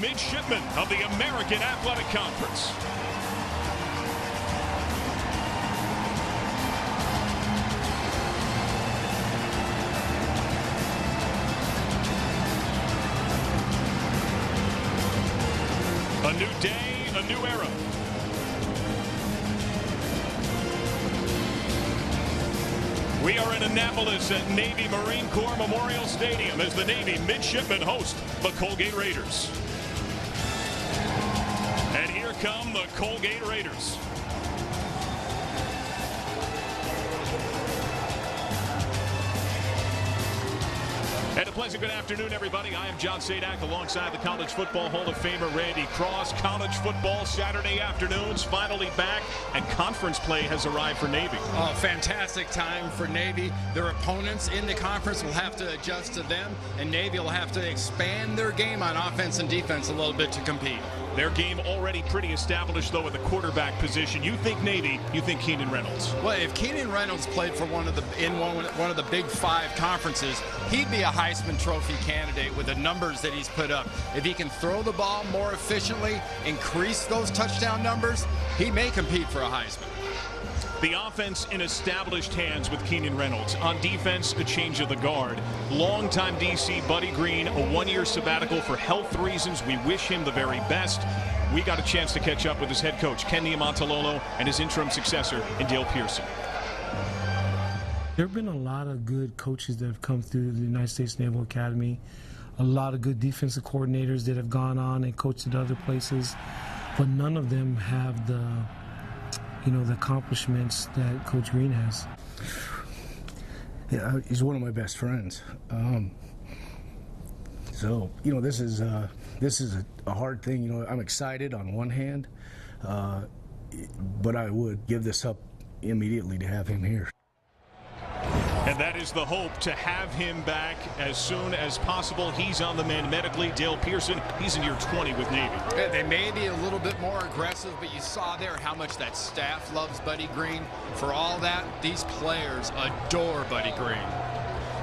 Midshipmen of the American Athletic Conference. A new day, a new era. We are in Annapolis at Navy Marine Corps Memorial Stadium as the Navy Midshipmen host the Colgate Raiders. And here come the Colgate Raiders. And a pleasant good afternoon, everybody. I am John Sadak alongside the College Football Hall of Famer Randy Cross. College football Saturday afternoons finally back, and conference play has arrived for Navy. Oh, fantastic time for Navy. Their opponents in the conference will have to adjust to them, and Navy will have to expand their game on offense and defense a little bit to compete. Their game already pretty established, though, at the quarterback position. You think Navy, you think Keenan Reynolds. Well, if Keenan Reynolds played for one of the Big Five conferences, he'd be a Heisman Trophy candidate with the numbers that he's put up. If he can throw the ball more efficiently, increase those touchdown numbers, he may compete for a Heisman. The offense in established hands with Keenan Reynolds. On defense, a change of the guard. Longtime DC Buddy Green, a one-year sabbatical for health reasons. We wish him the very best. We got a chance to catch up with his head coach, Ken Niumatalolo, and his interim successor in Dale Pearson. There have been a lot of good coaches that have come through the United States Naval Academy, a lot of good defensive coordinators that have gone on and coached at other places, but none of them have the accomplishments that Coach Green has. Yeah, he's one of my best friends. So this is a hard thing. I'm excited on one hand, but I would give this up immediately to have him here. And that is the hope, to have him back as soon as possible. He's on the mend medically. Dale Pearson, he's in year 20 with Navy. Yeah, they may be a little bit more aggressive, but you saw there how much that staff loves Buddy Green. For all that, these players adore Buddy Green.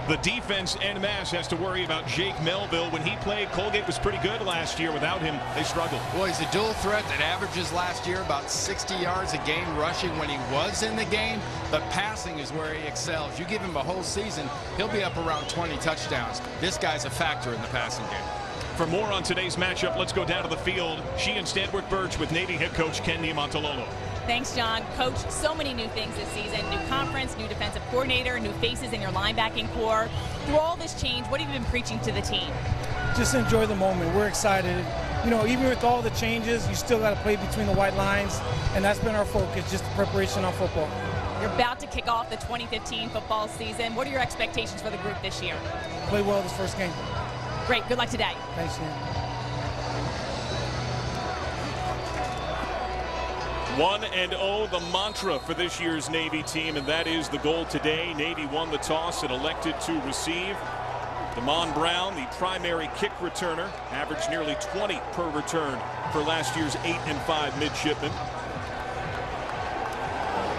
The defense en masse has to worry about Jake Melville. When he played, Colgate was pretty good last year. Without him, they struggled. Well, he's a dual threat that averages last year about 60 yards a game rushing when he was in the game, but passing is where he excels. You give him a whole season, he'll be up around 20 touchdowns. This guy's a factor in the passing game. For more on today's matchup, let's go down to the field. She and Stanwick Birch with Navy head coach Ken Niumatalolo. Thanks, John. Coach, so many new things this season. New conference, new defensive coordinator, new faces in your linebacking core. Through all this change, what have you been preaching to the team? Just enjoy the moment. We're excited. Even with all the changes, you still got to play between the white lines, and that's been our focus, just the preparation on football. You're about to kick off the 2015 football season. What are your expectations for the group this year? Play well this first game. Great. Good luck today. Thanks, man. 1-0, the mantra for this year's Navy team, and that is the goal today. Navy won the toss and elected to receive. Damon Brown, the primary kick returner, averaged nearly 20 per return for last year's 8-5 midshipmen.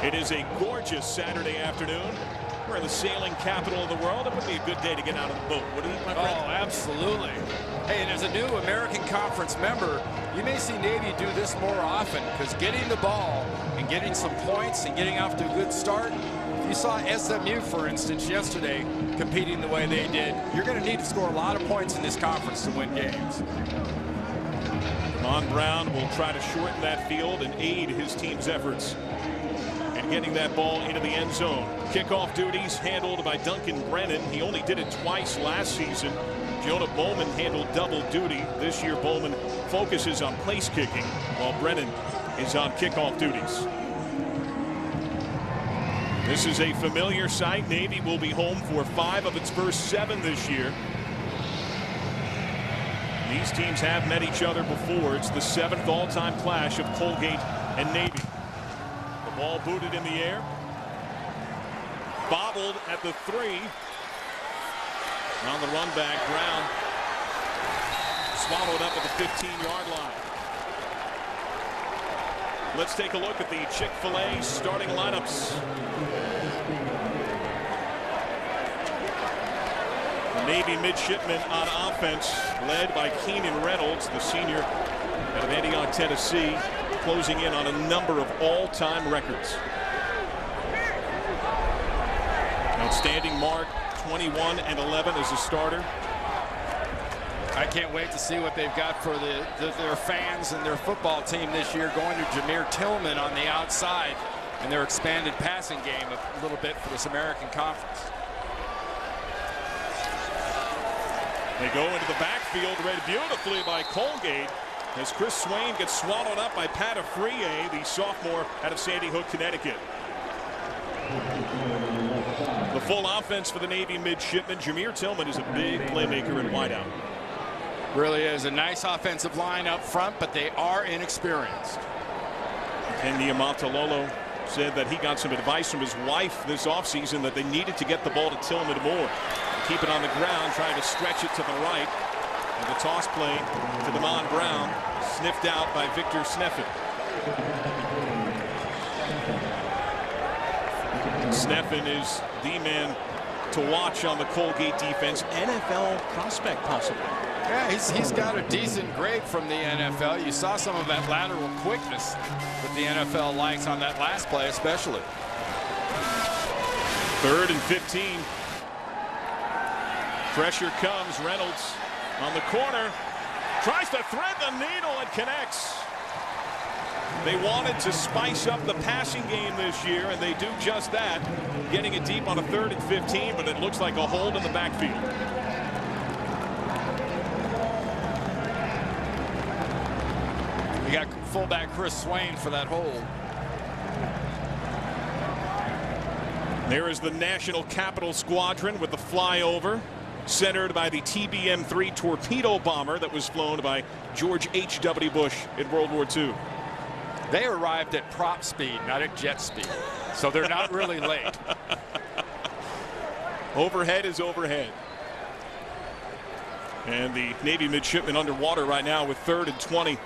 It is a gorgeous Saturday afternoon. We're in the sailing capital of the world. It would be a good day to get out of the boat, wouldn't it, my friend? Oh, absolutely. Hey, and as a new American Conference member, you may see Navy do this more often, because getting the ball and getting some points and getting off to a good start, you saw SMU, for instance, yesterday competing the way they did. You're going to need to score a lot of points in this conference to win games. Damon Brown will try to shorten that field and aid his team's efforts in getting that ball into the end zone. Kickoff duties handled by Duncan Brennan. He only did it twice last season. Jonah Bowman handled double duty. This year, Bowman focuses on place kicking, while Brennan is on kickoff duties. This is a familiar sight. Navy will be home for 5 of its first 7 this year. These teams have met each other before. It's the 7th all-time clash of Colgate and Navy. The ball booted in the air. Bobbled at the 3. On the run back, Brown swallowed up at the 15-yard line. Let's take a look at the Chick-fil-A starting lineups. The Navy midshipmen on offense, led by Keenan Reynolds, the senior out of Antioch, Tennessee, closing in on a number of all-time records. Outstanding mark, 21 and 11 as a starter. I can't wait to see what they've got for their fans and their football team this year, going to Jameer Tillman on the outside and their expanded passing game a little bit for this American Conference. They go into the backfield, read beautifully by Colgate, as Chris Swain gets swallowed up by Pat Afriye, the sophomore out of Sandy Hook, Connecticut. The full offense for the Navy midshipmen. Jameer Tillman is a big playmaker and wideout. Really is a nice offensive line up front, but they are inexperienced. Ken Niumatalolo said that he got some advice from his wife this offseason that they needed to get the ball to Tillman more. Keep it on the ground, trying to stretch it to the right. And the toss play to Damon Brown, sniffed out by Victor Sneffen. Sneffen is the man to watch on the Colgate defense. NFL prospect possibly. Yeah, he's got a decent grade from the NFL. You saw some of that lateral quickness that the NFL likes on that last play especially. 3rd and 15. Pressure comes. Reynolds on the corner. Tries to thread the needle and connects. They wanted to spice up the passing game this year, and they do just that. Getting it deep on a 3rd and 15, but it looks like a hold in the backfield. You got fullback Chris Swain for that hold. There is the National Capital Squadron with the flyover, centered by the TBM-3 torpedo bomber that was flown by George H.W. Bush in World War II. They arrived at prop speed, not at jet speed, so they're not really late. Overhead is overhead. And the Navy midshipmen underwater right now with 3rd and 20.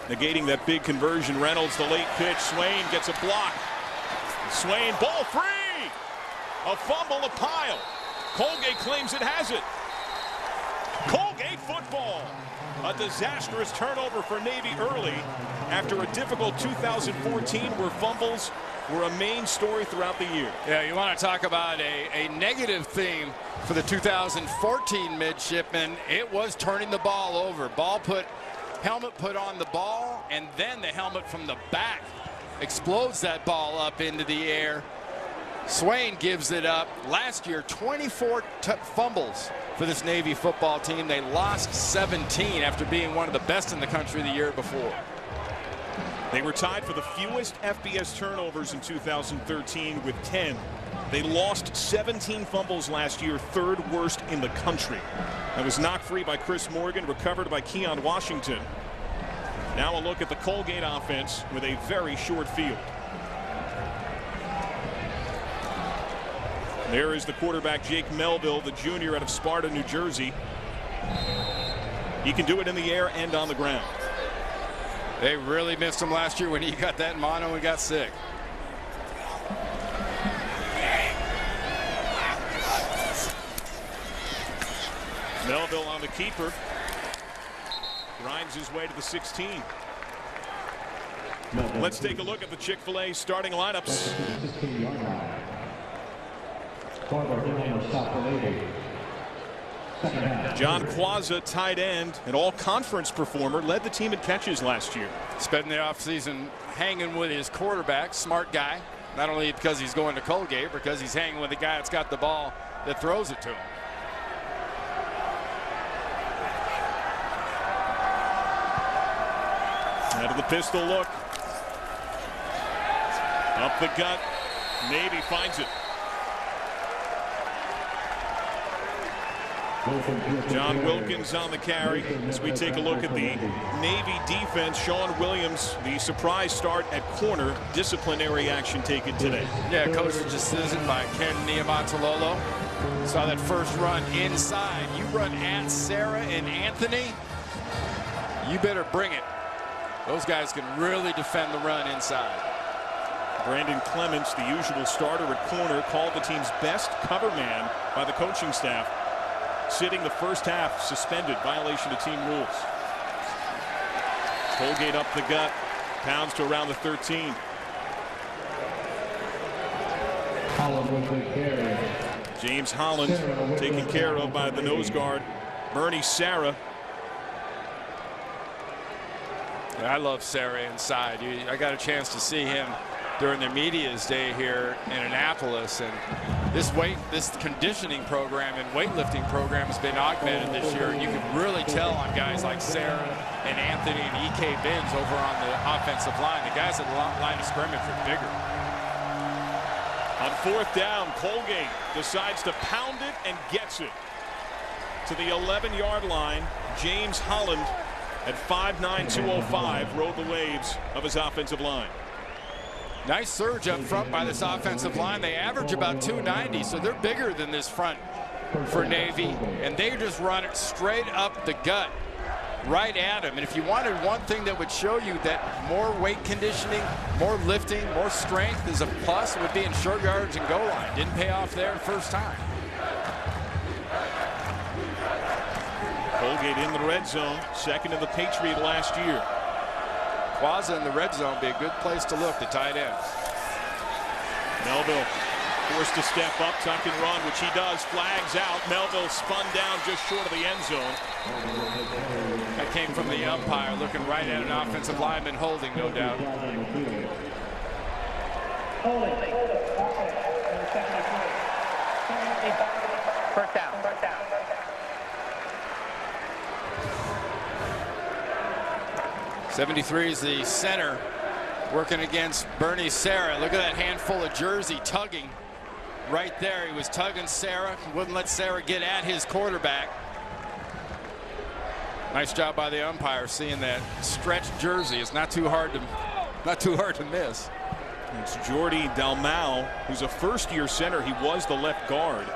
Negating that big conversion. Reynolds, the late pitch. Swain gets a block. Swain, ball free. A fumble, a pile. Colgate claims it has it. Colgate football. A disastrous turnover for Navy early after a difficult 2014 where fumbles were a main story throughout the year. Yeah, you want to talk about a negative theme for the 2014 midshipmen. It was turning the ball over. Helmet put on the ball, and then the helmet from the back explodes that ball up into the air. Swain gives it up. Last year, 24 fumbles for this Navy football team. They lost 17 after being one of the best in the country the year before. They were tied for the fewest FBS turnovers in 2013 with 10. They lost 17 fumbles last year, 3rd worst in the country. That was knocked free by Chris Morgan, recovered by Keon Washington. Now a look at the Colgate offense with a very short field. There is the quarterback, Jake Melville, the junior out of Sparta, New Jersey. He can do it in the air and on the ground. They really missed him last year when he got that mono and got sick. Melville on the keeper. Grinds his way to the 16. Let's take a look at the Chick-fil-A starting lineups. John Quazza, tight end, an all-conference performer, led the team in catches last year. Spending the offseason hanging with his quarterback, smart guy. Not only because he's going to Colgate, because he's hanging with the guy that's got the ball that throws it to him. Out of the pistol look. Up the gut. Navy finds it. John Wilkins on the carry. As we take a look at the Navy defense, Sean Williams, the surprise start at corner, disciplinary action taken today. Yeah, coach decision by Ken Niumatalolo. Saw that first run inside. You run at Sarah and Anthony, you better bring it. Those guys can really defend the run inside. Brandon Clements, the usual starter at corner, called the team's best cover man by the coaching staff. sitting the first half, suspended, violation of team rules. Colgate up the gut, pounds to around the 13. James Holland taken care of by the nose guard, Bernie Sarah. I love Sarah inside. I got a chance to see him during the media's day here in Annapolis, and this conditioning program and weightlifting program has been augmented this year, and you can really tell on guys like Sarah and Anthony and E.K. Binns over on the offensive line. The guys at the line of scrimmage are bigger. On fourth down, Colgate decides to pound it and gets it to the 11-yard line. James Holland at 5'9", 205 rode the waves of his offensive line. Nice surge up front by this offensive line. They average about 290, so they're bigger than this front for Navy, and they just run it straight up the gut right at him. And if you wanted one thing that would show you that more weight conditioning, more lifting, more strength is a plus, it would be in short yards and goal line. Didn't pay off there the first time. Colgate in the red zone, second in the Patriot last year. Quazza in the red zone be a good place to look, the tight end. Melville forced to step up, tuck and run, which he does. Flags out. Melville spun down just short of the end zone. That came from the umpire, looking right at an offensive lineman holding, no doubt. First down. 73 is the center working against Bernie Sarah. Look at that handful of jersey tugging right there. He was tugging Sarah, wouldn't let Sarah get at his quarterback. Nice job by the umpire seeing that stretched jersey. It's not too hard to miss. It's Jordy Dalmau, who's a first-year center. He was the left guard.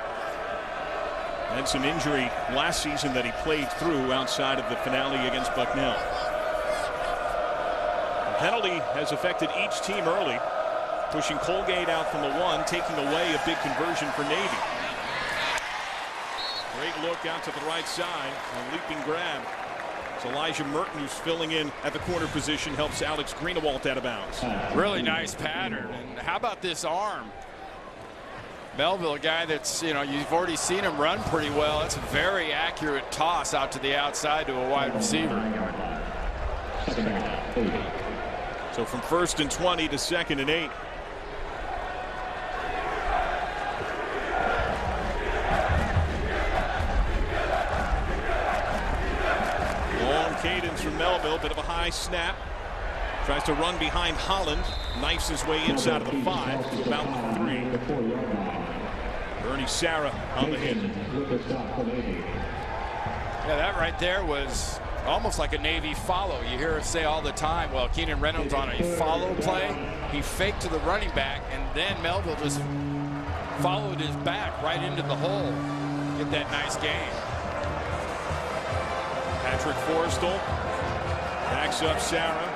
Had some injury last season that he played through outside of the finale against Bucknell. Penalty has affected each team early, pushing Colgate out from the 1, taking away a big conversion for Navy. Great look out to the right side, a leaping grab. It's Elijah Merton, who's filling in at the corner position, helps Alex Greenewalt out of bounds. Really nice pattern. And how about this arm? Melville, a guy that's, you've already seen him run pretty well. It's a very accurate toss out to the outside to a wide receiver. So from 1st and 20 to 2nd and 8. Long cadence from Melville, bit of a high snap. Tries to run behind Holland, knifes his way inside of the 5 to about the 3. Bernie Sarah on the hit. Yeah, that right there was almost like a Navy follow. You hear it say all the time, well, Keenan Reynolds on a follow play, he faked to the running back, and then Melville just followed his back right into the hole. Get that nice gain. Patrick Forrestal backs up Sarah.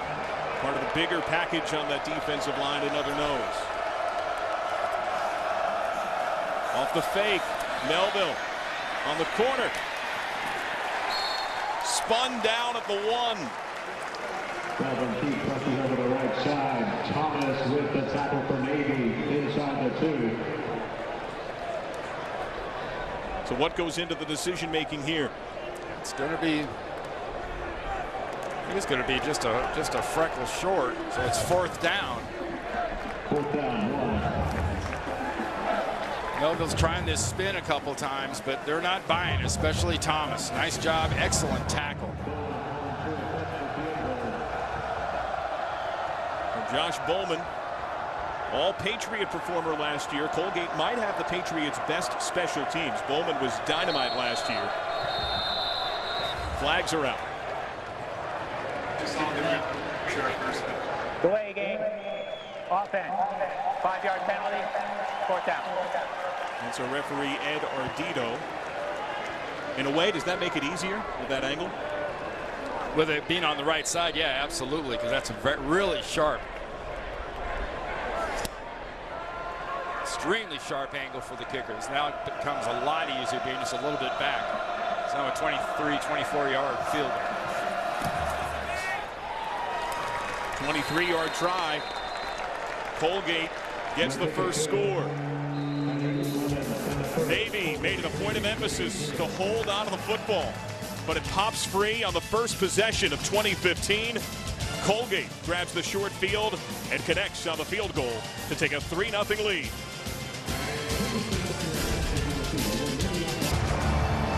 Part of the bigger package on that defensive line, another nose. Off the fake, Melville on the corner. Spun down at the 1. Melvin Keith pressing over the right side. Thomas with the tackle for Navy inside the 2. So what goes into the decision making here? It's going to be, I think it's going to be just a freckle short. So it's 4th down. 4th down, 1. Melville's trying this spin a couple times, but they're not buying, especially Thomas. Nice job, excellent tackle. Josh Bowman, all Patriot performer last year. Colgate might have the Patriots' best special teams. Bowman was dynamite last year. Flags are out. Delay game. Offense. 5-yard penalty. 4th down. That's our referee, Ed Ardito. In a way, does that make it easier with that angle? With it being on the right side, yeah, absolutely, because that's really sharp. extremely sharp angle for the kickers. Now it becomes a lot easier being just a little bit back. It's now a 23, 24-yard field goal. 23-yard try. Colgate gets the first score. Navy made it a point of emphasis to hold on to the football, but it pops free on the first possession of 2015. Colgate grabs the short field and connects on the field goal to take a 3-0 lead.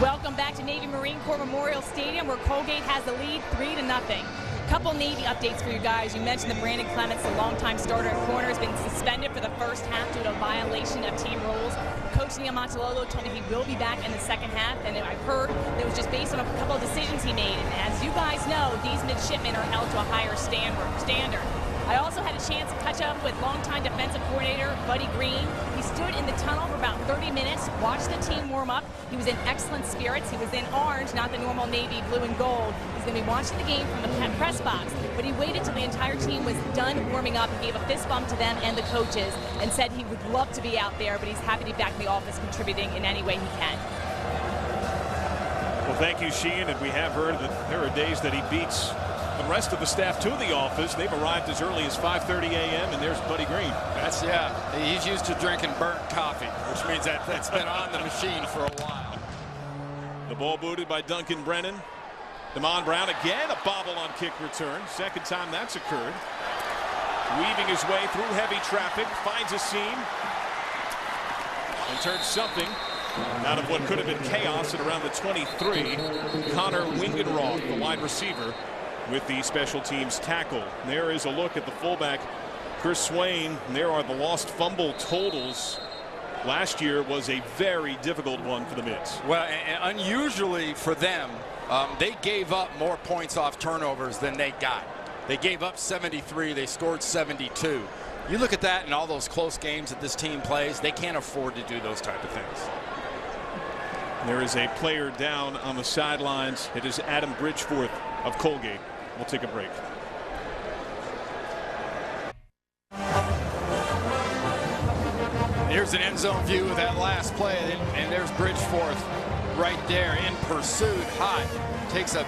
Welcome back to Navy Marine Corps Memorial Stadium, where Colgate has the lead 3-0. Couple Navy updates for you guys. You mentioned that Brandon Clements, the longtime starter at corner, has been suspended for the first half due to a violation of team rules. Coach Niamatololo told me he will be back in the second half, and I've heard that it was just based on a couple of decisions he made. And as you guys know, these midshipmen are held to a higher standard. I also had a chance to catch up with longtime defensive coordinator Buddy Green. He stood in the tunnel for about 30 minutes, watched the team warm up. He was in excellent spirits. He was in orange, not the normal Navy blue and gold. He's going to be watching the game from the press box, but he waited till the entire team was done warming up and gave a fist bump to them and the coaches and said he would love to be out there, but he's happy to be back in the office contributing in any way he can. Well, thank you, Sheehan, and we have heard that there are days that he beats the rest of the staff to the office. They've arrived as early as 5:30 a.m. and there's Buddy Green. He's used to drinking burnt coffee, which means that's been on the machine for a while. The ball booted by Duncan Brennan. Damon Brown again, a bobble on kick return. Second time that's occurred. Weaving his way through heavy traffic, finds a seam and turns something out of what could have been chaos at around the 23. Connor Wingenroth, the wide receiver, with the special teams tackle. There is a look at the fullback, Chris Swain. There are the lost fumble totals. Last year was a very difficult one for the Mids. Well, and unusually for them, they gave up more points off turnovers than they got. They gave up 73. They scored 72. You look at that in all those close games that this team plays, they can't afford to do those type of things. There is a player down on the sidelines. It is Adam Bridgeforth of Colgate. We'll take a break. Here's an end zone view of that last play, and there's Bridgeforth right there in pursuit, hot. Takes a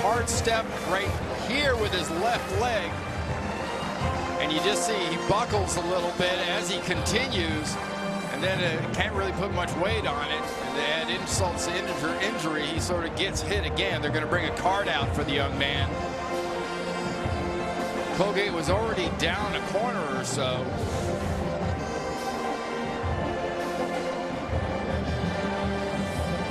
hard step right here with his left leg, and you just see he buckles a little bit as he continues, and then can't really put much weight on it. And to add insult to injury, he sort of gets hit again. They're going to bring a card out for the young man. Colgate was already down a corner or so.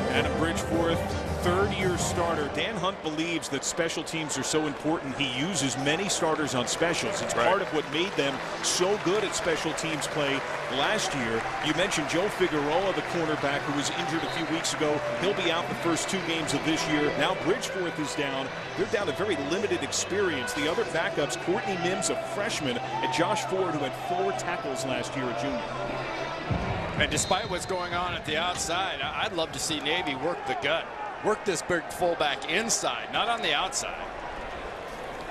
Adam Bridgeforth, third-year starter. Dan Hunt believes that special teams are so important. He uses many starters on specials. It's part of what made them so good at special teams play last year. You mentioned Joe Figueroa, the cornerback, who was injured a few weeks ago. He'll be out the first 2 games of this year. Now Bridgeforth is down. They're down to very limited experience. The other backups, Courtney Mims, a freshman, and Josh Ford, who had 4 tackles last year, a junior. And despite what's going on at the outside, I'd love to see Navy work the gut. Work this big fullback inside, not on the outside.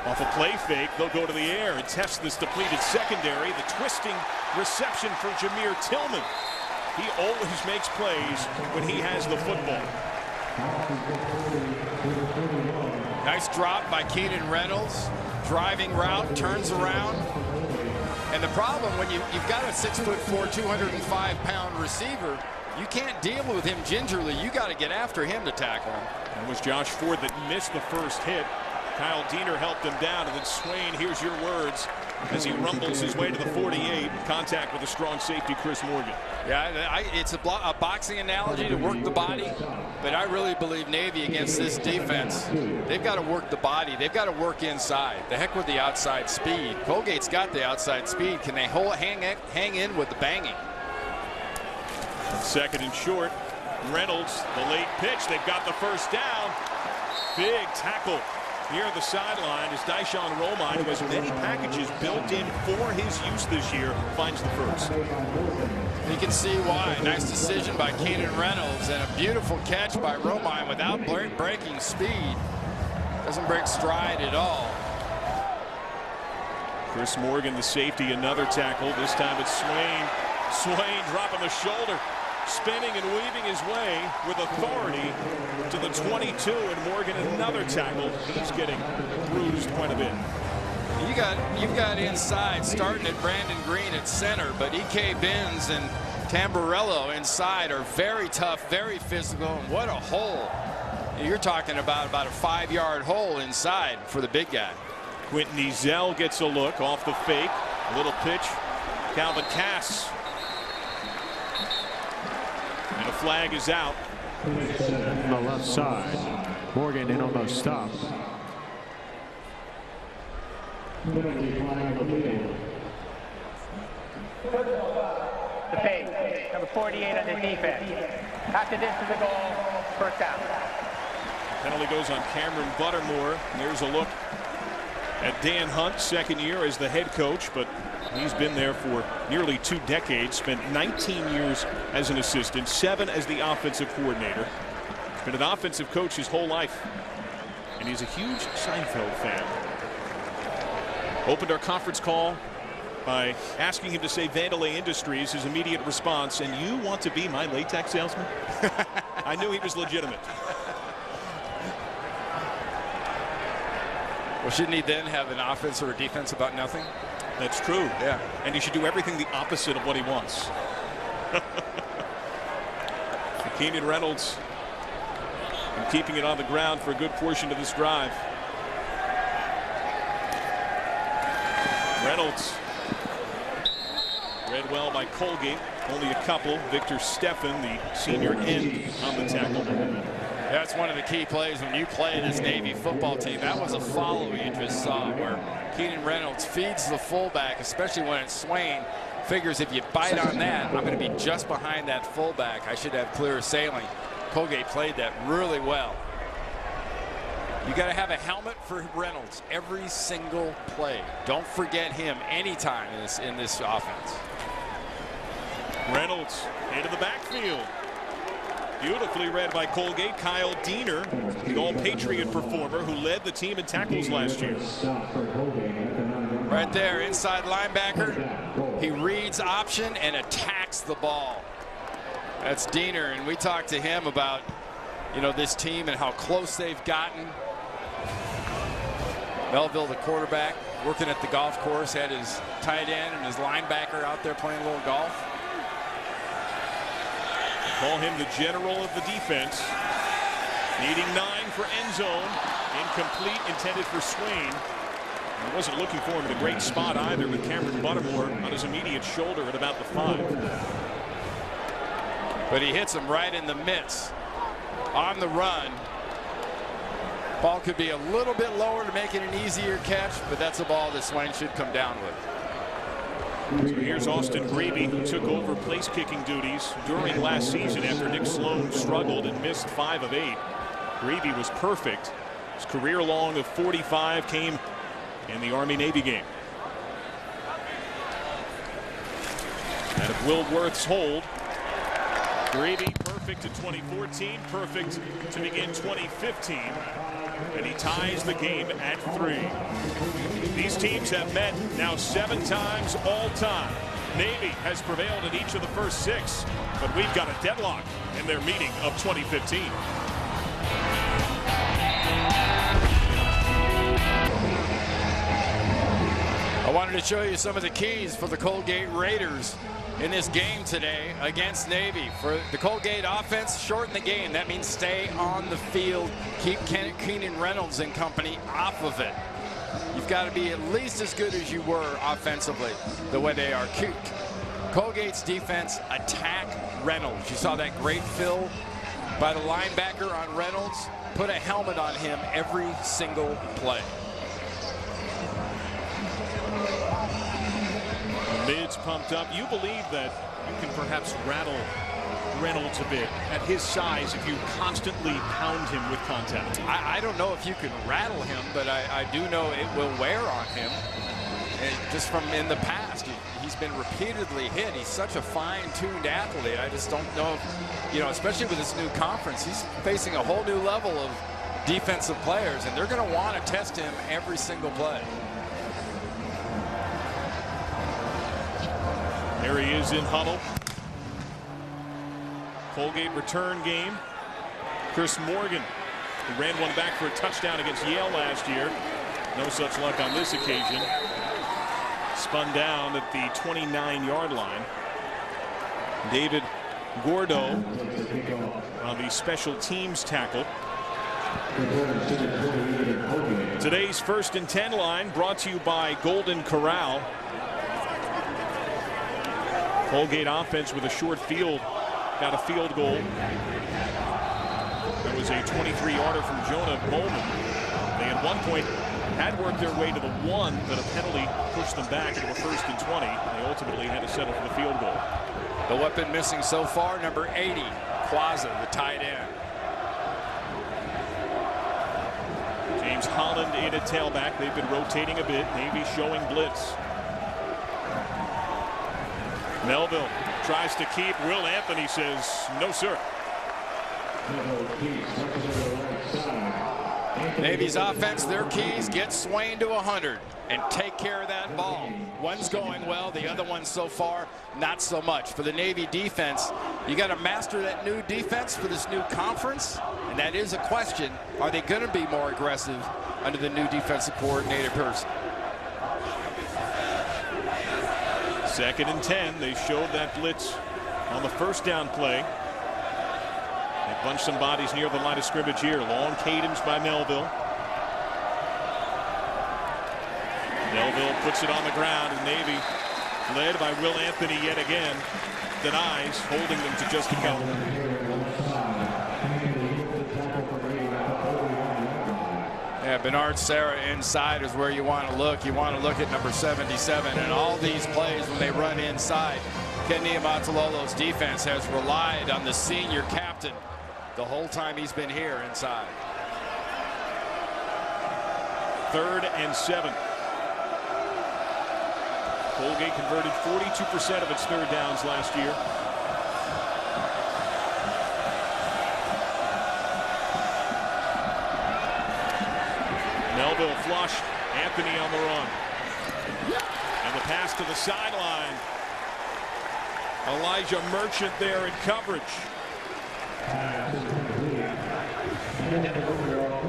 Off a play fake, they'll go to the air and test this depleted secondary. The twisting reception for Jameer Tillman. He always makes plays when he has the football. Nice drop by Keenan Reynolds. Driving route, turns around. And the problem when you've got a 6'4", 205-pound receiver, you can't deal with him gingerly. You got to get after him to tackle him. It was Josh Ford that missed the first hit. Kyle Diener helped him down, and then Swain, here's your words, as he rumbles his way to the 48. Contact with a strong safety, Chris Morgan. Yeah, it's a boxing analogy to work the body, but I really believe Navy against this defense, they've got to work the body. They've got to work inside. The heck with the outside speed. Colgate's got the outside speed. Can they hang in with the banging? Second and short. Reynolds, the late pitch. They've got the first down. Big tackle here on the sideline as Dyshawn Romine, who has many packages built in for his use this year, finds the first. You can see why. Nice decision by Keenan Reynolds and a beautiful catch by Romine without breaking speed. Doesn't break stride at all. Chris Morgan, the safety, another tackle. This time it's Swain Swain dropping the shoulder, spinning and weaving his way with authority to the 22, and Morgan another tackle. He's getting bruised quite a bit. You've got inside starting at Brandon Green at center, but E.K. Binns and Tamburello inside are very tough, very physical, and what a hole. You're talking about a 5-yard hole inside for the big guy. Quentin Ezell gets a look off the fake. A little pitch. Calvin Cass. And a flag is out. On the left side. Morgan in on the stop. The pace, number 48 on the defense. After this is a goal, first down. Penalty goes on Cameron Buttermore. And there's a look at Dan Hunt, second year as the head coach, but he's been there for nearly 2 decades, spent 19 years as an assistant, 7 as the offensive coordinator. Been an offensive coach his whole life, and he's a huge Seinfeld fan. Opened our conference call by asking him to say Vandalay Industries. His immediate response, and you want to be my latex salesman? I knew he was legitimate. Well, shouldn't he then have an offense or a defense about nothing? That's true. Yeah. And he should do everything the opposite of what he wants. Keenan Reynolds and keeping it on the ground for a good portion of this drive. Reynolds read well by Colgate. Only a couple. Victor Steffen, the senior end, on the tackle. That's one of the key plays when you play this Navy football team. That was a follow you just saw where Keenan Reynolds feeds the fullback, especially when it's Swain. Figures if you bite on that, I'm going to be just behind that fullback. I should have clear sailing. Colgate played that really well. You got to have a helmet for Reynolds every single play. Don't forget him anytime in this offense. Reynolds into the backfield. Beautifully read by Colgate. Kyle Diener, the all-Patriot performer who led the team in tackles last year. Right there, inside linebacker. He reads option and attacks the ball. That's Diener, and we talked to him about, this team and how close they've gotten. Melville, the quarterback, working at the golf course, had his tight end and his linebacker out there playing a little golf. Call him the general of the defense. Needing 9 for end zone. Incomplete, intended for Swain. He wasn't looking for him in a great spot either, with Cameron Buttermore on his immediate shoulder at about the 5. But he hits him right in the midst. On the run. Ball could be a little bit lower to make it an easier catch, but that's a ball that Swain should come down with. So here's Austin Grebe, who took over place kicking duties during last season after Nick Sloan struggled and missed 5 of 8. Grebe was perfect. His career long of 45 came in the Army-Navy game. Out of Will Worth's hold. Grebe perfect in 2014, perfect to begin 2015. And he ties the game at 3. These teams have met now 7 times all time. Navy has prevailed in each of the first 6, but we've got a deadlock in their meeting of 2015. I wanted to show you some of the keys for the Colgate Raiders in this game today against Navy. For the Colgate offense, shorten the game. That means stay on the field. Keep Keenan Reynolds and company off of it. You've got to be at least as good as you were offensively, the way they are. Colgate's defense, attack Reynolds. You saw that great fill by the linebacker on Reynolds. Put a helmet on him every single play. Mids pumped up. You believe that you can perhaps rattle Reynolds a bit at his size if you constantly pound him with contact? I don't know if you can rattle him, but I do know it will wear on him. And just from in the past, he's been repeatedly hit. He's such a fine-tuned athlete. I just don't know if, especially with this new conference, he's facing a whole new level of defensive players, and they're going to want to test him every single play. There he is in huddle. Colgate return game. Chris Morgan, who ran one back for a touchdown against Yale last year. No such luck on this occasion. Spun down at the 29-yard line. David Gordo on the special teams tackle. Today's 1st and 10 line brought to you by Golden Corral. Colgate offense with a short field got a field goal. That was a 23-yarder from Jonah Bowman. They at one point had worked their way to the 1, but a penalty pushed them back into a 1st and 20. They ultimately had to settle for the field goal. The weapon missing so far, number 80, Quaza, the tight end. James Holland in at tailback. They've been rotating a bit. Navy showing blitz. Melville tries to keep. Will Anthony says, no, sir. Navy's offense, their keys, get Swain to 100 and take care of that ball. One's going well, the other one so far, not so much. For the Navy defense, you got to master that new defense for this new conference, and that is a question. Are they going to be more aggressive under the new defensive coordinator person? 2nd and 10. They showed that blitz on the 1st down play. They bunched some bodies near the line of scrimmage here. Long cadence by Melville. Melville puts it on the ground, and Navy, led by Will Anthony yet again, denies, holding them to just a count. Yeah, Bernard Serra inside is where you want to look. You want to look at number 77. And all these plays when they run inside, Ken Niumatalolo's defense has relied on the senior captain the whole time he's been here inside. 3rd and 7. Colgate converted 42% of its 3rd downs last year. Melville flushed. Anthony on the run. And the pass to the sideline. Elijah Merchant there in coverage.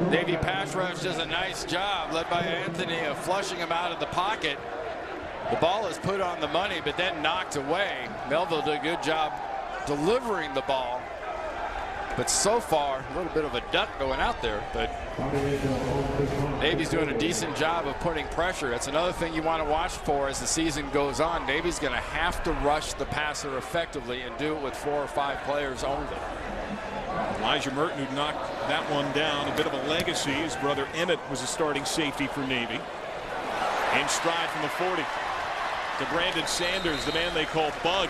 Navy pass rush does a nice job, led by Anthony, of flushing him out of the pocket. The ball is put on the money, but then knocked away. Melville did a good job delivering the ball. But so far, a little bit of a duck going out there. But Navy's doing a decent job of putting pressure. That's another thing you want to watch for as the season goes on. Navy's going to have to rush the passer effectively and do it with 4 or 5 players only. Elijah Merton, who knocked that one down, a bit of a legacy. His brother Emmett was a starting safety for Navy. In stride from the 40 to Brandon Sanders, the man they call Bug,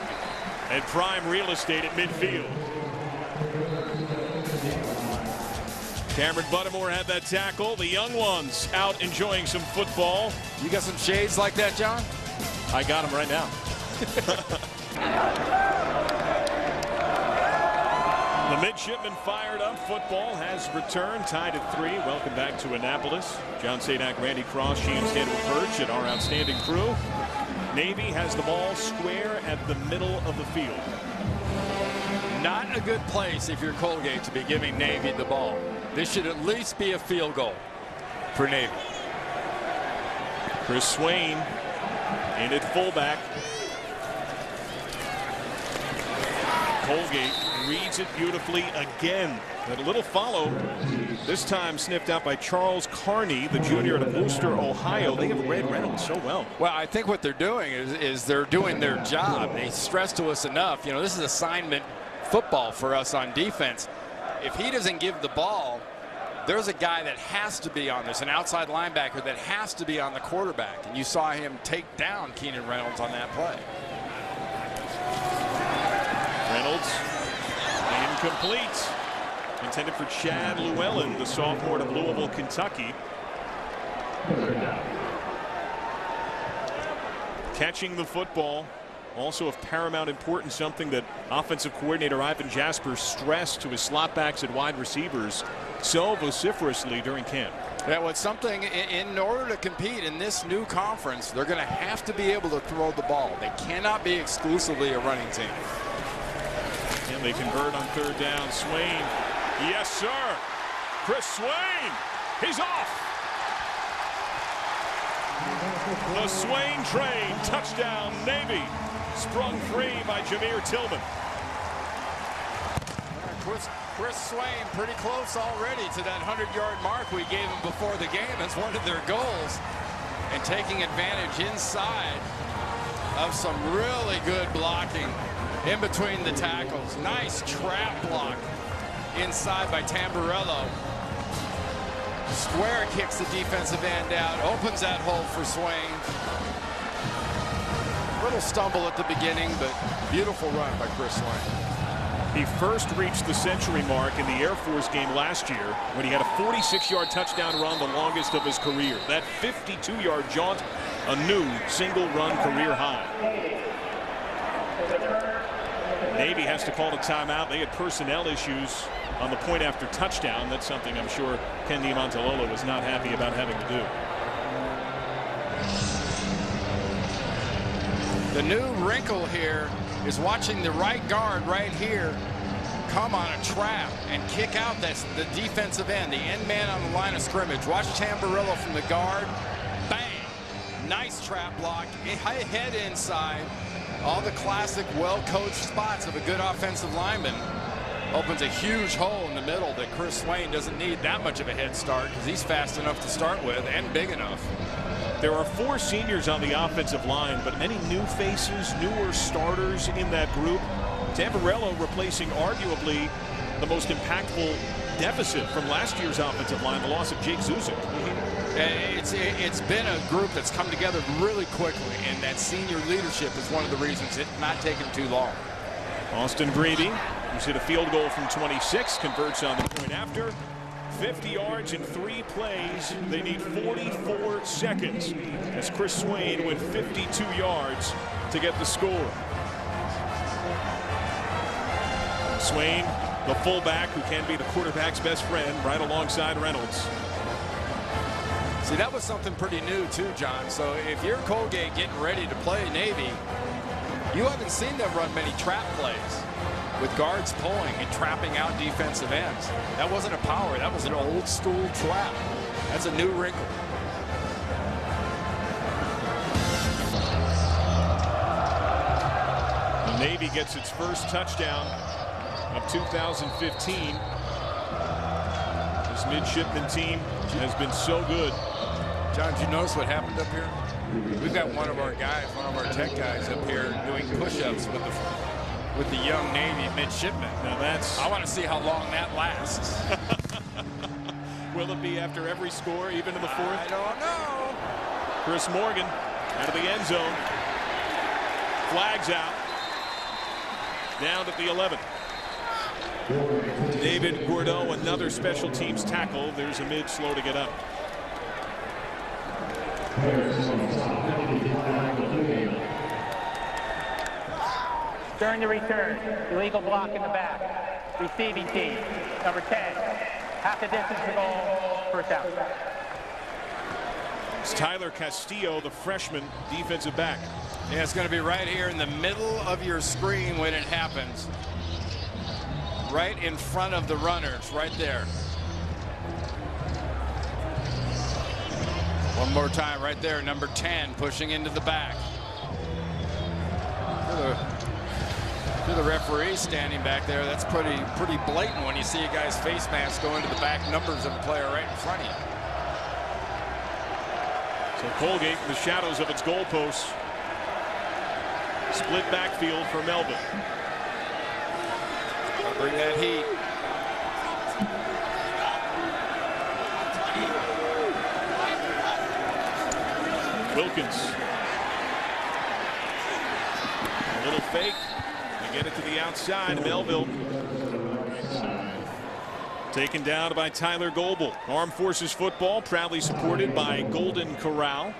and prime real estate at midfield. Cameron Buttermore had that tackle. The young ones out enjoying some football. You got some shades like that, John? I got them right now. The Midshipmen fired up. Football has returned, tied at 3. Welcome back to Annapolis. John Sadak, Randy Cross, Sheehan's Daniel Perch, and our outstanding crew. Navy has the ball square at the middle of the field. Not a good place if you're Colgate to be giving Navy the ball. This should at least be a field goal for Navy. Chris Swain in at fullback. Colgate reads it beautifully again. But a little follow, this time sniffed out by Charles Carney, the junior out of Wooster, Ohio. They have read Reynolds so well. Well, I think what they're doing is they're doing their job. They stress to us enough. You know, this is assignment football for us on defense. If he doesn't give the ball, there's a guy that has to be on this, an outside linebacker that has to be on the quarterback. And you saw him take down Keenan Reynolds on that play. Reynolds incomplete. Intended for Chad Llewellyn, the sophomore of Louisville, Kentucky. Catching the football Also of paramount importance, something that offensive coordinator Ivan Jasper stressed to his slot backs and wide receivers so vociferously during camp. Yeah, well, it's something in order to compete in this new conference, they're going to have to be able to throw the ball. They cannot be exclusively a running team. And they convert on 3rd down. Swain. Yes, sir. Chris Swain. He's off. The Swain train. Touchdown, Navy. Sprung free by Jameer Tillman. Chris Swain pretty close already to that 100-yard mark we gave him before the game as one of their goals. And taking advantage inside of some really good blocking in between the tackles. Nice trap block inside by Tamburello. Square kicks the defensive end out, opens that hole for Swain. Little stumble at the beginning, but beautiful run by Chris Swain. He first reached the century mark in the Air Force game last year when he had a 46-yard touchdown run, the longest of his career. That 52-yard jaunt, a new single-run career high. Navy has to call a timeout. They had personnel issues on the point after touchdown. That's something I'm sure Ken Niumatalolo was not happy about having to do. The new wrinkle here is watching the right guard right here come on a trap and kick out the defensive end, the end man on the line of scrimmage. Watch Tamburello from the guard. Bang! Nice trap block. Head inside. All the classic well-coached spots of a good offensive lineman. Opens a huge hole in the middle that Chris Swain doesn't need that much of a head start because he's fast enough to start with and big enough. There are 4 seniors on the offensive line, but many new faces, newer starters in that group. Tamburello replacing arguably the most impactful deficit from last year's offensive line, the loss of Jake Zuzik. It's been a group that's come together really quickly, and that senior leadership is one of the reasons it's not taking too long. Austin Grady, who's hit a field goal from 26, converts on the point after. 50 yards in 3 plays. They need 44 seconds as Chris Swain went 52 yards to get the score. Swain, the fullback who can be the quarterback's best friend, right alongside Reynolds. See, that was something pretty new too, John. So if you're Colgate getting ready to play Navy, you haven't seen them run many trap plays with guards pulling and trapping out defensive ends. That wasn't a power, that was an old school trap. That's a new wrinkle. The Navy gets its first touchdown of 2015. This midshipman team has been so good. John, did you notice what happened up here? We've got one of our guys, one of our tech guys up here doing push-ups with the young Navy midshipmen. Now that's... I want to see how long that lasts. Will it be after every score, even in the 4th? I don't know. Chris Morgan out of the end zone. Flags out. Down at the 11. David Gourdeau, another special teams tackle. There's a mid slow to get up. During the return, illegal block in the back. Receiving team, number 10. Half the distance to goal, first down. It's Tyler Castillo, the freshman defensive back. Yeah, it's going to be right here in the middle of your screen when it happens. Right in front of the runners, right there. One more time, right there, number 10 pushing into the back. To the referee standing back there, that's pretty blatant when you see a guy's face mask go into the back numbers of the player right in front of you. So Colgate in the shadows of its goalposts. Split backfield for Melvin. Gotta bring that heat. Wilkins. A little fake. They get it to the outside. Melville. Taken down by Tyler Goebel. Armed Forces football proudly supported by Golden Corral.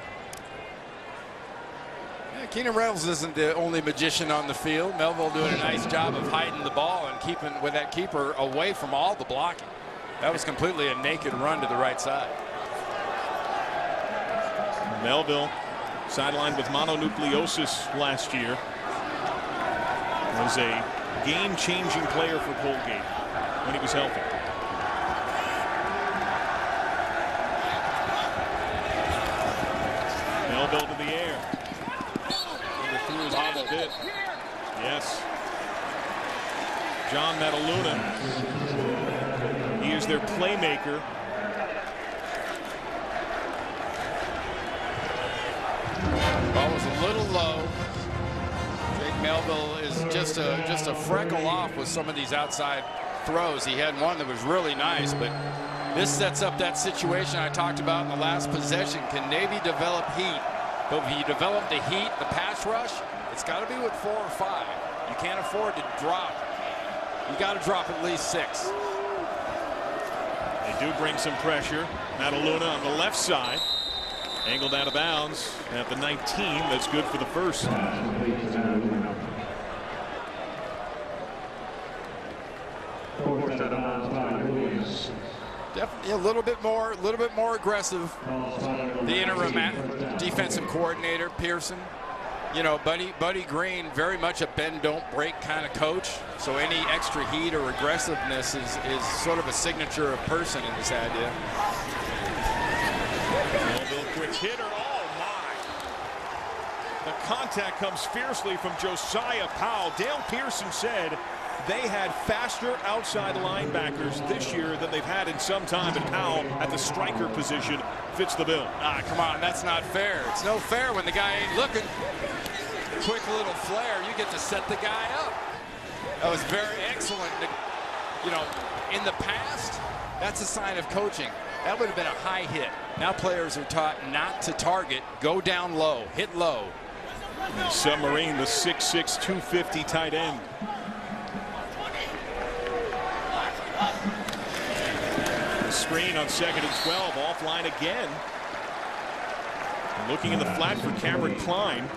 Keenan Reynolds isn't the only magician on the field. Melville doing a nice job of hiding the ball and keeping with that keeper away from all the blocking. That was completely a naked run to the right side. Melville sidelined with mononucleosis last year. Was a game-changing player for Colgate when he was healthy. Melville to the air. Through his bobble bit. Yes. John Mataluna. He is their playmaker. Ball was a little low. Jake Melville is just a freckle off with some of these outside throws. He had one that was really nice, but this sets up that situation I talked about in the last possession. Can Navy develop heat? But if you develop the heat, the pass rush, it's got to be with 4 or 5. You can't afford to drop. You got to drop at least 6. They do bring some pressure. Mataluna on the left side. Angled out of bounds at the 19. That's good for the first. Definitely a little bit more aggressive. The interim defensive coordinator, Pearson. You know, Buddy Green, very much a bend don't break kind of coach. So any extra heat or aggressiveness is sort of a signature of Pearson in this idea. Melville, quick hitter. Oh my! The contact comes fiercely from Josiah Powell. Dale Pearson said they had faster outside linebackers this year than they've had in some time, and Powell at the striker position fits the bill. Come on, that's not fair. It's no fair when the guy ain't looking. Quick little flare, you get to set the guy up. That was very excellent. You know, in the past, that's a sign of coaching. That would have been a high hit. Now players are taught not to target, go down low, hit low. Submarine, the 6'6", 250 tight end. The screen on 2nd and 12, offline again. Looking in the flat for Cameron Klein.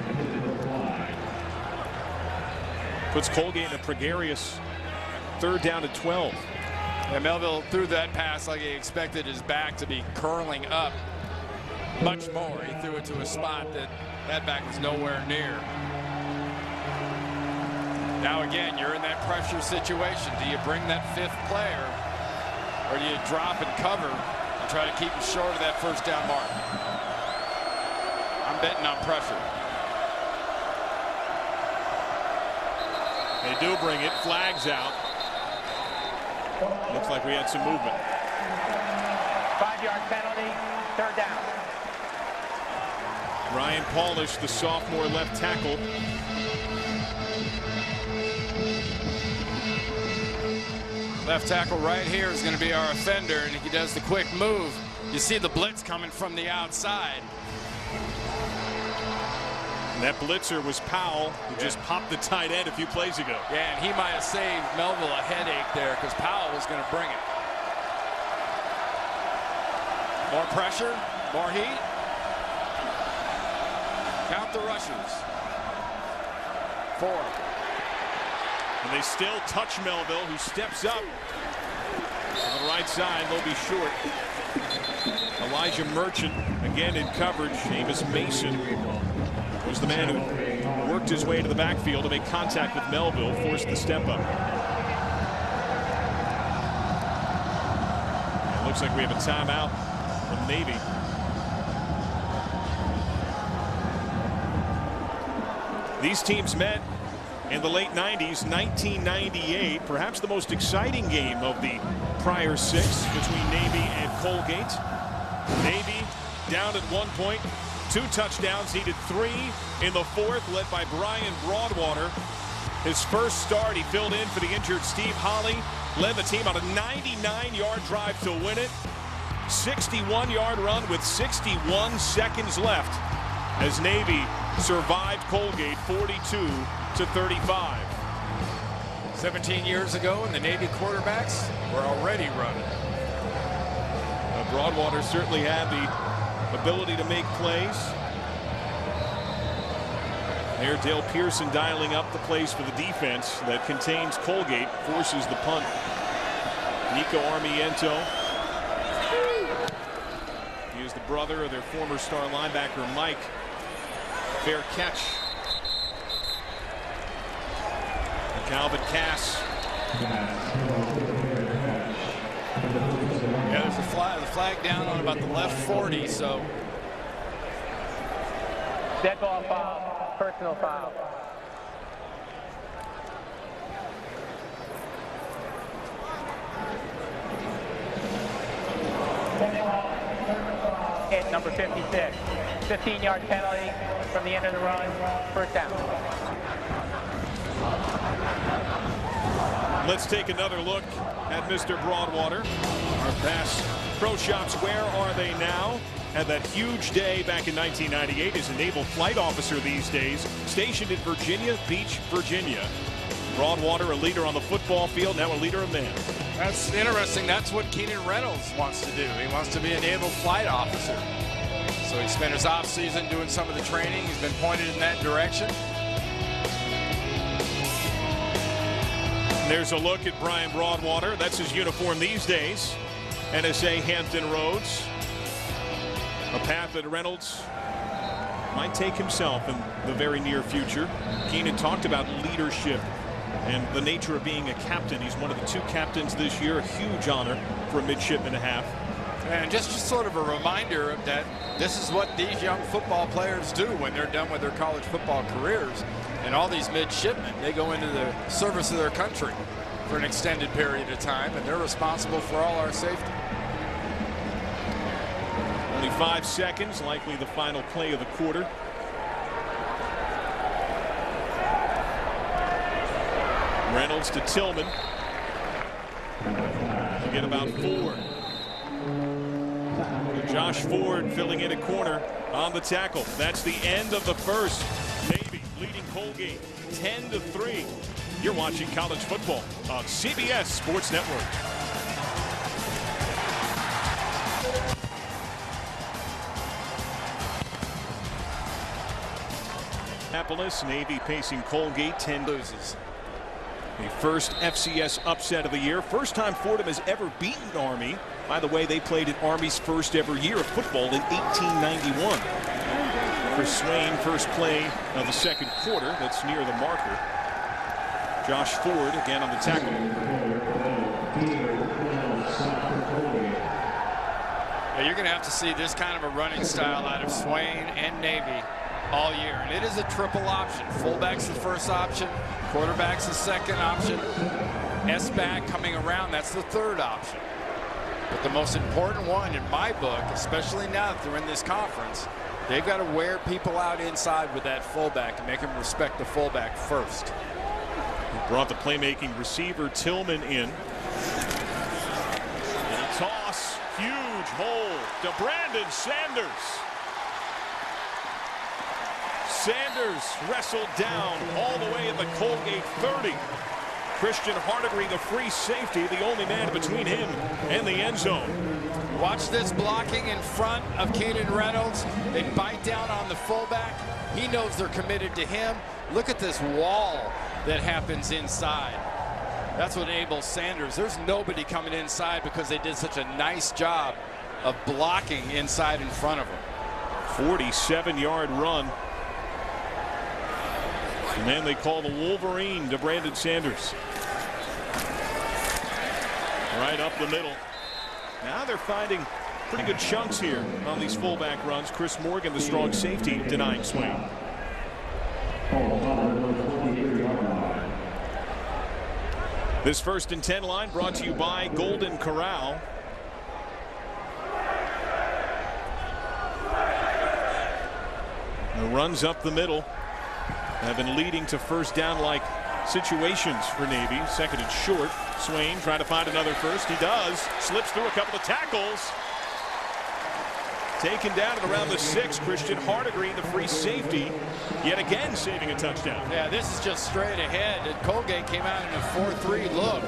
Puts Colgate in a precarious 3rd down and 12. And Melville threw that pass like he expected his back to be curling up much more. He threw it to a spot that back was nowhere near. Now again, you're in that pressure situation. Do you bring that 5th player, or do you drop and cover and try to keep him short of that 1st down mark? I'm betting on pressure. They do bring it. Flags out. Looks like we had some movement. 5-yard penalty, 3rd down. Ryan Paulish, the sophomore left tackle. Left tackle right here is going to be our offender, and he does the quick move. You see the blitz coming from the outside. And that blitzer was Powell, who just popped the tight end a few plays ago. Yeah, and he might have saved Melville a headache there because Powell was going to bring it. More pressure, more heat. Count the rushers. 4. And they still touch Melville, who steps up. On the right side, they'll be short. Elijah Merchant again in coverage. Amos Mason was the man who worked his way to the backfield to make contact with Melville, forced the step up. It looks like we have a timeout from Navy. These teams met in the late 90s, 1998, perhaps the most exciting game of the prior 6 between Navy and Colgate. Navy down at 1 point, 2 touchdowns, needed 3 in the 4th, led by Brian Broadwater. His first start, he filled in for the injured Steve Holly, led the team on a 99-yard drive to win it. 61-yard run with 61 seconds left as Navy survived Colgate 42-35. 17 years ago, and the Navy quarterbacks were already running. Broadwater certainly had the ability to make plays. There, Dale Pearson dialing up the plays for the defense that contains Colgate, forces the punt. Nico Armiento. He is the brother of their former star linebacker, Mike. Fair catch. Calvin Cass. Yeah, there's the flag down on about the left 40, so. Dead ball foul, personal foul. Hit number 56. 15-yard penalty from the end of the run. First down. Let's take another look at Mr. Broadwater. Our past pro shops, where are they now? Had that huge day back in 1998 as a naval flight officer these days, stationed in Virginia Beach, Virginia. Broadwater, a leader on the football field, now a leader of men. That's interesting. That's what Keenan Reynolds wants to do. He wants to be a naval flight officer. So he spent his off season doing some of the training. He's been pointed in that direction. There's a look at Brian Broadwater. That's his uniform these days. NSA Hampton Roads. A path that Reynolds might take himself in the very near future. Keenan talked about leadership and the nature of being a captain. He's one of the 2 captains this year. A huge honor for a midshipman to have. And just sort of a reminder that this is what these young football players do when they're done with their college football careers. And all these midshipmen, they go into the service of their country for an extended period of time, and they're responsible for all our safety. Only 5 seconds, likely the final play of the quarter. Reynolds to Tillman. You get about 4. Josh Ford filling in at corner on the tackle. That's the end of the first. Navy leading Colgate 10-3. You're watching college football on CBS Sports Network. Annapolis, Navy pacing Colgate, 10 loses. The first FCS upset of the year. First time Fordham has ever beaten Army. By the way, they played in Army's first ever year of football in 1891. Chris Swain, first play of the second quarter. That's near the marker. Josh Ford again on the tackle. Yeah, you're going to have to see this kind of a running style out of Swain and Navy all year. And it is a triple option. Fullback's the first option. Quarterback's the second option. S-back coming around, that's the third option. But the most important one in my book, especially now that they're in this conference, they've got to wear people out inside with that fullback and make them respect the fullback first. He brought the playmaking receiver Tillman in. And a toss, huge hole to Brandon Sanders. Sanders wrestled down all the way at the Colgate 30. Christian Hardigree, the free safety, the only man between him and the end zone. Watch this blocking in front of Keenan Reynolds. They bite down on the fullback. He knows they're committed to him. Look at this wall that happens inside. That's what enables Sanders. There's nobody coming inside because they did such a nice job of blocking inside in front of him. 47-yard run. And then they call the Wolverine to Brandon Sanders. Right up the middle. Now they're finding pretty good chunks here on these fullback runs. Chris Morgan, the strong safety, denying Swain. This 1st and 10 line brought to you by Golden Corral. The runs up the middle have been leading to first down like situations for Navy. 2nd and short. Swain trying to find another first. He does. Slips through a couple of tackles. Taken down at around the 6. Christian Hardigree, the free safety, yet again saving a touchdown. Yeah, this is just straight ahead. And Colgate came out in a 4-3 look.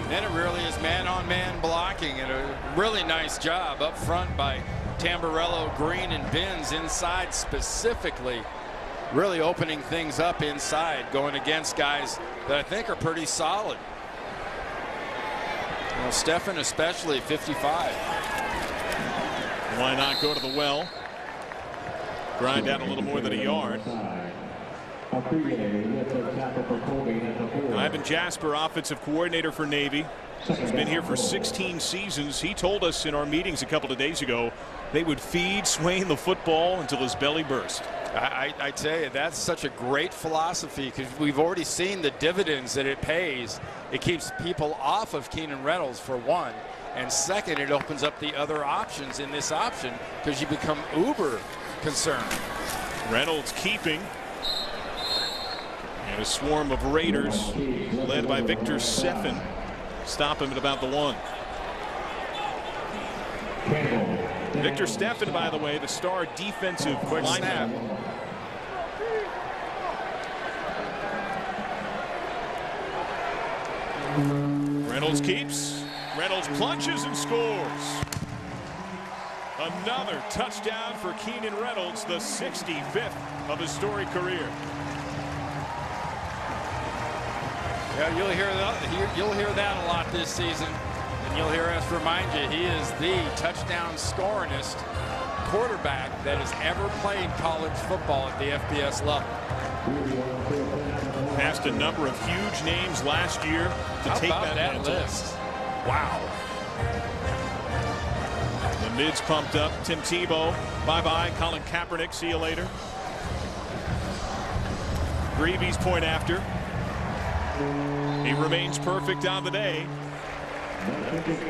Then it really is man-on-man blocking, and a really nice job up front by Tamburello, Green, and Binns inside specifically really opening things up inside, going against guys that I think are pretty solid. Well, Stephen especially, 55. Why not go to the well? Grind out a little more than a yard. Ivan Jasper, offensive coordinator for Navy. He's been here for 16 seasons. He told us in our meetings a couple of days ago they would feed Swain the football until his belly burst. I tell you, that's such a great philosophy, because we've already seen the dividends that it pays. It keeps people off of Keenan Reynolds, for one, and second, it opens up the other options in this option because you become uber concerned. Reynolds keeping. And a swarm of Raiders led by Victor Seffen stop him at about the 1. Victor Steffen, by the way, the star defensive lineman. Reynolds keeps. Reynolds plunges and scores. Another touchdown for Keenan Reynolds, the 65th of his storied career. Yeah, you'll hear that a lot this season, and you'll hear us remind you he is the touchdown scoringest quarterback that has ever played college football at the FBS level. Passed a number of huge names last year to take that list. Wow. The mids pumped up. Tim Tebow, bye-bye. Colin Kaepernick, see you later. Greavy's point after. He remains perfect on the day.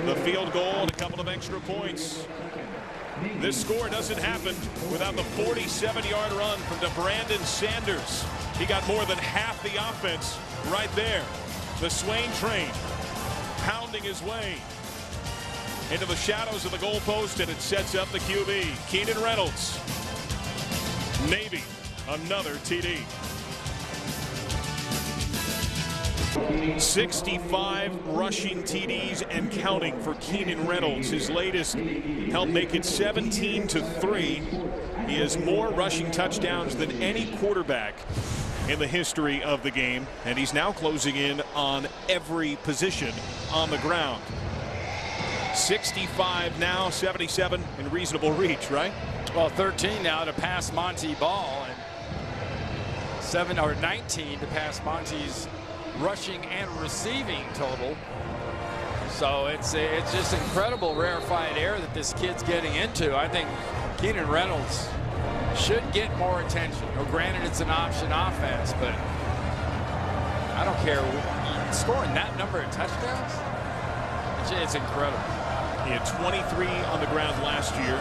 The field goal and a couple of extra points. This score doesn't happen without the 47-yard run from Brandon Sanders. He got more than half the offense right there. The Swain train pounding his way into the shadows of the goalpost, and it sets up the QB. Keenan Reynolds. Navy, another TD. 65 rushing TDs and counting for Keenan Reynolds. His latest helped make it 17-3. He has more rushing touchdowns than any quarterback in the history of the game, and he's now closing in on every position on the ground. 65 now, 77 in reasonable reach, right? Well, 13 now to pass Monty Ball, and 19 to pass Monty's rushing and receiving total. So it's just incredible rarefied air that this kid's getting into. I think Keenan Reynolds should get more attention. Well, granted, it's an option offense, but I don't care. Scoring that number of touchdowns, it's incredible. He had 23 on the ground last year.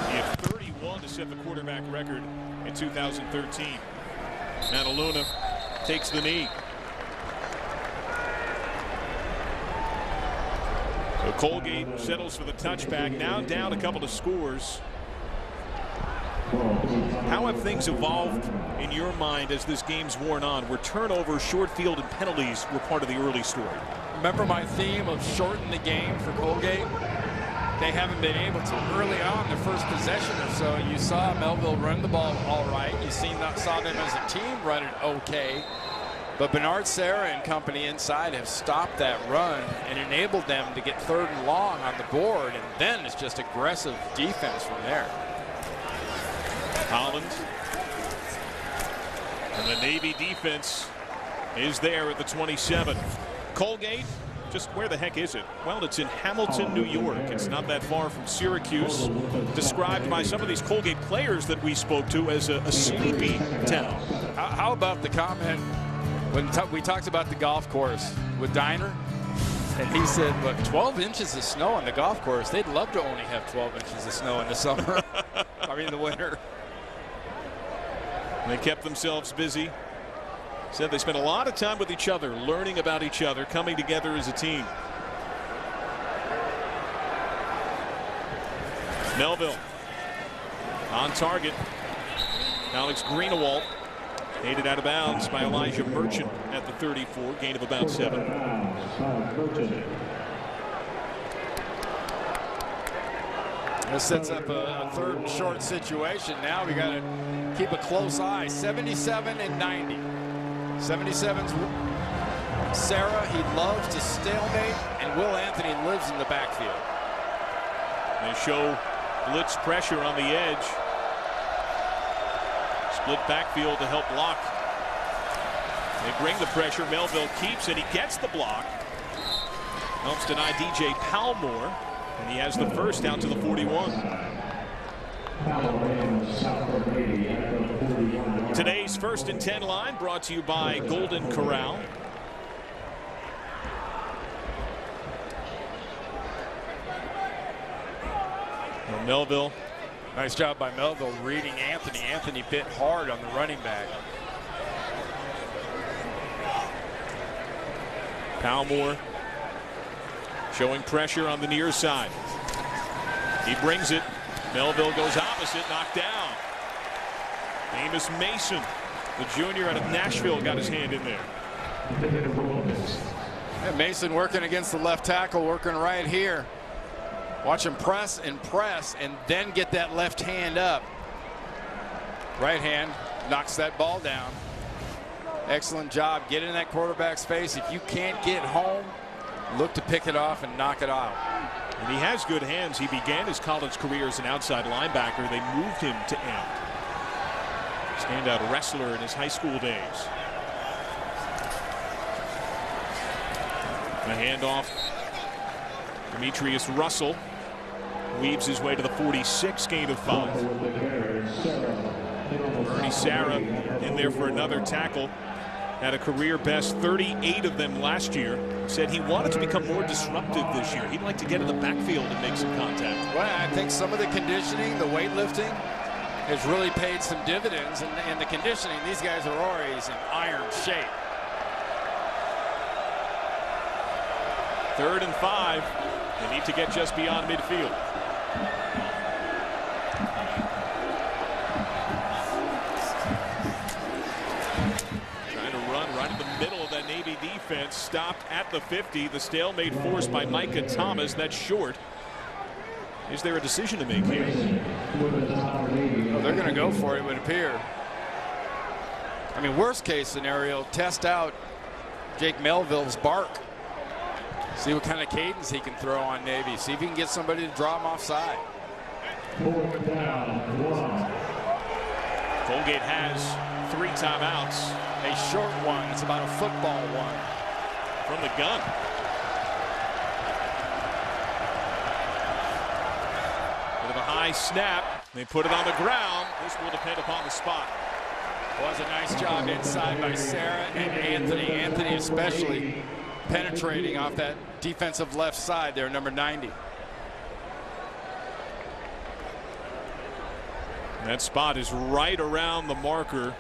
He had 31 to set the quarterback record in 2013. Mataluna takes the knee. So Colgate settles for the touchback, now down a couple of scores. How have things evolved in your mind as this game's worn on, where turnovers, short field, and penalties were part of the early story? Remember my theme of shorten the game for Colgate? They haven't been able to. Early on, the first possession or so, you saw Melville run the ball all right. You saw them as a team run it okay. But Bernard Serra and company inside have stopped that run and enabled them to get 3rd and long on the board, and then it's just aggressive defense from there. Holland. And the Navy defense is there at the 27. Colgate, just where the heck is it? Well, it's in Hamilton, New York. It's not that far from Syracuse. Described by some of these Colgate players that we spoke to as a sleepy town. How about the comment when we talked about the golf course with Diner? And he said, but 12 inches of snow on the golf course. They'd love to only have 12 inches of snow in the summer. I mean, the winter. They kept themselves busy. Said they spent a lot of time with each other, learning about each other, coming together as a team. Melville on target. Alex Greenewalt aided out of bounds by Elijah Merchant at the 34, gain of about 7. This sets up a third and short situation. Now we got to keep a close eye. 77 and 90. 77's Sarah. He loves to stalemate, and Will Anthony lives in the backfield. They show blitz pressure on the edge. Split backfield to help block. They bring the pressure. Melville keeps it. He gets the block. Helps deny DJ Palmore. And he has the first out to the 41. Today's 1st and 10 line brought to you by Golden Corral. Well, Melville. Nice job by Melville reading Anthony. Anthony bit hard on the running back. Palmore showing pressure on the near side. He brings it. Melville goes opposite, knocked down. Amos Mason, the junior out of Nashville, got his hand in there. And Mason working against the left tackle, working right here. Watch him press and press and then get that left hand up. Right hand knocks that ball down. Excellent job. Get in that quarterback's face. If you can't get home, look to pick it off and knock it out. And he has good hands. He began his college career as an outside linebacker. They moved him to end. Standout wrestler in his high school days. A handoff. Demetrius Russell weaves his way to the 46, gain of 5. Bernie Sarah in there for another tackle. Had a career best 38 of them last year. Said he wanted to become more disruptive this year. He'd like to get in the backfield and make some contact. Well, I think some of the conditioning, the weightlifting, has really paid some dividends. And the conditioning, these guys are always in iron shape. 3rd and 5. They need to get just beyond midfield. Right in the middle of that Navy defense, stopped at the 50. The stalemate forced by Micah Thomas. That's short. Is there a decision to make here? Well, they're going to go for it, it would appear. I mean, worst case scenario, test out Jake Melville's bark. See what kind of cadence he can throw on Navy. See if he can get somebody to draw him offside. Colgate has 3 timeouts. A short one. It's about a football one. From the gun. Bit of a high snap. They put it on the ground. This will depend upon the spot. Was a nice job inside by Sarah and Anthony. Anthony especially penetrating off that defensive left side there, number 90. That spot is right around the marker.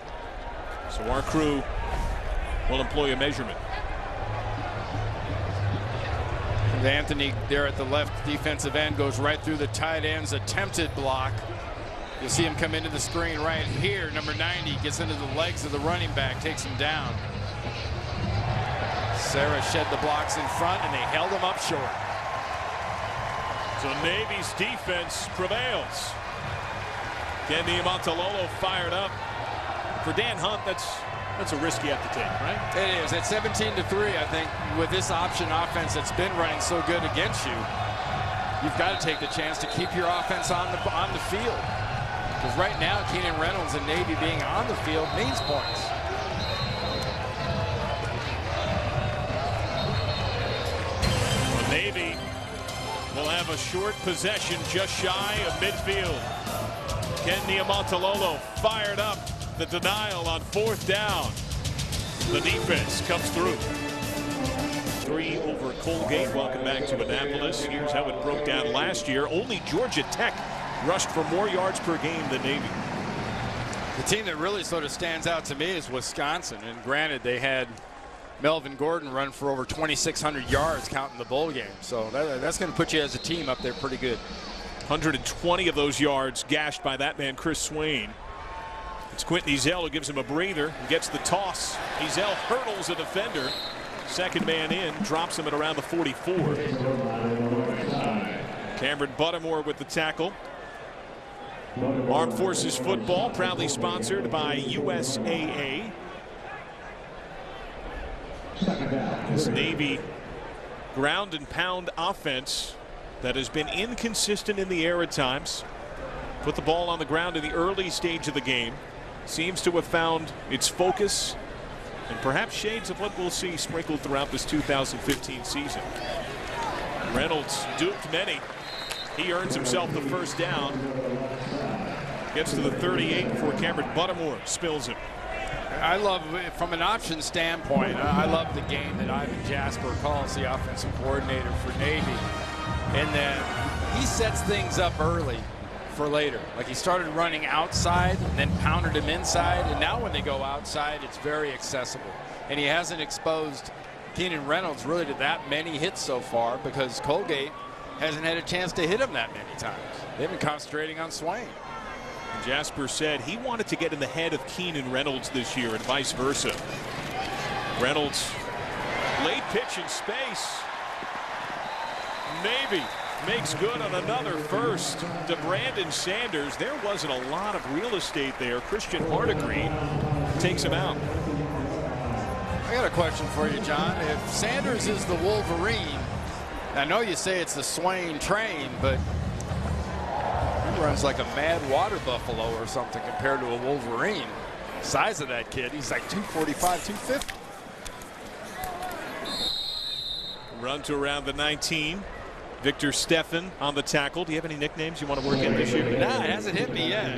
So our crew will employ a measurement. And Anthony there at the left defensive end goes right through the tight end's attempted block. You'll see him come into the screen right here. Number 90 gets into the legs of the running back, takes him down. Sarah shed the blocks in front, and they held him up short. So Navy's defense prevails. Kenny Montalolo fired up. For Dan Hunt, that's a risk you have to take, right? It is. At 17-3, I think, with this option offense that's been running so good against you, you've got to take the chance to keep your offense on the field. Because right now, Keenan Reynolds and Navy being on the field means points. Well, Navy will have a short possession just shy of midfield. Ken Niumatalolo fired up. The denial on 4th down. The defense comes through. 3 over Colgate. Welcome back to Annapolis. Here's how it broke down last year. Only Georgia Tech rushed for more yards per game than Navy. The team that really sort of stands out to me is Wisconsin. And granted, they had Melvin Gordon run for over 2,600 yards counting the bowl game. So that's going to put you as a team up there pretty good. 120 of those yards gashed by that man, Chris Swain. It's Quentin Ezell who gives him a breather and gets the toss. Ezell hurdles a defender. Second man in, drops him at around the 44. Cameron Buttermore with the tackle. Armed Forces football, proudly sponsored by USAA. This Navy ground and pound offense that has been inconsistent in the air at times. Put the ball on the ground in the early stage of the game. Seems to have found its focus and perhaps shades of what we'll see sprinkled throughout this 2015 season. Reynolds duped many. He earns himself the first down. Gets to the 38 before Cameron Buttermore spills it. I love, from an option standpoint, I love the game that Ivan Jasper calls, the offensive coordinator for Navy, in that he sets things up early for later. Like he started running outside and then pounded him inside, and now when they go outside, it's very accessible. And he hasn't exposed Keenan Reynolds really to that many hits so far because Colgate hasn't had a chance to hit him that many times. They've been concentrating on Swain. Jasper said he wanted to get in the head of Keenan Reynolds this year and vice versa. Reynolds, late pitch in space. Navy makes good on another first to Brandon Sanders. There wasn't a lot of real estate there. Christian Hardegreen takes him out. I got a question for you, John. If Sanders is the Wolverine, I know you say it's the Swain train, but he runs like a mad water buffalo or something compared to a Wolverine. Size of that kid, he's like 245, 250. Run to around the 19. Victor Steffen on the tackle. Do you have any nicknames you want to work in this year? Nah, it hasn't hit me yet.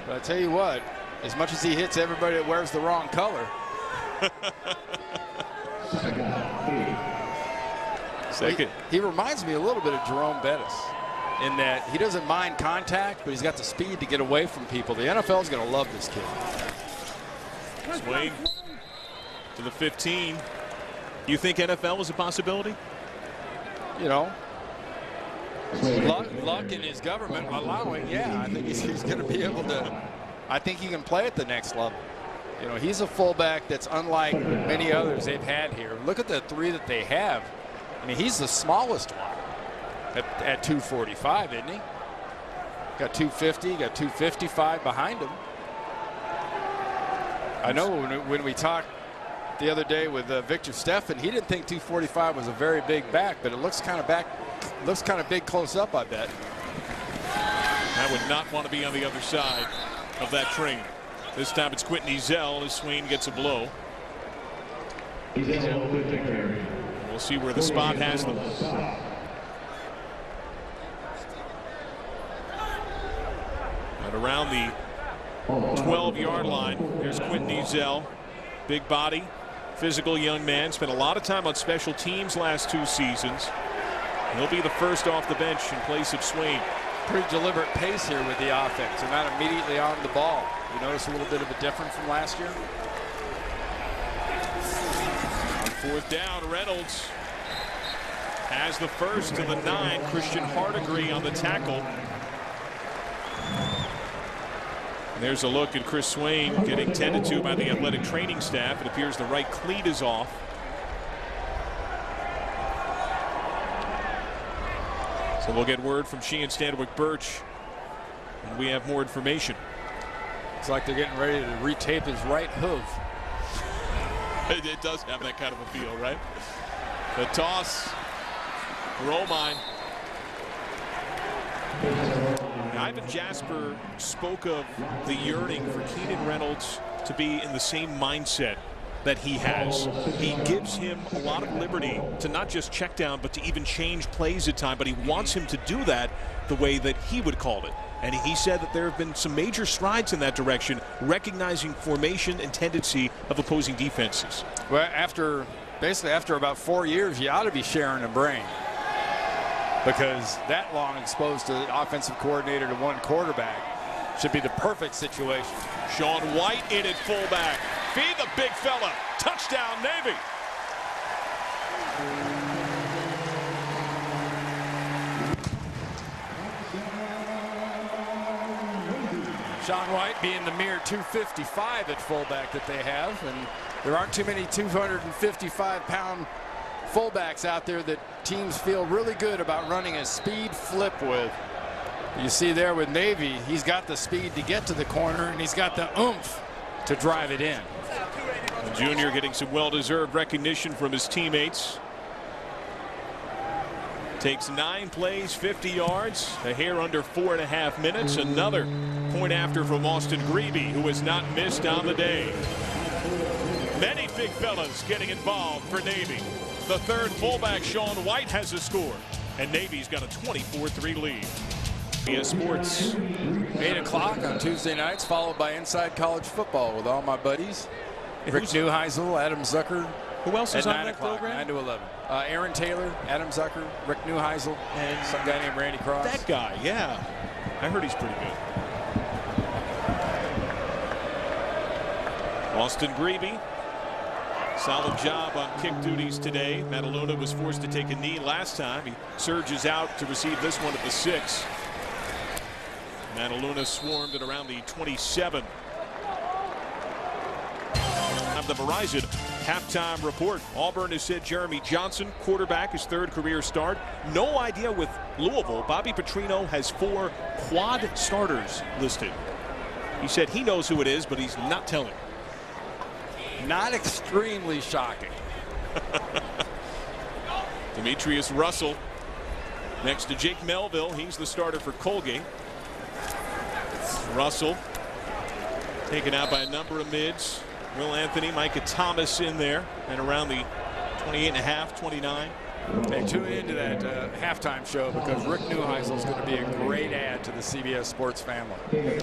But I tell you what, as much as he hits everybody that wears the wrong color. Second. He reminds me a little bit of Jerome Bettis in that he doesn't mind contact, but he's got the speed to get away from people. The NFL is going to love this kid. Swain to the 15. You think NFL is a possibility? You know, luck in his government allowing, yeah, I think he's going to be able to. I think he can play at the next level. You know, he's a fullback that's unlike many others they've had here. Look at the three that they have. I mean, he's the smallest one at 245, isn't he? Got 250, got 255 behind him. I know when we talked the other day with Victor Steffen, he didn't think 245 was a very big back, but it looks kind of big close up, I bet. I would not want to be on the other side of that train. This time it's Quentin Ezell as Swain gets a blow. We'll see where the spot has them. And around the 12-yard line, there's Quentin Ezell. Big body, physical young man. Spent a lot of time on special teams last 2 seasons. He'll be the first off the bench in place of Swain. Pretty deliberate pace here with the offense. They're not immediately on the ball. You notice a little bit of a difference from last year? On 4th down, Reynolds has the first to the 9. Christian Hardegreen on the tackle. And there's a look at Chris Swain getting tended to by the athletic training staff. It appears the right cleat is off. So we'll get word from Sheehan Stanwyck Birch when we have more information. It's like they're getting ready to retape his right hoof. It does have that kind of a feel, right? The toss. Romine. Ivan Jasper spoke of the yearning for Keenan Reynolds to be in the same mindset that he has. He gives him a lot of liberty to not just check down, but to even change plays at time. But he wants him to do that the way that he would call it. And he said that there have been some major strides in that direction, recognizing formation and tendency of opposing defenses. Well, basically after about 4 years, you ought to be sharing a brain. Because that long exposed to the offensive coordinator to one quarterback should be the perfect situation. Sean White in at fullback. Feed the big fella. Touchdown, Navy. Sean White being the mere 255 at fullback that they have, and there aren't too many 255-pound fullbacks out there that teams feel really good about running a speed flip with. You see there with Navy, he's got the speed to get to the corner, and he's got the oomph to drive it in. The junior getting some well-deserved recognition from his teammates. Takes 9 plays, 50 yards, a hair under 4.5 minutes. Another point after from Austin Grebe, who has not missed on the day. Many big fellas getting involved for Navy. The third fullback, Sean White, has a score, and Navy's got a 24-3 lead. FBS Sports. 8 o'clock on Tuesday nights, followed by Inside College Football with all my buddies. Rick Neuheisel, Adam Zucker. Who else is at on 9 that o'clock, program? 9 to 11. Aaron Taylor, Adam Zucker, Rick Neuheisel, and some guy named Randy Cross. That guy, yeah. I heard he's pretty good. Austin Grebe, solid job on kick duties today. Mataluna was forced to take a knee last time. He surges out to receive this one at the 6. Mataluna swarmed at around the 27. Of the Verizon halftime report. Auburn has said Jeremy Johnson, quarterback, his 3rd career start. No idea with Louisville. Bobby Petrino has 4 quad starters listed. He said he knows who it is, but he's not telling. Not extremely shocking. Demetrius Russell next to Jake Melville. He's the starter for Colgate. Russell taken out by a number of mids. Will Anthony, Micah Thomas in there, and around the 28.5, 29. Hey, tune into that halftime show because Rick Neuheisel is going to be a great add to the CBS Sports family.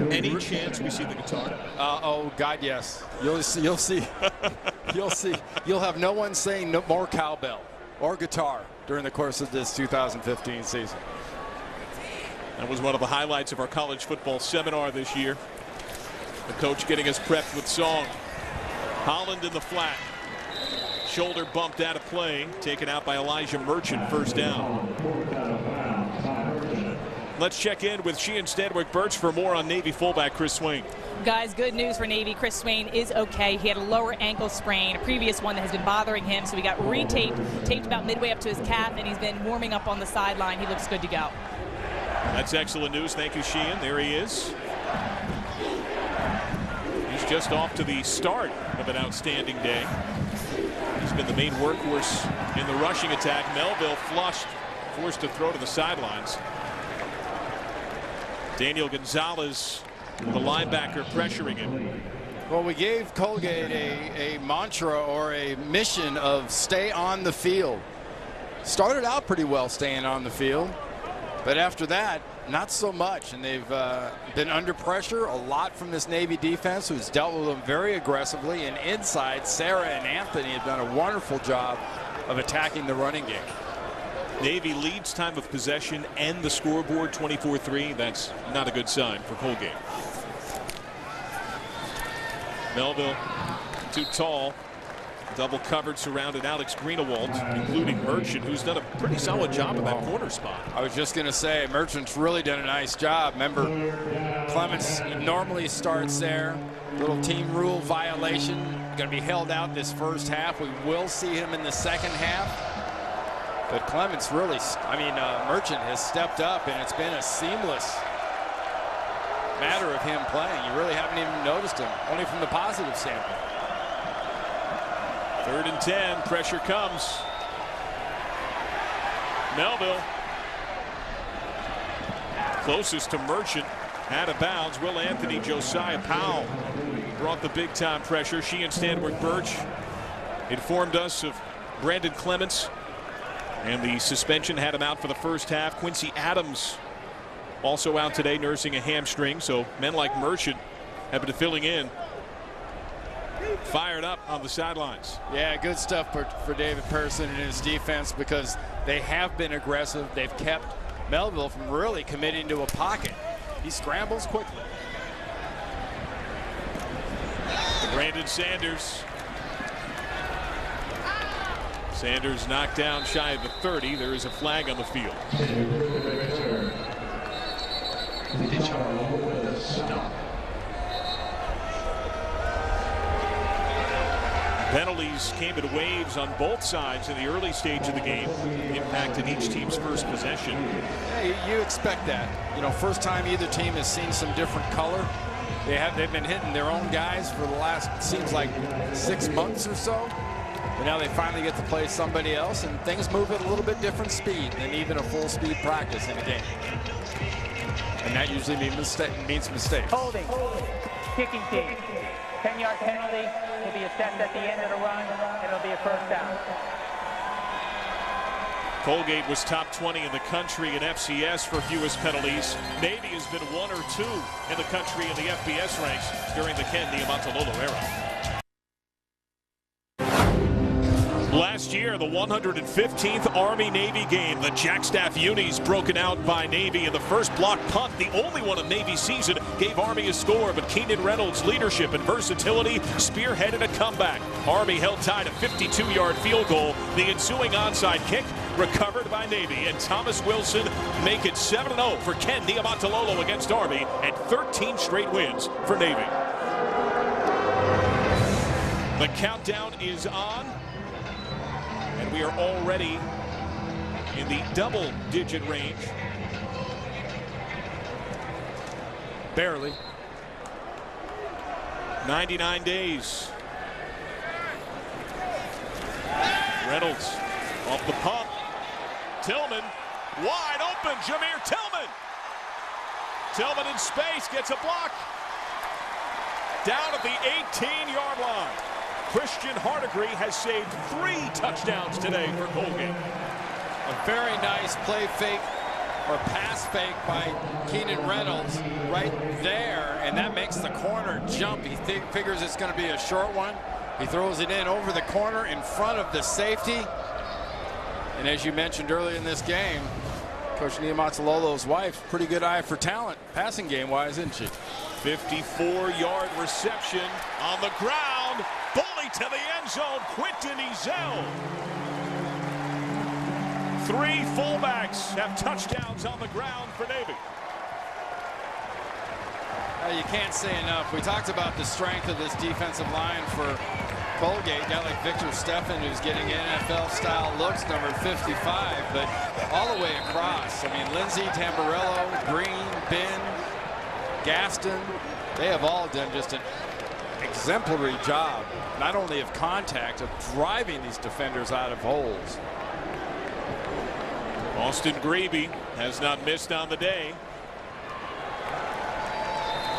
Any chance we see the guitar? Oh God, yes. You'll see. You'll see. You'll have no one saying no more cowbell or guitar during the course of this 2015 season. That was one of the highlights of our college football seminar this year. The coach getting us prepped with song. Holland in the flat. Shoulder bumped out of play. Taken out by Elijah Merchant. First down. Let's check in with Sheehan Stedwick-Birch for more on Navy fullback Chris Swain. Guys, good news for Navy. Chris Swain is okay. He had a lower ankle sprain, a previous one that has been bothering him, so he got taped about midway up to his calf, and he's been warming up on the sideline. He looks good to go. That's excellent news. Thank you, Sheehan. There he is. He's just off to the start of an outstanding day. He's been the main workhorse in the rushing attack. Melville flushed, forced to throw to the sidelines. Daniel Gonzalez, the linebacker, pressuring him. Well, we gave Colgate a mantra or a mission of stay on the field. Started out pretty well staying on the field, but after that, not so much. And they've been under pressure a lot from this Navy defense, who's dealt with them very aggressively. And inside, Sarah and Anthony have done a wonderful job of attacking the running game. Navy leads time of possession and the scoreboard 24-3. That's not a good sign for Colgate. Melville too tall. Double covered, surrounded Alex Greenewald, including Merchant, who's done a pretty solid job in that corner spot. I was just going to say, Merchant's really done a nice job. Remember, Clements normally starts there. Little team rule violation. Going to be held out this first half. We will see him in the second half. But Clements really, Merchant has stepped up, and it's been a seamless matter of him playing. You really haven't even noticed him, only from the positive standpoint. 3rd and 10, pressure comes. Melville closest to Merchant, out of bounds. Will Anthony, Josiah Powell brought the big time pressure. Sheehan Stedwick-Birch informed us of Brandon Clements, and the suspension had him out for the first half. Quincy Adams also out today, nursing a hamstring. So men like Merchant have been filling in. Fired up on the sidelines. Yeah, good stuff for David Person and his defense, because they have been aggressive. They've kept Melville from really committing to a pocket. He scrambles quickly. Brandon Sanders. Sanders knocked down shy of the 30. There is a flag on the field. Penalty penalties came in waves on both sides in the early stage of the game, impacted each team's first possession. Yeah, you expect that. You know, first time either team has seen some different color. They've been hitting their own guys for the last, seems like, 6 months or so. But now they finally get to play somebody else, and things move at a little bit different speed than even a full speed practice in a game. And that usually means mistakes. Holding. Kicking team. 10-yard penalty will be assessed at the end of the run, and it'll be a first down. Colgate was top 20 in the country in FCS for fewest penalties. Navy has been 1 or 2 in the country in the FBS ranks during the Ken Niumatalolo era. Last year, the 115th Army-Navy game, the Jackstaff Unis broken out by Navy in the first block punt, the only one of Navy's season, gave Army a score, but Keenan Reynolds' leadership and versatility spearheaded a comeback. Army held tight a 52-yard field goal. The ensuing onside kick recovered by Navy, and Thomas Wilson make it 7-0 for Ken Niumatalolo against Army, and 13 straight wins for Navy. The countdown is on. And we are already in the double-digit range. Barely. 99 days. Reynolds off the pump. Tillman wide open. Jameer Tillman. Tillman in space gets a block. Down at the 18-yard line. Christian Hardigree has saved 3 touchdowns today for Colgate. A very nice play fake or pass fake by Keenan Reynolds right there, and that makes the corner jump. He figures it's going to be a short one. He throws it in over the corner in front of the safety. And as you mentioned earlier in this game, Coach Niumatalolo's wife, pretty good eye for talent, passing game-wise, isn't she? 54-yard reception on the ground. Bully to the end zone, Quentin Ezell. 3 fullbacks have touchdowns on the ground for Navy. You can't say enough. We talked about the strength of this defensive line for Colgate. Guy like Victor Steffen, who's getting NFL-style looks, number 55, but all the way across. I mean, Lindsey, Tamburello, Green, Ben, Gaston, they have all done just an exemplary job, not only of contact, of driving these defenders out of holes. Austin Grebe has not missed on the day.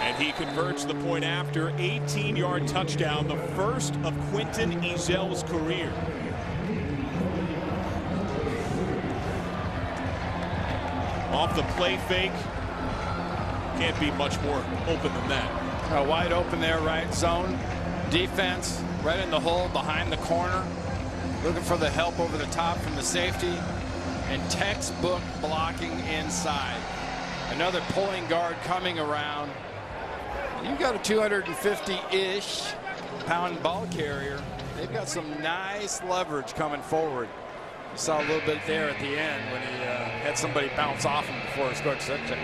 And he converts the point after 18-yard touchdown, the first of Quentin Ezell's career. Off the play fake. Can't be much more open than that. Wide open there, right zone. Defense right in the hole behind the corner. Looking for the help over the top from the safety. And textbook blocking inside. Another pulling guard coming around. You've got a 250-ish pound ball carrier. They've got some nice leverage coming forward. You saw a little bit there at the end when he had somebody bounce off him before he scored such a.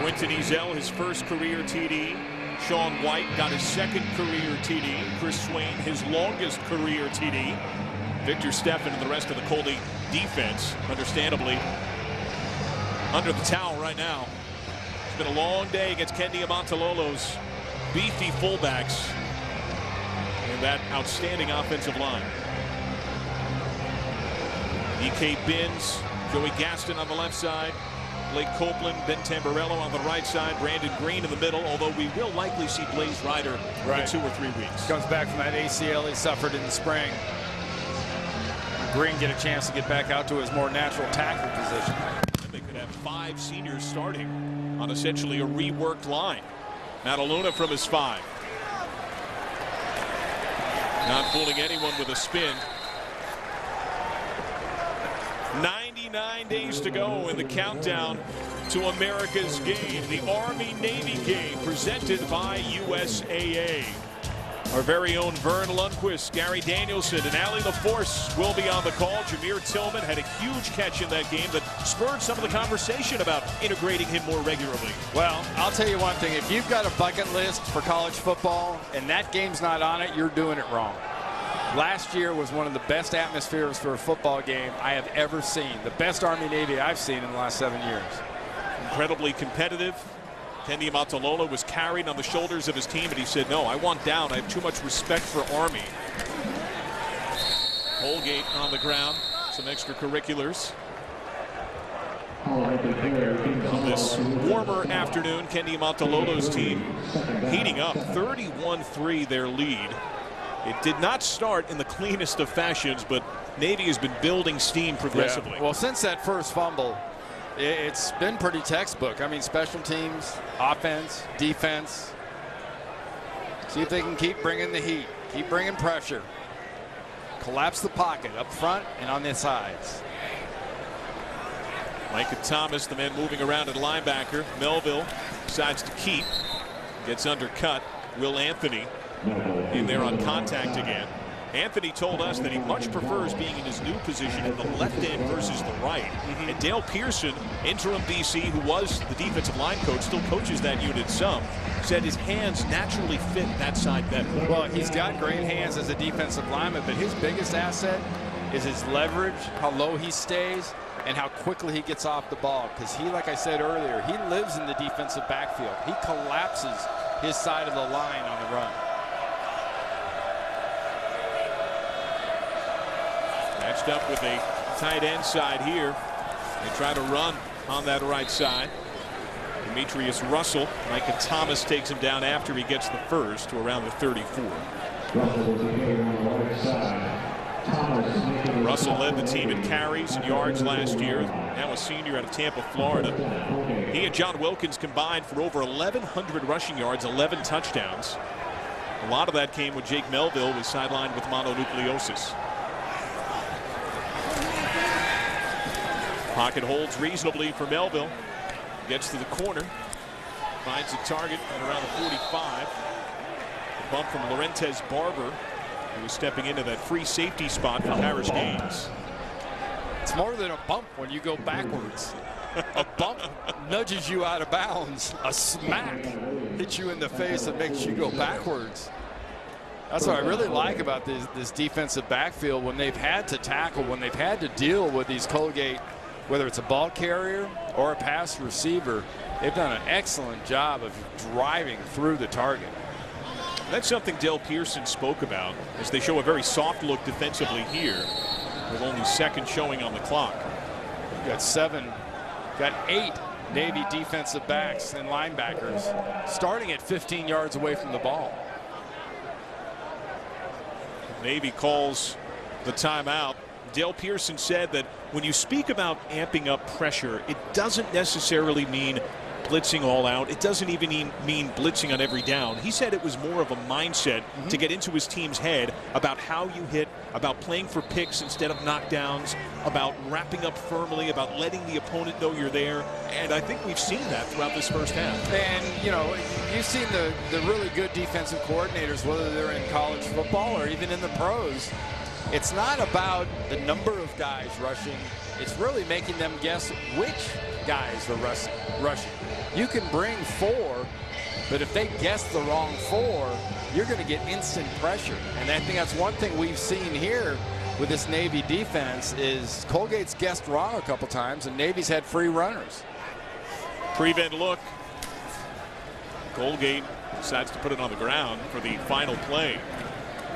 Quentin Ezell, his first career TD. Sean White got his second career TD. Chris Swain, his longest career TD. Victor Steffen and the rest of the Colgate defense, understandably, under the towel right now. It's been a long day against Ken Niumatalolo's beefy fullbacks and that outstanding offensive line. E.K. Binns, Joey Gaston on the left side, Blake Copeland, Ben Tamburello on the right side, Brandon Green in the middle, although we will likely see Blaze Ryder in 2 or 3 weeks. Comes back from that ACL he suffered in the spring. Green get a chance to get back out to his more natural tackle position. And they could have 5 seniors starting on essentially a reworked line. Mataluna from his 5. Not fooling anyone with a spin. 99 days to go in the countdown to America's game, the Army-Navy game presented by USAA. Our very own Vern Lundquist, Gary Danielson, and Allie LaForce will be on the call. Jameer Tillman had a huge catch in that game that spurred some of the conversation about integrating him more regularly. Well, I'll tell you one thing. If you've got a bucket list for college football and that game's not on it, you're doing it wrong. Last year was one of the best atmospheres for a football game I have ever seen. The best Army-Navy I've seen in the last 7 years. Incredibly competitive. Kenny Matalola was carried on the shoulders of his team, and he said, no, I want down. I have too much respect for Army. Colgate on the ground. Some extracurriculars. On this warmer afternoon, Kenny Matalolo's team heating up. 31-3 their lead. It did not start in the cleanest of fashions, but Navy has been building steam progressively. Yeah. Well, since that first fumble, it's been pretty textbook. I mean, special teams, offense, defense. See if they can keep bringing the heat, keep bringing pressure. Collapse the pocket up front and on the sides. Micah Thomas, the man moving around at linebacker. Melville decides to keep. Gets undercut. Will Anthony in there on contact again. Anthony told us that he much prefers being in his new position in the left end versus the right. And Dale Pearson, interim DC, who was the defensive line coach, still coaches that unit some, said his hands naturally fit that side better. Well, he's got great hands as a defensive lineman, but his biggest asset is his leverage, how low he stays, and how quickly he gets off the ball. Because he, like I said earlier, he lives in the defensive backfield. He collapses his side of the line on the run. Matched up with a tight end side here. They try to run on that right side. Demetrius Russell. Micah Thomas takes him down after he gets the first to around the 34. Russell led the team in carries and yards last year. Now a senior out of Tampa, Florida. He and John Wilkins combined for over 1,100 rushing yards, 11 touchdowns. A lot of that came when Jake Melville was sidelined with mononucleosis. Pocket holds reasonably for Melville. Gets to the corner. Finds a target at around the 45. A bump from Laurentez Barber, who was stepping into that free safety spot for Harris Gaines. It's more than a bump when you go backwards. A bump nudges you out of bounds. A smack hits you in the face and makes you go backwards. That's what I really like about this defensive backfield when they've had to tackle, when they've had to deal with these Colgate, whether it's a ball carrier or a pass receiver. They've done an excellent job of driving through the target. That's something Dale Pearson spoke about as they show a very soft look defensively here with only second showing on the clock. Got 8 Navy defensive backs and linebackers starting at 15 yards away from the ball. Navy calls the timeout. Dale Pearson said that when you speak about amping up pressure, it doesn't necessarily mean blitzing all out. It doesn't even mean blitzing on every down. He said it was more of a mindset to get into his team's head about how you hit, about playing for picks instead of knockdowns, about wrapping up firmly, about letting the opponent know you're there. And I think we've seen that throughout this first half. And, you know, you've seen the really good defensive coordinators, whether they're in college football or even in the pros. It's not about the number of guys rushing. It's really making them guess which guys are rushing. You can bring 4, but if they guess the wrong 4, you're going to get instant pressure. And I think that's one thing we've seen here with this Navy defense is Colgate's guessed wrong a couple times, and Navy's had free runners. Prevent look. Colgate decides to put it on the ground for the final play.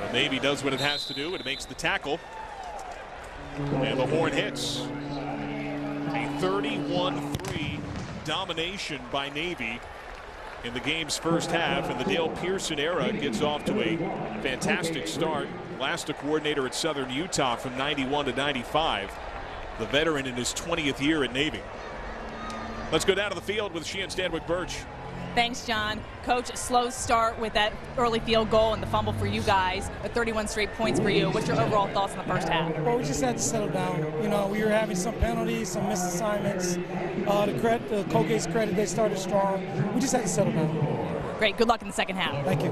Well, Navy does what it has to do. It makes the tackle. And the horn hits. A 31-3 domination by Navy in the game's first half. And the Dale Pearson era gets off to a fantastic start. Last a coordinator at Southern Utah from 91 to 95. The veteran in his 20th year at Navy. Let's go down to the field with Sheehan Stanwyck-Birch. Thanks, John. Coach, slow start with that early field goal and the fumble for you guys, but 31 straight points for you. What's your overall thoughts in the first half? Well, we just had to settle down. You know, we were having some penalties, some missed assignments. The Colgate's credit, they started strong. We just had to settle down. Great. Good luck in the second half. Thank you.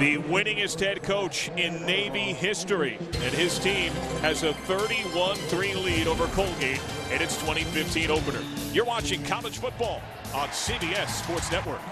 The winningest head coach in Navy history, and his team has a 31-3 lead over Colgate in its 2015 opener. You're watching college football on CBS Sports Network.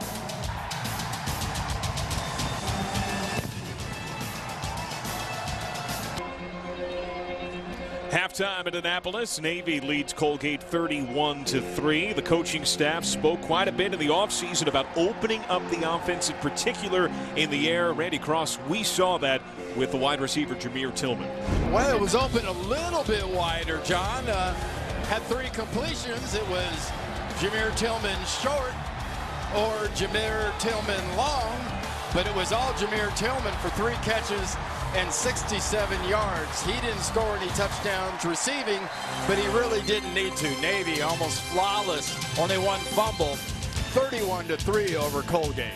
Halftime at Annapolis, Navy leads Colgate 31-3. The coaching staff spoke quite a bit in the offseason about opening up the offense, in particular in the air. Randy Cross, we saw that with the wide receiver Jameer Tillman. Well, it was open a little bit wider, John. Had 3 completions. It was Jameer Tillman short or Jameer Tillman long, but it was all Jameer Tillman for 3 catches and 67 yards. He didn't score any touchdowns receiving, but he really didn't need to. Navy almost flawless, only 1 fumble, 31-3 over Colgate.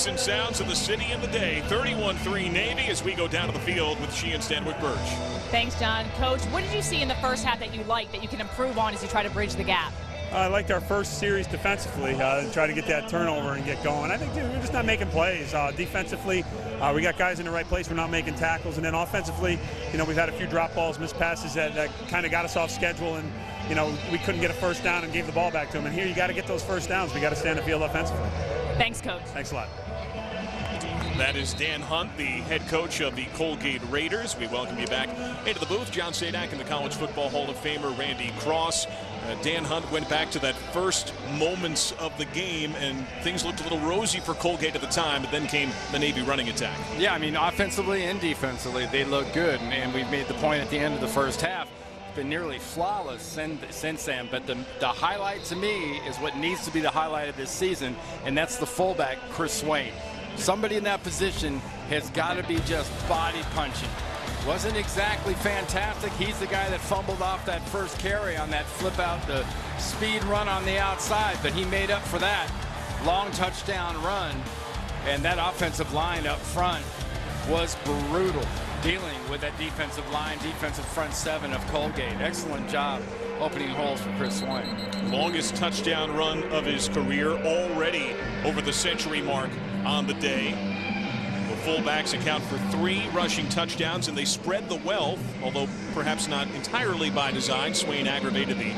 And sounds of the city and the day. 31-3 Navy as we go down to the field with Sheehan Stanwyck-Birch. Thanks, John. Coach, what did you see in the first half that you liked that you can improve on as you try to bridge the gap? I liked our first series defensively, try to get that turnover and get going. I think we're just not making plays. Defensively, we got guys in the right place. We're not making tackles. And then offensively, we've had a few drop balls, missed passes that kind of got us off schedule. And, we couldn't get a first down and gave the ball back to them. And here you got to get those first downs. We got to stay on the field offensively. Thanks, Coach. Thanks a lot. That is Dan Hunt, the head coach of the Colgate Raiders. We welcome you back into the booth. John Sadak and the College Football Hall of Famer Randy Cross. Dan Hunt went back to that first moments of the game, and things looked a little rosy for Colgate at the time, but then came the Navy running attack. Yeah, I mean, offensively and defensively, they look good, and we've made the point at the end of the first half. Been nearly flawless since then, but the highlight to me is what needs to be the highlight of this season, and that's the fullback, Chris Swain. Somebody in that position has got to be just body punching. Wasn't exactly fantastic. He's the guy that fumbled off that first carry on that flip out, the speed run on the outside, but he made up for that. Long touchdown run, and that offensive line up front was brutal, dealing with that defensive line, defensive front 7 of Colgate. Excellent job opening holes for Chris Swain. Longest touchdown run of his career, already over the century mark on the day. The fullbacks account for 3 rushing touchdowns, and they spread the wealth, although perhaps not entirely by design. Swain aggravated the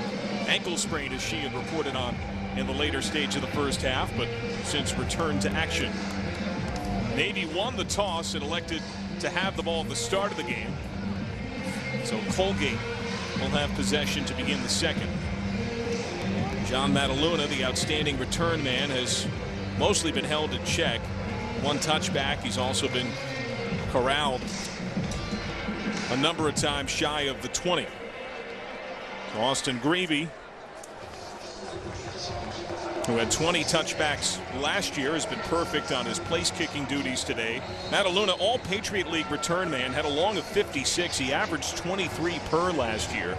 ankle sprain, as she had reported on in the later stage of the first half, but since returned to action. Navy won the toss and elected to have the ball at the start of the game. So Colgate will have possession to begin the second. John Mataluna, the outstanding return man, has mostly been held in check. 1 touchback. He's also been corralled a number of times shy of the 20. So Austin Greavy, who had 20 touchbacks last year, has been perfect on his place-kicking duties today. Mataluna, all Patriot League return man, had a long of 56. He averaged 23 per last year.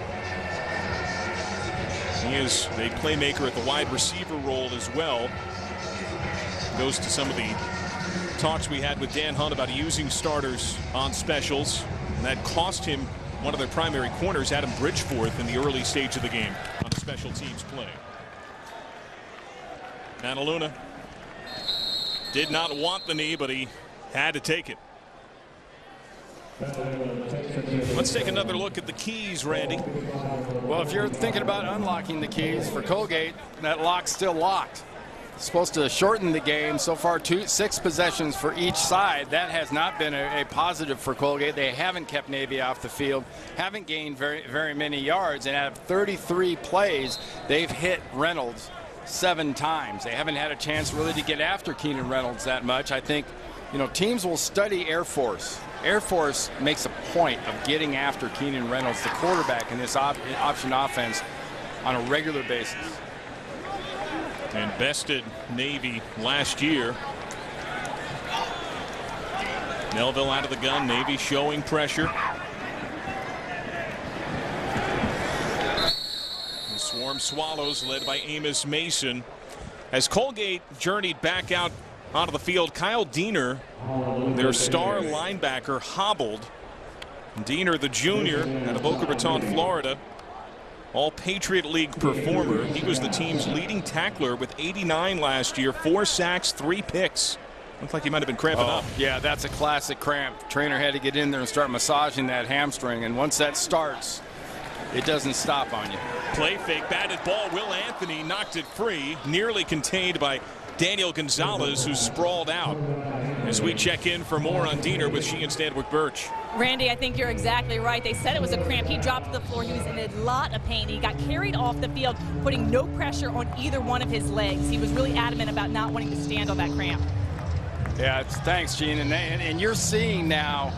He is a playmaker at the wide receiver role as well. Goes to some of the talks we had with Dan Hunt about using starters on specials, and that cost him one of their primary corners, Adam Bridgeforth, in the early stage of the game on a special teams play. Mataluna did not want the knee, but he had to take it. Let's take another look at the keys, Randy. Well, if you're thinking about unlocking the keys for Colgate, that lock's still locked. Supposed to shorten the game. So far, 6 possessions for each side. That has not been a positive for Colgate. They haven't kept Navy off the field, haven't gained very many yards, and out of 33 plays, they've hit Reynolds 7 times. They haven't had a chance really to get after Keenan Reynolds that much. I think, teams will study Air Force. Air Force makes a point of getting after Keenan Reynolds, the quarterback in this option offense, on a regular basis. And bested Navy last year. Melville out of the gun. Navy showing pressure. The swarm Durham Swallows led by Amos Mason. As Colgate journeyed back out onto the field, Kyle Diener, their star linebacker, hobbled. Diener, the junior out of Boca Raton, Florida, all Patriot League performer. He was the team's leading tackler with 89 last year, 4 sacks, 3 picks. Looked like he might have been cramping up. Yeah, that's a classic cramp. Trainer had to get in there and start massaging that hamstring, and once that starts, it doesn't stop on you. Play fake, batted ball. Will Anthony knocked it free, nearly contained by Daniel Gonzalez, who sprawled out. As we check in for more on Diener with Sheehan Stanwick Birch. Randy, I think you're exactly right. They said it was a cramp. He dropped to the floor. He was in a lot of pain. He got carried off the field, putting no pressure on either one of his legs. He was really adamant about not wanting to stand on that cramp. Yeah, thanks, Gene. And you're seeing now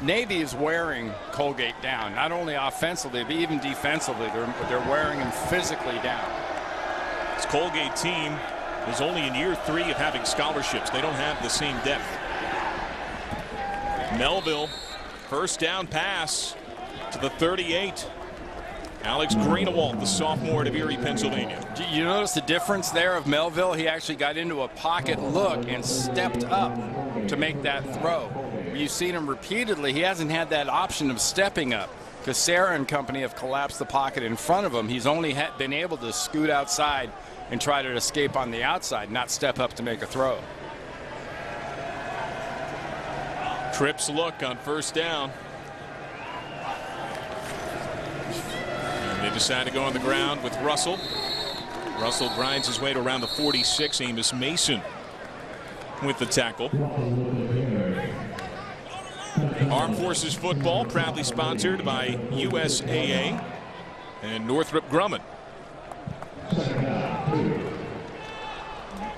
Navy is wearing Colgate down, not only offensively, but even defensively. They're wearing him physically down. This Colgate team is only in year 3 of having scholarships. They don't have the same depth. Melville, first down pass to the 38. Alex Greenewalt, the sophomore out of Erie, Pennsylvania. You notice the difference there of Melville? He actually got into a pocket look and stepped up to make that throw. You've seen him repeatedly. He hasn't had that option of stepping up because Sarah and company have collapsed the pocket in front of him. He's only been able to scoot outside and try to escape on the outside, not step up to make a throw. Trips look on first down. And they decide to go on the ground with Russell. Russell grinds his way to around the 46. Amos Mason with the tackle. Armed Forces football proudly sponsored by USAA and Northrop Grumman.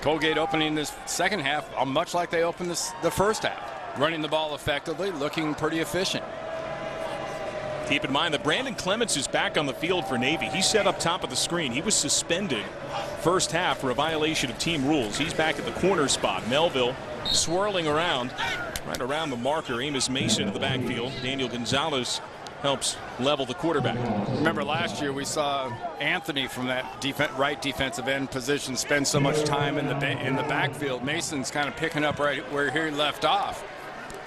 Colgate opening this second half much like they opened the first half. Running the ball effectively, looking pretty efficient. Keep in mind that Brandon Clements is back on the field for Navy. He's set up top of the screen. He was suspended first half for a violation of team rules. He's back at the corner spot. Melville swirling around, right around the marker. Amos Mason in the backfield. Daniel Gonzalez helps level the quarterback. Remember last year we saw Anthony from that right defensive end position spend so much time in the backfield. Mason's kind of picking up right where he left off.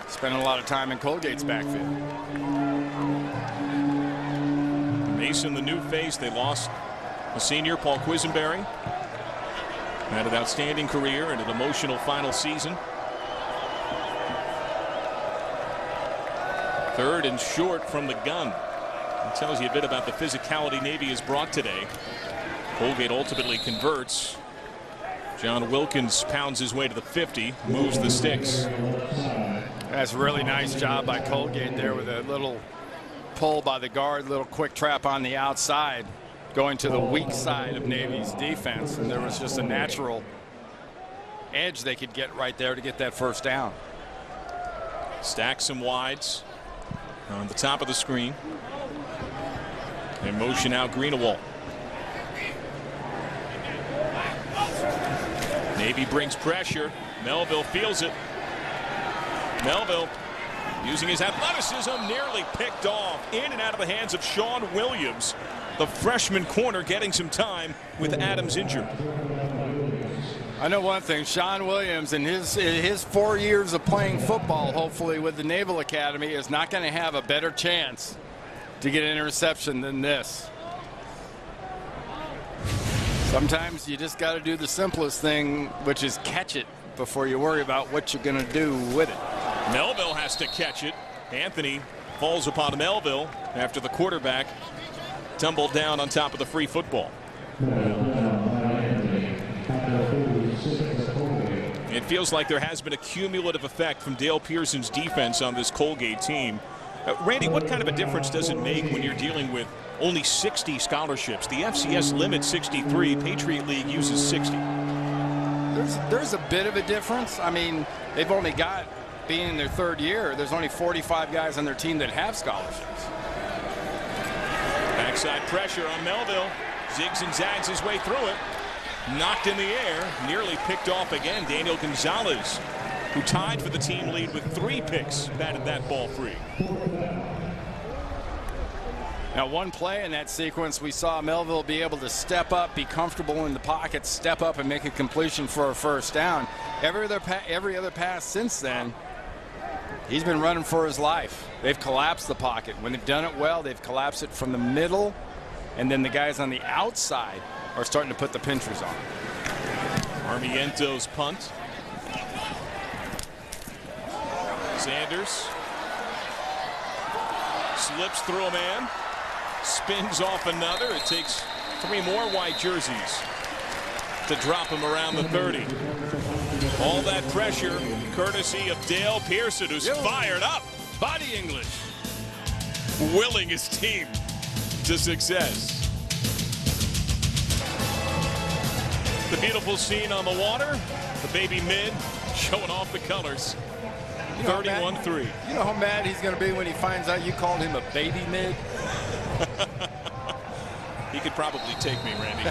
Spending a lot of time in Colgate's backfield. Mason, the new face. They lost a senior, Paul Quisenberry. Had an outstanding career and an emotional final season. 3rd and short from the gun. It tells you a bit about the physicality Navy has brought today. Colgate ultimately converts. John Wilkins pounds his way to the 50, moves the sticks. That's a really nice job by Colgate there with a little pull by the guard, little quick trap on the outside, going to the weak side of Navy's defense, and there was just a natural edge they could get right there to get that first down. Stack some wides on the top of the screen and motion out Greenewalt. Navy brings pressure. Melville feels it. Melville using his athleticism, nearly picked off, in and out of the hands of Sean Williams, the freshman corner, getting some time with Adams injured. I know one thing, Sean Williams in his 4 years of playing football, hopefully with the Naval Academy, is not going to have a better chance to get an interception than this. Sometimes you just got to do the simplest thing, which is catch it before you worry about what you're going to do with it. Melville has to catch it. Anthony falls upon Melville after the quarterback tumbled down on top of the free football. It feels like there has been a cumulative effect from Dale Pearson's defense on this Colgate team. Randy, what kind of a difference does it make when you're dealing with only 60 scholarships? The FCS limits 63. Patriot League uses 60. There's a bit of a difference. I mean, they've only got, being in their 3rd year, there's only 45 guys on their team that have scholarships. Backside pressure on Melville. Zigs and zags his way through it. Knocked in the air, nearly picked off again. Daniel Gonzalez, who tied for the team lead with 3 picks, batted that ball free. Now, one play in that sequence, we saw Melville be able to step up, be comfortable in the pocket, step up and make a completion for a first down. Every other pass since then, he's been running for his life. They've collapsed the pocket. When they've done it well, they've collapsed it from the middle, and then the guys on the outside are starting to put the pinchers on. Armiento's punt. Sanders slips through a man, spins off another. It takes 3 more white jerseys to drop him around the 30. All that pressure courtesy of Dale Pearson, who's fired up. Body English, willing his team to success. The beautiful scene on the water, the baby mid showing off the colors. 31-3. You know how mad he's going to be when he finds out you called him a baby mid? He could probably take me, Randy.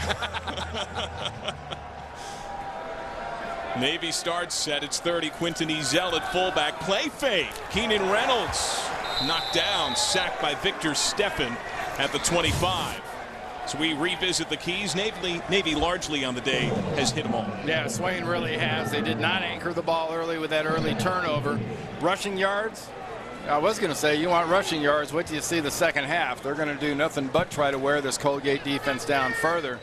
Navy starts at its 30. Quinton Ezell at fullback. Play fake. Keenan Reynolds knocked down, sacked by Victor Steffen at the 25. So we revisit the keys. Navy largely on the day has hit them all. Yeah, Swain really has. They did not anchor the ball early with that early turnover. Rushing yards, I was going to say, you want rushing yards, wait till you see the second half. They're going to do nothing but try to wear this Colgate defense down further.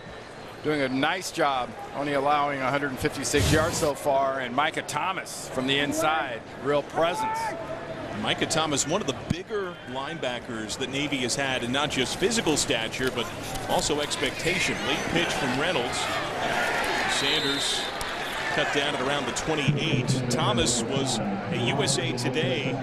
Doing a nice job, only allowing 156 yards so far. And Micah Thomas from the inside, real presence. Micah Thomas, one of the bigger linebackers that Navy has had, and not just physical stature, but also expectation. Late pitch from Reynolds. Sanders cut down at around the 28. Thomas was a USA Today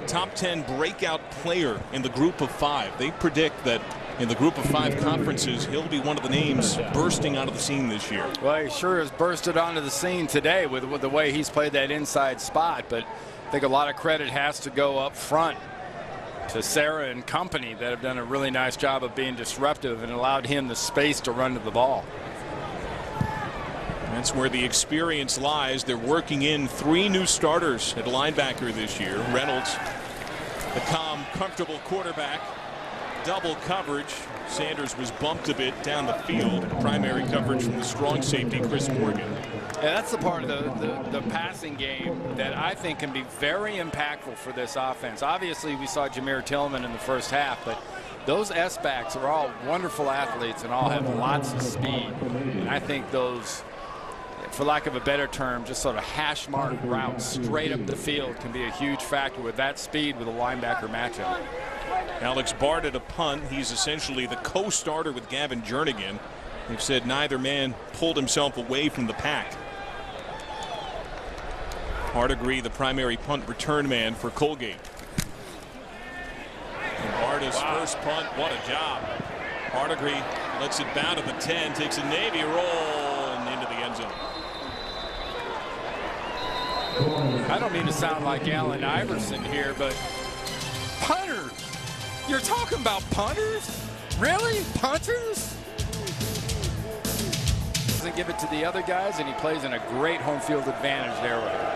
top 10 breakout player in the group of 5. They predict that in the group of 5 conferences, he'll be one of the names bursting onto the scene this year. Well, he sure has bursted onto the scene today with the way he's played that inside spot, but I think a lot of credit has to go up front to Sarah and company that have done a really nice job of being disruptive and allowed him the space to run to the ball. That's where the experience lies. They're working in 3 new starters at linebacker this year. Reynolds, the calm, comfortable quarterback. Double coverage. Sanders was bumped a bit down the field. Primary coverage from the strong safety, Chris Morgan. Yeah, that's the part of the passing game that I think can be very impactful for this offense. Obviously, we saw Jameer Tillman in the first half, but those S-backs are all wonderful athletes and all have lots of speed. And I think those, for lack of a better term, just sort of hash mark routes straight up the field can be a huge factor with that speed with a linebacker matchup. Alex Bard at a punt. He's essentially the co-starter with Gavin Jernigan. They've said neither man pulled himself away from the pack. Hardigree, the primary punt return man for Colgate. And Bard's first punt, what a job. Hardigree lets it bound at the 10, takes a Navy roll and into the end zone. I don't mean to sound like Allen Iverson here, but punters. You're talking about punters? Really? Punters? Doesn't give it to the other guys, and he plays in a great home field advantage there with him.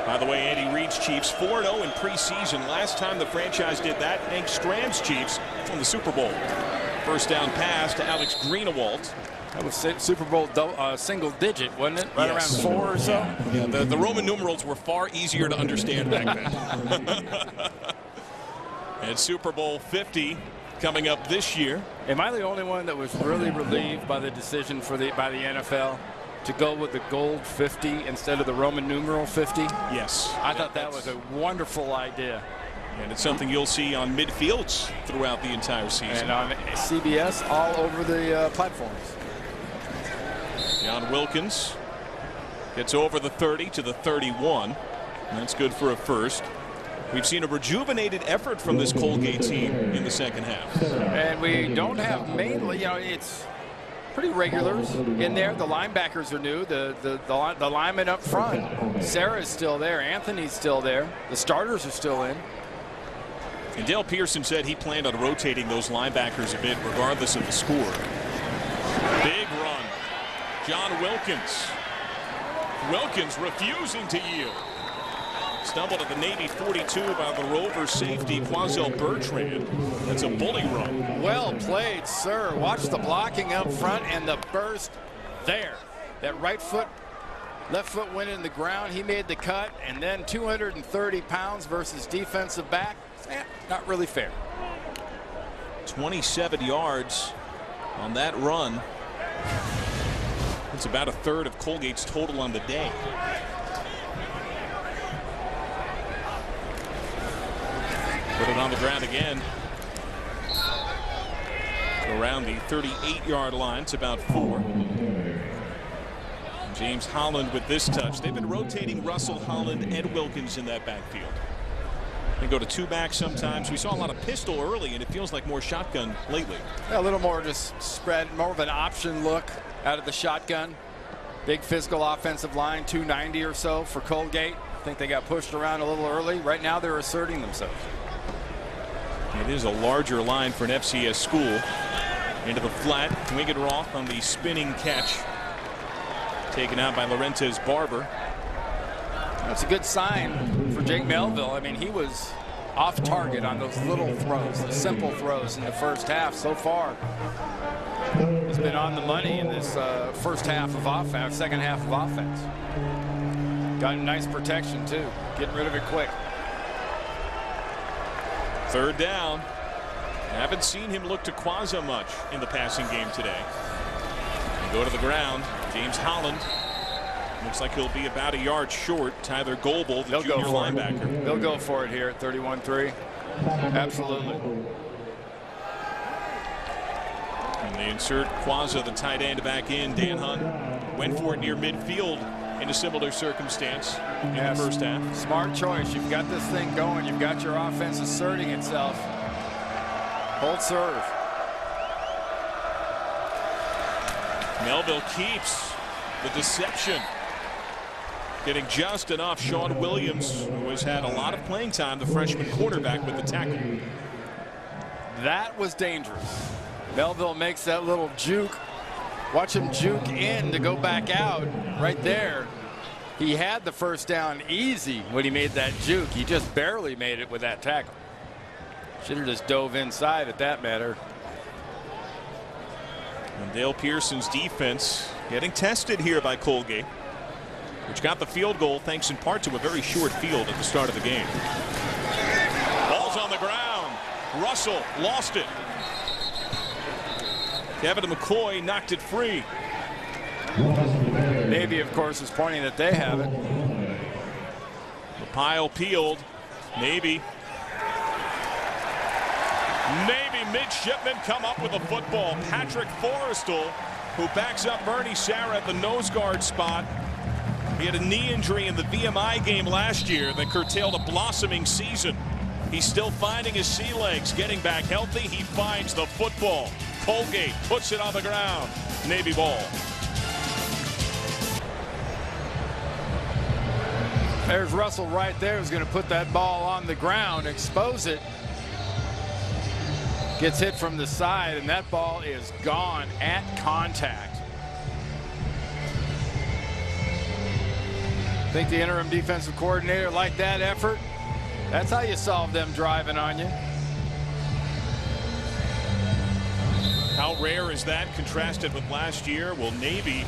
By the way, Andy Reid's Chiefs 4-0 in preseason. Last time the franchise did that, Hank Strand's Chiefs won the Super Bowl. First down pass to Alex Greenewalt. That was Super Bowl single digit, wasn't it? Right around 4 or so? Yeah, the Roman numerals were far easier to understand back then. And Super Bowl 50 coming up this year. Am I the only one that was really relieved by the decision by the NFL to go with the gold 50 instead of the Roman numeral 50? Yes. I thought that was a wonderful idea. And it's something you'll see on midfields throughout the entire season. And on CBS all over the platforms. John Wilkins gets over the 30 to the 31. That's good for a first. We've seen a rejuvenated effort from this Colgate team in the second half. And we don't have mainly, it's pretty regulars in there. The linebackers are new. The linemen up front. Sarah's still there. Anthony's still there. The starters are still in. And Dale Pearson said he planned on rotating those linebackers a bit regardless of the score. Big run. John Wilkins. Wilkins refusing to yield. Stumbled at the Navy 42 by the Rover safety, Quazell Bertrand. That's a bully run. Well played, sir. Watch the blocking up front and the burst there. That right foot, left foot went in the ground. He made the cut, and then 230 pounds versus defensive back. Not really fair. 27 yards on that run. It's about a third of Colgate's total on the day. Put it on the ground again. Around the 38-yard line. It's about 4. James Holland with this touch. They've been rotating Russell, Holland, Ed Wilkins in that backfield. They go to 2 backs sometimes. We saw a lot of pistol early, and it feels like more shotgun lately. Yeah, a little more just spread, more of an option look out of the shotgun. Big physical offensive line, 290 or so for Colgate. I think they got pushed around a little early. Right now they're asserting themselves. It is a larger line for an FCS school. Into the flat. Wiggenroth on the spinning catch. Taken out by Laurentiis Barber. That's a good sign for Jake Melville. I mean, he was off target on those little throws, the simple throws in the first half. So far, he's been on the money in this first half of offense, second half of offense. Got nice protection, too. Getting rid of it quick. 3rd down. Haven't seen him look to Quazell much in the passing game today. And go to the ground. James Holland. Looks like he'll be about a yard short. Tyler Goebel, the junior linebacker. They'll go for it here at 31-3. Absolutely. And they insert Quazell, the tight end, back in. Dan Hunt went for it near midfield in a similar circumstance in the first half. Smart choice. You've got this thing going. You've got your offense asserting itself. Hold serve. Melville keeps the deception. Getting just enough. Sean Williams, who has had a lot of playing time, the freshman quarterback, with the tackle. That was dangerous. Melville makes that little juke. Watch him juke in to go back out right there. He had the first down easy when he made that juke. He just barely made it with that tackle. Should have just dove inside at that matter. And Dale Pearson's defense getting tested here by Colgate, which got the field goal thanks in part to a very short field at the start of the game. Ball's on the ground. Russell lost it. Kevin McCoy knocked it free. Navy, of course, is pointing that they have it. The pile peeled. Navy midshipmen come up with a football. Patrick Forrestal, who backs up Bernie Sarah at the nose guard spot. He had a knee injury in the VMI game last year that curtailed a blossoming season. He's still finding his sea legs, getting back healthy. He finds the football. Colgate puts it on the ground. Navy ball. There's Russell right there, who's going to put that ball on the ground, expose it. Gets hit from the side, and that ball is gone at contact. Think the interim defensive coordinator liked that effort? That's how you solve them driving on you. How rare is that contrasted with last year? Well, Navy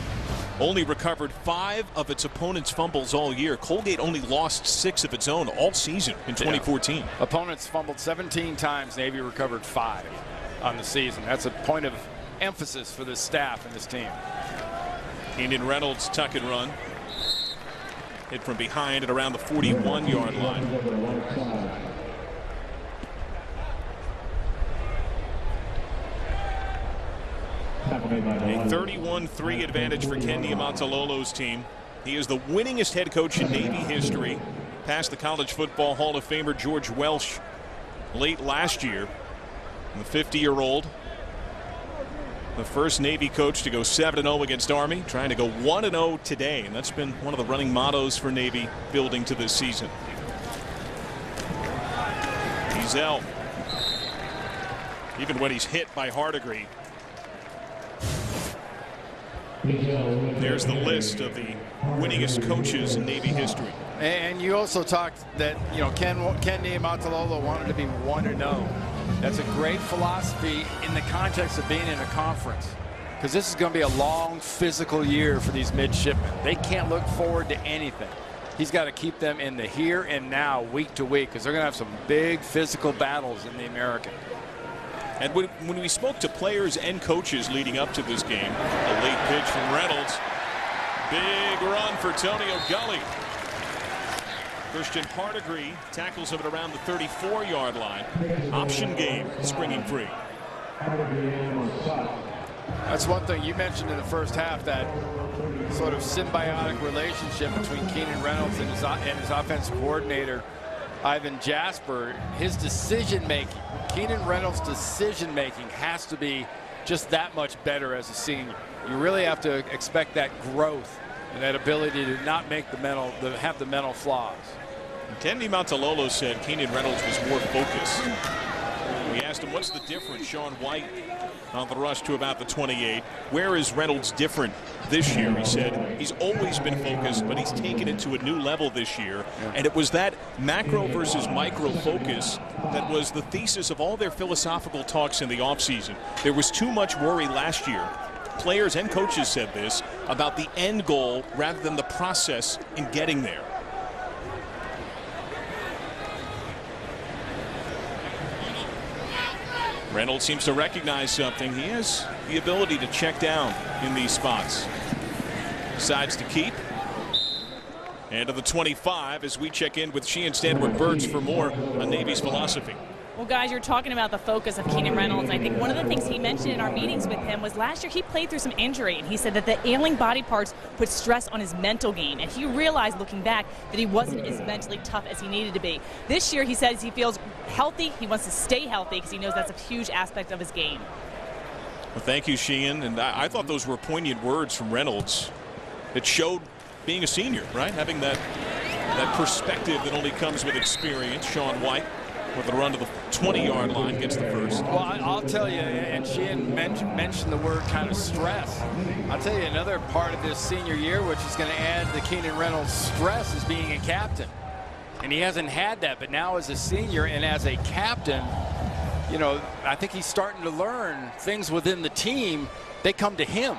only recovered 5 of its opponent's fumbles all year. Colgate only lost 6 of its own all season in 2014. Yeah. Opponents fumbled 17 times. Navy recovered 5 on the season. That's a point of emphasis for this staff and this team. Keenan Reynolds tuck and run. Hit from behind at around the 41-yard line. A 31-3 advantage for Ken Niumatalolo's team. He is the winningest head coach in Navy history, past the College Football Hall of Famer George Welsh late last year. The 50-year-old, the first Navy coach to go 7-0 against Army, trying to go 1-0 today, and that's been one of the running mottos for Navy building to this season. Ezel, even when he's hit by Hardigree. There's the list of the winningest coaches in Navy history. And you also talked that, you know, Ken Niumatalolo wanted to be 1-0. That's a great philosophy in the context of being in a conference, because this is going to be a long physical year for these midshipmen. They can't look forward to anything. He's got to keep them in the here and now, week to week, because they're going to have some big physical battles in the American. And when we spoke to players and coaches leading up to this game, a late pitch from Reynolds. Big run for Tony O'Gully. Christian Pardegree tackles him at around the 34-yard line. Option game, springing free. That's one thing you mentioned in the first half, that sort of symbiotic relationship between Keenan Reynolds and his offensive coordinator, Ivan Jasper. His decision-making, Keenan Reynolds' decision-making has to be just that much better as a senior. You really have to expect that growth and that ability to not make have the mental flaws. Ken Niumatalolo said Keenan Reynolds was more focused. We asked him, what's the difference? Sean White on the rush to about the 28. Where is Reynolds different this year? He said he's always been focused, but he's taken it to a new level this year. And it was that macro versus micro focus that was the thesis of all their philosophical talks in the offseason. There was too much worry last year. Players and coaches said this about the end goal rather than the process in getting there. Reynolds seems to recognize something. He has the ability to check down in these spots. Decides to keep. And to the 25 as we check in with Sheehan Stanwick Burks for more on Navy's philosophy. Well, guys, you're talking about the focus of Keenan Reynolds. I think one of the things he mentioned in our meetings with him was last year he played through some injury, and he said that the ailing body parts put stress on his mental game, and he realized looking back that he wasn't as mentally tough as he needed to be. This year he says he feels healthy. He wants to stay healthy because he knows that's a huge aspect of his game. Well, thank you, Sheehan. And I thought those were poignant words from Reynolds. It showed being a senior, right? Having that perspective that only comes with experience. Sean White with a run to the 20-yard line gets the first. Well, I'll tell you, and Sheehan mentioned the word kind of stress. I'll tell you another part of this senior year which is going to add to Keenan Reynolds' stress is being a captain. And he hasn't had that, but now as a senior and as a captain, you know, I think he's starting to learn things within the team. They come to him.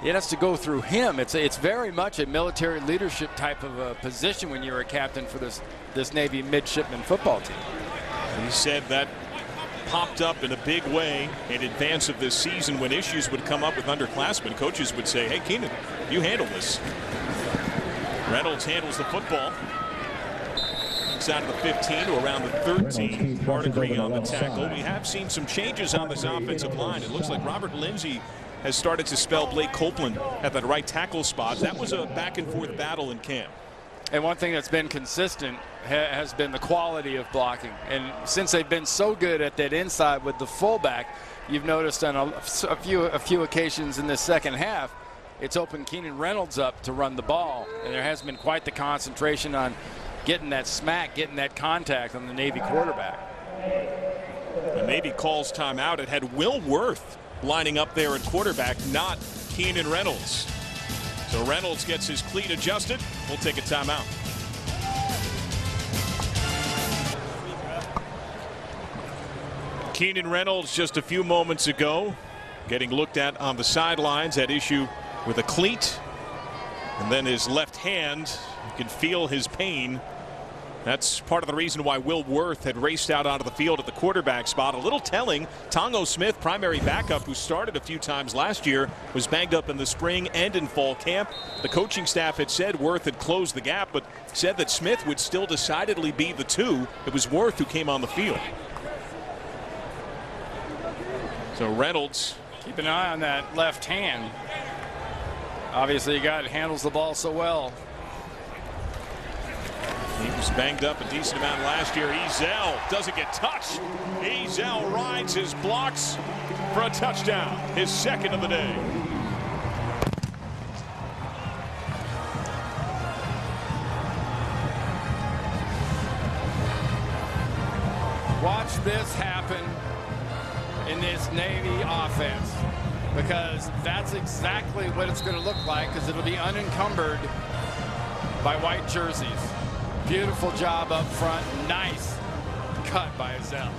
It has to go through him. It's very much a military leadership type of a position when you're a captain for this Navy midshipman football team. And he said that popped up in a big way in advance of this season when issues would come up with underclassmen. Coaches would say, hey, Keenan, you handle this. Reynolds handles the football. Out of the 15 to around the 13. Pardegree on the tackle. We have seen some changes on this offensive line. It looks like Robert Lindsay has started to spell Blake Copeland at that right tackle spot. That was a back and forth battle in camp. And one thing that's been consistent has been the quality of blocking. And since they've been so good at that inside with the fullback, you've noticed on a few occasions in this second half, it's opened Keenan Reynolds up to run the ball. And there has been quite the concentration on getting that smack, getting that contact on the Navy quarterback. The Navy calls timeout. It had Will Worth lining up there at quarterback, not Keenan Reynolds. So Reynolds gets his cleat adjusted. We'll take a timeout. Keenan Reynolds just a few moments ago getting looked at on the sidelines, at issue with a cleat. And then his left hand, you can feel his pain. That's part of the reason why Will Worth had raced out onto the field at the quarterback spot. A little telling, Tongo Smith, primary backup, who started a few times last year, was banged up in the spring and in fall camp. The coaching staff had said Worth had closed the gap, but said that Smith would still decidedly be the two. It was Worth who came on the field. So Reynolds. Keep an eye on that left hand. Obviously, a guy that handles the ball so well. He was banged up a decent amount last year. Ezell doesn't get touched. Ezell rides his blocks for a touchdown, his second of the day. Watch this happen in this Navy offense. because that's exactly what it's going to look like, because it'll be unencumbered by white jerseys. Beautiful job up front. Nice cut by Azell.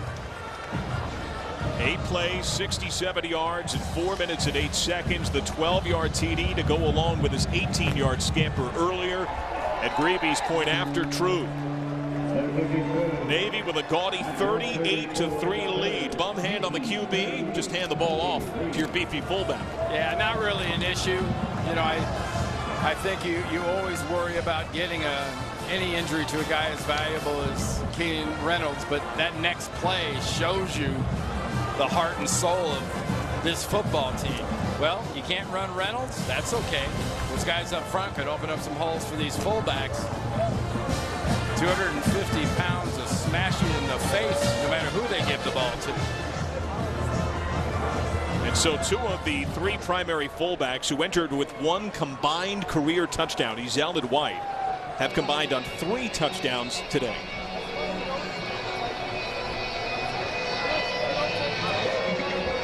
8 plays, 67 yards in 4 minutes and 8 seconds. The 12-yard TD to go along with his 18-yard scamper earlier at Greavy's point after true. Navy with a gaudy 38-3 lead. Bum hand on the QB. Just hand the ball off to your beefy fullback. Yeah, not really an issue. You know, I think you always worry about getting any injury to a guy as valuable as Keenan Reynolds, but that next play shows you the heart and soul of this football team. Well, you can't run Reynolds. That's okay. Those guys up front could open up some holes for these fullbacks. 250 pounds of smashing in the face, no matter who they give the ball to. And so 2 of the 3 primary fullbacks who entered with 1 combined career touchdown, Ezell and White, have combined on 3 touchdowns today.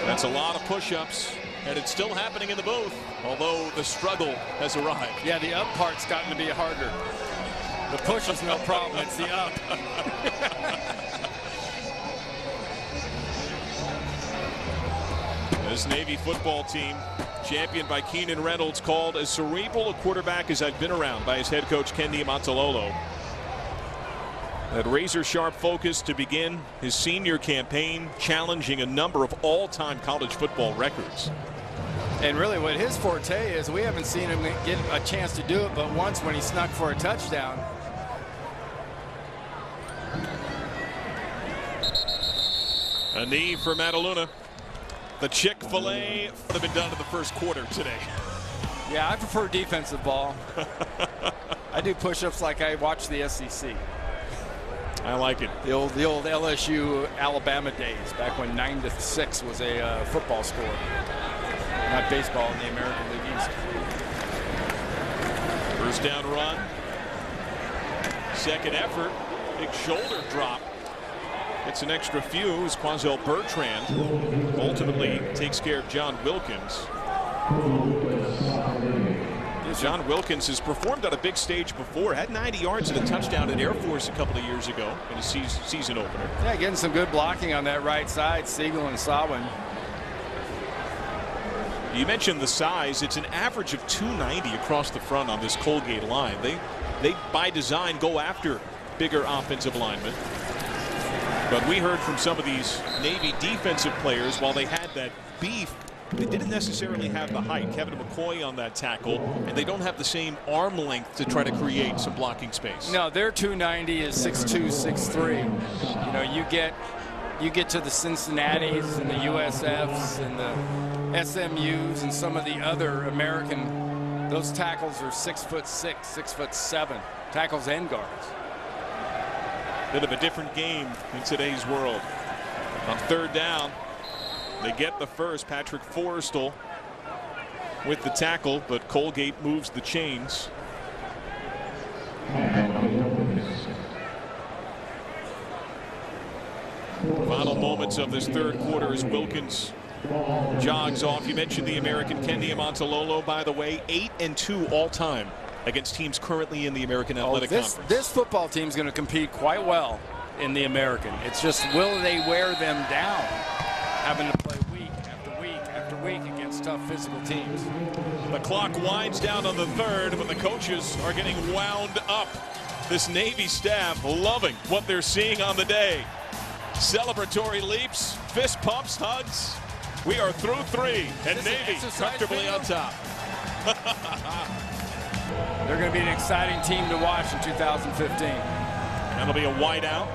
That's a lot of push-ups, and it's still happening in the booth, although the struggle has arrived. Yeah, the up part's gotten to be harder. The push is no problem, it's the up. This Navy football team, championed by Keenan Reynolds, called as cerebral a quarterback as I've been around by his head coach Ken Niumatalolo. That razor-sharp focus to begin his senior campaign, challenging a number of all-time college football records. And really what his forte is, we haven't seen him get a chance to do it but once when he snuck for a touchdown. A knee for Mataluna. The Chick-fil-A would have been done in the first quarter today. Yeah, I prefer defensive ball. I do push-ups like I watch the SEC. I like it. The old LSU Alabama days, back when 9-6 was a football score, not baseball in the American League East. First down run. Second effort. Big shoulder drop. Gets an extra few as Quanzel Bertrand ultimately takes care of John Wilkins. John Wilkins has performed on a big stage before. Had 90 yards and a touchdown at Air Force a couple of years ago in a season opener. Yeah, getting some good blocking on that right side, Siegel and Sawin. You mentioned the size. It's an average of 290 across the front on this Colgate line. They by design go after bigger offensive linemen. But we heard from some of these Navy defensive players, while they had that beef, they didn't necessarily have the height. Kevin McCoy on that tackle, and they don't have the same arm length to try to create some blocking space. No, their 290 is 6'2", 6'3". You know, you get to the Cincinnatis and the USFs and the SMUs and some of the other American, those tackles are 6'6", 6'7", tackles and guards. Bit of a different game in today's world. On third down, they get the first. Patrick Forrestal with the tackle, but Colgate moves the chains. Final moments of this third quarter as Wilkins jogs off. You mentioned the American Ken Niumatalolo, by the way, 8-2 all-time against teams currently in the American Athletic Conference. This football team is going to compete quite well in the American. It's just, will they wear them down, having to play week after week after week against tough physical teams. The clock winds down on the third, but the coaches are getting wound up. This Navy staff loving what they're seeing on the day. Celebratory leaps, fist pumps, hugs. We are through 3, and Navy comfortably on top. They're going to be an exciting team to watch in 2015. That'll be a wideout.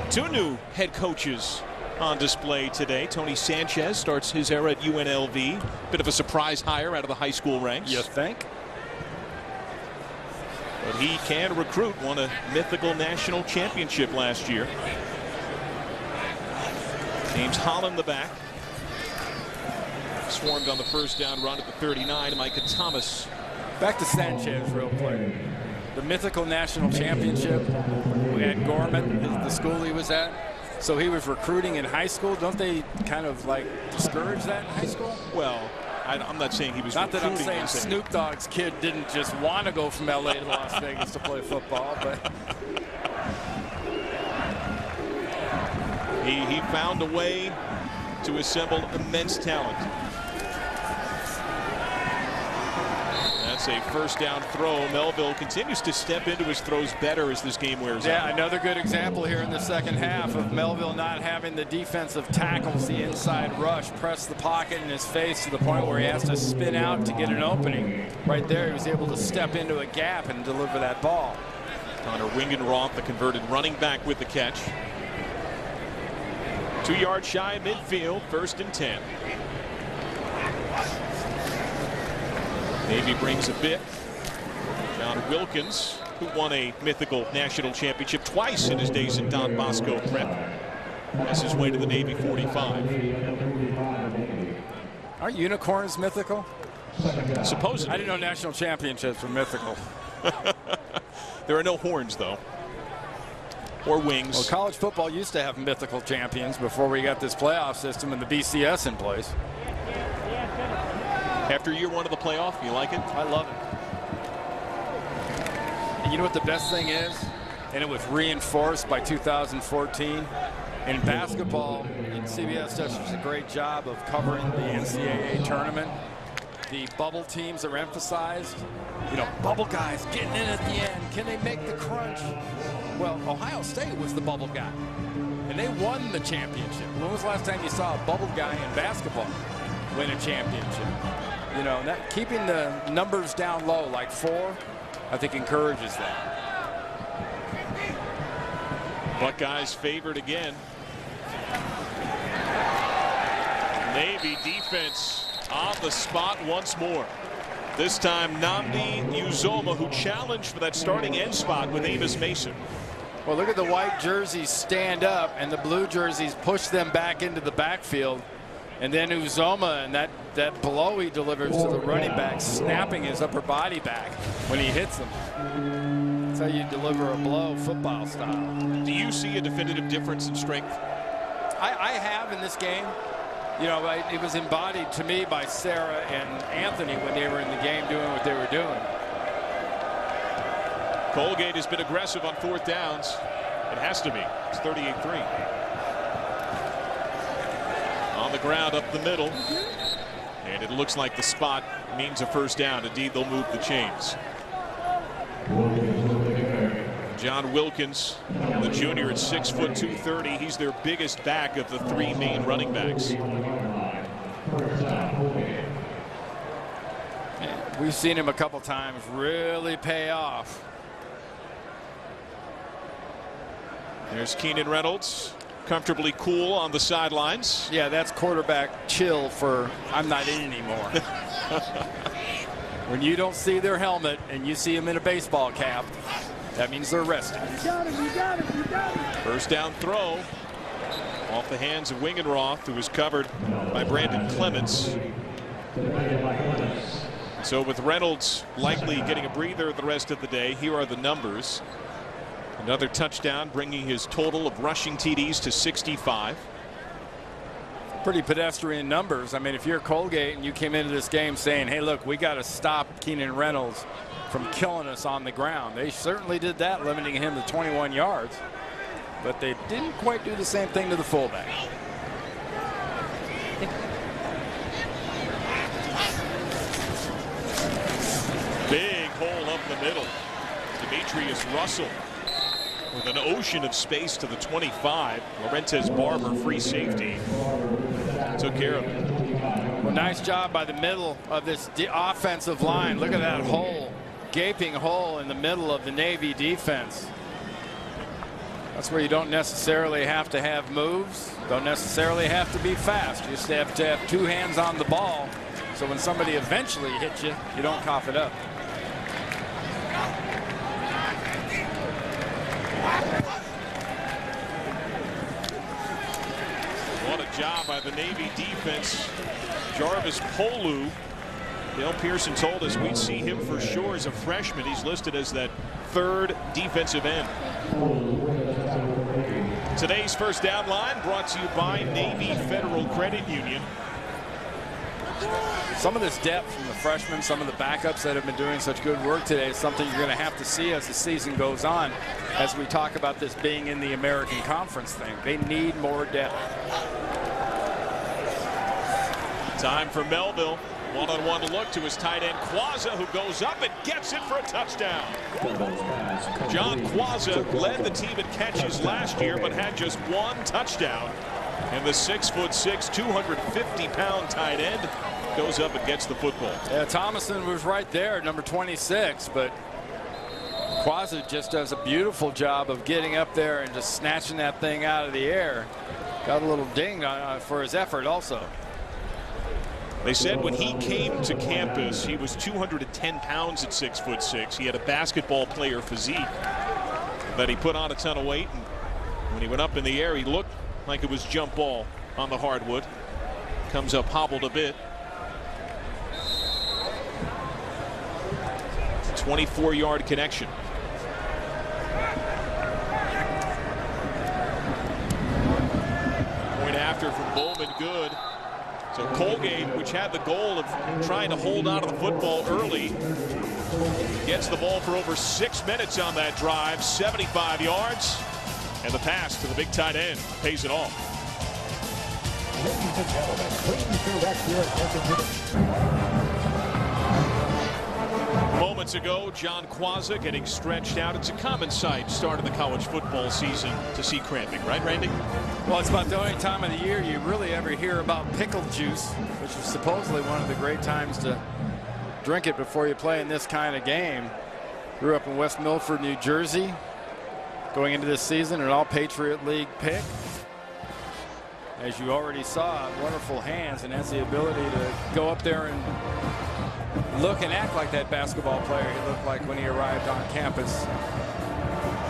2 new head coaches on display today. Tony Sanchez starts his era at UNLV. Bit of a surprise hire out of the high school ranks. You think? But he can recruit. Won a mythical national championship last year. James Holland the back. Swarmed on the first down run at the 39. Micah Thomas. Back to Sanchez real quick. The mythical national championship. We had Gorman, the school he was at. So he was recruiting in high school. Don't they kind of like discourage that in high school? Well, I'm not saying he was not that I'm recruiting. saying Snoop Dogg's kid didn't just want to go from LA to Las Vegas to play football, but he found a way to assemble immense talent. That's a first down throw. Melville continues to step into his throws better as this game wears on. Yeah, another good example here in the second half of Melville not having the defensive tackles, the inside rush, press the pocket in his face to the point where he has to spin out to get an opening. Right there, he was able to step into a gap and deliver that ball. Connor Wingenroth, the converted running back, with the catch. 2 yards shy of midfield, 1st and 10. Navy brings a bit. John Wilkins, who won a mythical national championship twice in his days at Don Bosco Prep, has his way to the Navy 45. Are unicorns mythical? Supposedly. I didn't know national championships were mythical. There are no horns, though. Or wings. Well, college football used to have mythical champions before we got this playoff system and the BCS in place. After year 1 of the playoff, you like it? I love it. And you know what the best thing is? And it was reinforced by 2014. In basketball, and CBS does such a great job of covering the NCAA tournament. The bubble teams are emphasized. You know, bubble guys getting in at the end. Can they make the crunch? Well, Ohio State was the bubble guy. And they won the championship. When was the last time you saw a bubble guy in basketball win a championship? You know, that keeping the numbers down low, like 4, I think encourages that. Buckeyes favored again. Navy defense on the spot once more. This time Nnamdi Uzoma, who challenged for that starting end spot with Amos Mason. Well, look at the white jerseys stand up and the blue jerseys push them back into the backfield. And then Uzoma and that blow he delivers to the running back, snapping his upper body back when he hits him. That's how you deliver a blow, football style. Do you see a definitive difference in strength? I have in this game. You know, it was embodied to me by Sarah and Anthony when they were in the game doing what they were doing. Colgate has been aggressive on 4th downs. It has to be. It's 38-3. On the ground up the middle. And it looks like the spot means a first down. Indeed, they'll move the chains. John Wilkins, the junior, at 6 foot 230. He's their biggest back of the 3 main running backs. We've seen him a couple times really pay off. There's Keenan Reynolds, comfortably cool on the sidelines. Yeah, that's quarterback chill for I'm not in anymore. When you don't see their helmet and you see them in a baseball cap, that means they're resting. You got him, you got him, you got him. First down throw off the hands of Wingenroth, who was covered by Brandon Clements. So with Reynolds likely getting a breather the rest of the day, here are the numbers. Another touchdown, bringing his total of rushing TDs to 65. Pretty pedestrian numbers. I mean, if you're Colgate and you came into this game saying, hey, look, we got to stop Keenan Reynolds from killing us on the ground. They certainly did that, limiting him to 21 yards. But they didn't quite do the same thing to the fullback. Big hole up the middle. Demetrius Russell with an ocean of space to the 25. Laurentez Barber, free safety, took care of it. Well, nice job by the middle of this offensive line. Look at that hole, gaping hole in the middle of the Navy defense. That's where you don't necessarily have to have moves, don't necessarily have to be fast. You just have to have 2 hands on the ball, so when somebody eventually hits you, you don't cough it up. What a job by the Navy defense. Jarvis Polu. Dale Pearson told us we'd see him for sure as a freshman. He's listed as that 3rd defensive end. Today's first down line brought to you by Navy Federal Credit Union. Some of this depth from the freshmen, some of the backups that have been doing such good work today is something you're going to have to see as the season goes on, as we talk about this being in the American Conference thing. They need more depth. Time for Melville. One-on-one look to his tight end, Quazza, who goes up and gets it for a touchdown. John Quazza led the team in catches last year, but had just one touchdown. And the 6'6", 250-pound tight end goes up and gets the football. Yeah, Thomason was right there, number 26, but Quazza just does a beautiful job of getting up there and just snatching that thing out of the air. Got a little ding for his effort also. They said when he came to campus, he was 210 pounds at 6'6". He had a basketball player physique, but he put on a ton of weight. And when he went up in the air, he looked like it was jump ball on the hardwood. Comes up hobbled a bit. 24-yard connection. Point after from Bowman, good. So Colgate, which had the goal of trying to hold on to the football early, gets the ball for over 6 minutes on that drive, 75 yards, and the pass to the big tight end pays it off. Moments ago, John Quazza getting stretched out. It's a common sight start of the college football season to see cramping, right, Randy? Well, it's about the only time of the year you really ever hear about pickle juice, which is supposedly one of the great times to drink it before you play in this kind of game. Grew up in West Milford, New Jersey. Going into this season, an all-Patriot League pick. As you already saw, wonderful hands, and has the ability to go up there and look and act like that basketball player he looked like when he arrived on campus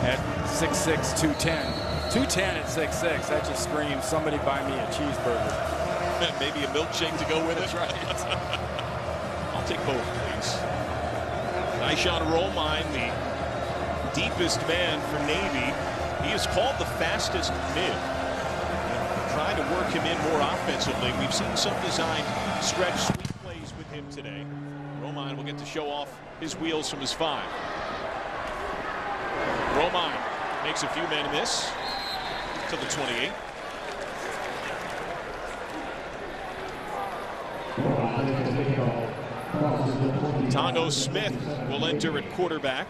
at 6'6", 210. 210 at 6'6", that just screams, somebody buy me a cheeseburger. Maybe a milkshake to go with it. That's right. I'll take both, please. Nyshawn Romine, the deepest man for Navy. He is called the fastest mid. Trying to work him in more offensively. We've seen some design stretch sweep plays with him today. Romine will get to show off his wheels from his 5. Romine makes a few men miss to the 28. Tongo Smith will enter at quarterback.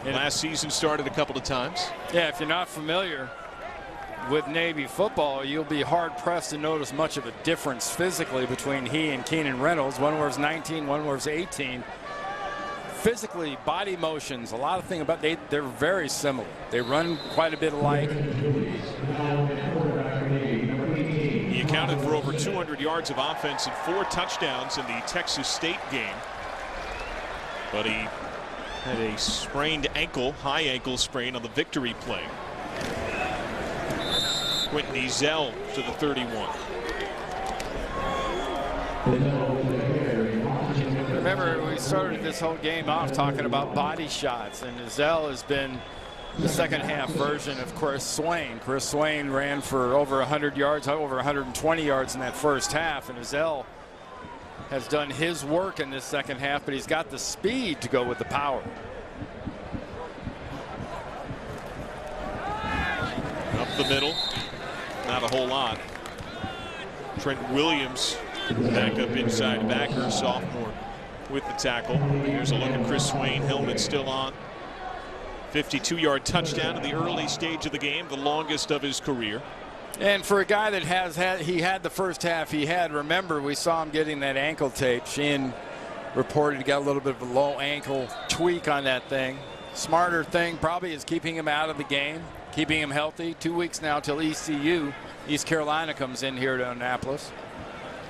Last season started a couple of times. Yeah, if you're not familiar with Navy football, you'll be hard-pressed to notice much of a difference physically between he and Keenan Reynolds. One was 19, one was 18. Physically, body motions, a lot of things about they're very similar. They run quite a bit alike. He accounted for over 200 yards of offense and 4 touchdowns in the Texas State game. But he had a sprained ankle, high ankle sprain on the victory play. Quentin Ezell to the 31. Remember, we started this whole game off talking about body shots, and Ezell has been the second half version of Chris Swain. Chris Swain ran for over 100 yards, over 120 yards in that first half, and Ezell has done his work in this second half, but he's got the speed to go with the power. Up the middle, not a whole lot. Trent Williams back up inside backer, sophomore, with the tackle. Here's a look at Chris Swain, helmet still on. 52-yard touchdown in the early stage of the game, the longest of his career. And for a guy that he had the first half he had, remember, we saw him getting that ankle tape. Sheehan reported he got a little bit of a low ankle tweak on that thing. Smarter thing probably is keeping him out of the game, keeping him healthy. 2 weeks now till ECU. East Carolina comes in here to Annapolis.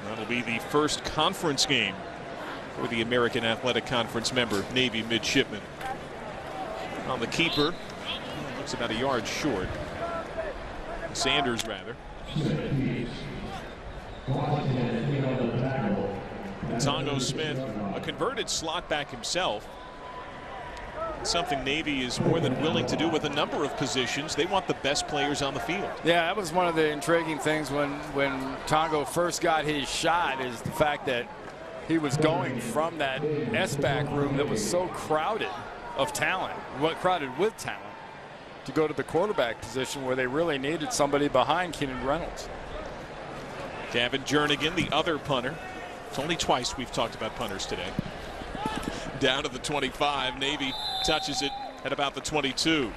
That'll be the first conference game for the American Athletic Conference member, Navy Midshipmen. On the keeper, looks about a yard short. Sanders, rather. Tongo Smith, a converted slot back himself. Something Navy is more than willing to do with a number of positions. They want the best players on the field. Yeah, that was one of the intriguing things when Tongo first got his shot, is the fact that he was going from that S-back room that was so crowded of talent, crowded with talent, to go to the quarterback position where they really needed somebody behind Keenan Reynolds. Gavin Jernigan, the other punter. It's only twice we've talked about punters today. Down to the 25. Navy touches it at about the 22.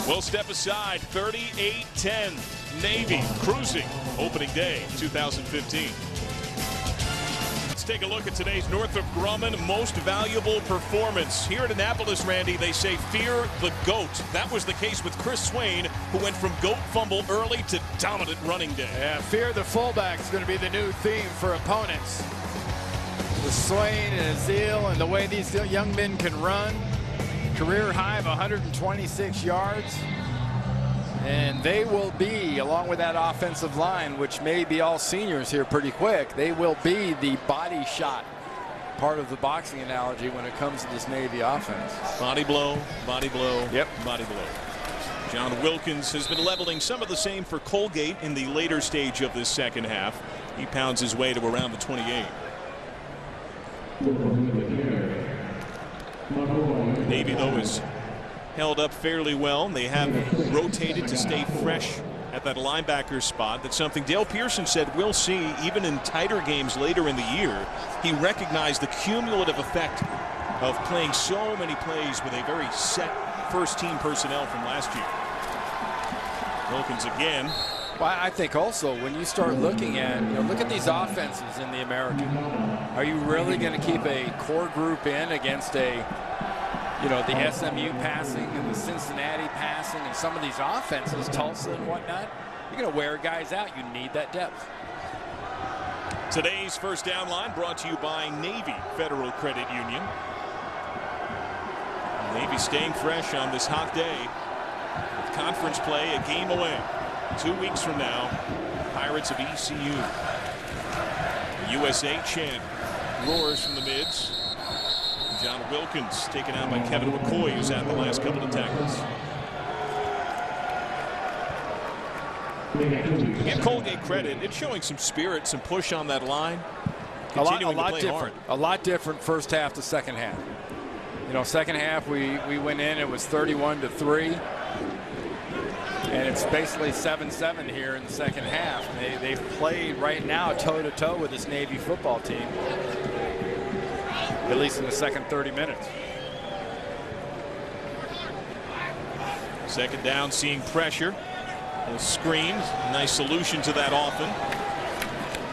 We'll step aside. 38-10. Navy cruising opening day 2015. Let's take a look at today's Northrop Grumman most valuable performance. Here at Annapolis, Randy, they say fear the GOAT. That was the case with Chris Swain, who went from GOAT fumble early to dominant running day. Yeah, fear the fullback is going to be the new theme for opponents. The Swain and Azeel and the way these young men can run. Career high of 126 yards. And they will be, along with that offensive line, which may be all seniors here pretty quick, they will be the body shot part of the boxing analogy when it comes to this Navy offense. Body blow, yep, body blow. John Wilkins has been leveling some of the same for Colgate in the later stage of this second half. He pounds his way to around the 28. Navy, though, is held up fairly well. They have rotated to stay fresh at that linebacker spot. That's something Dale Pearson said we'll see even in tighter games later in the year. He recognized the cumulative effect of playing so many plays with a very set first-team personnel from last year. Wilkins again. Well, I think also when you start looking at, look at these offenses in the American. Are you really going to keep a core group in against the SMU passing and the Cincinnati passing and some of these offenses, Tulsa and whatnot? You're going to wear guys out. You need that depth. Today's first down line brought to you by Navy Federal Credit Union. Navy staying fresh on this hot day with conference play a game away. 2 weeks from now, Pirates of ECU. The USA chant roars from the mids. John Wilkins taken out by Kevin McCoy, who's had the last couple of tackles. Give Colgate credit. It's showing some spirit, some push on that line. A lot different first half to second half. Second half we went in, it was 31-3. And it's basically 7-7 here in the second half. They've played right now toe-to-toe with this Navy football team, at least in the second 30 minutes. Second down, seeing pressure. Those screens, nice solution to that often.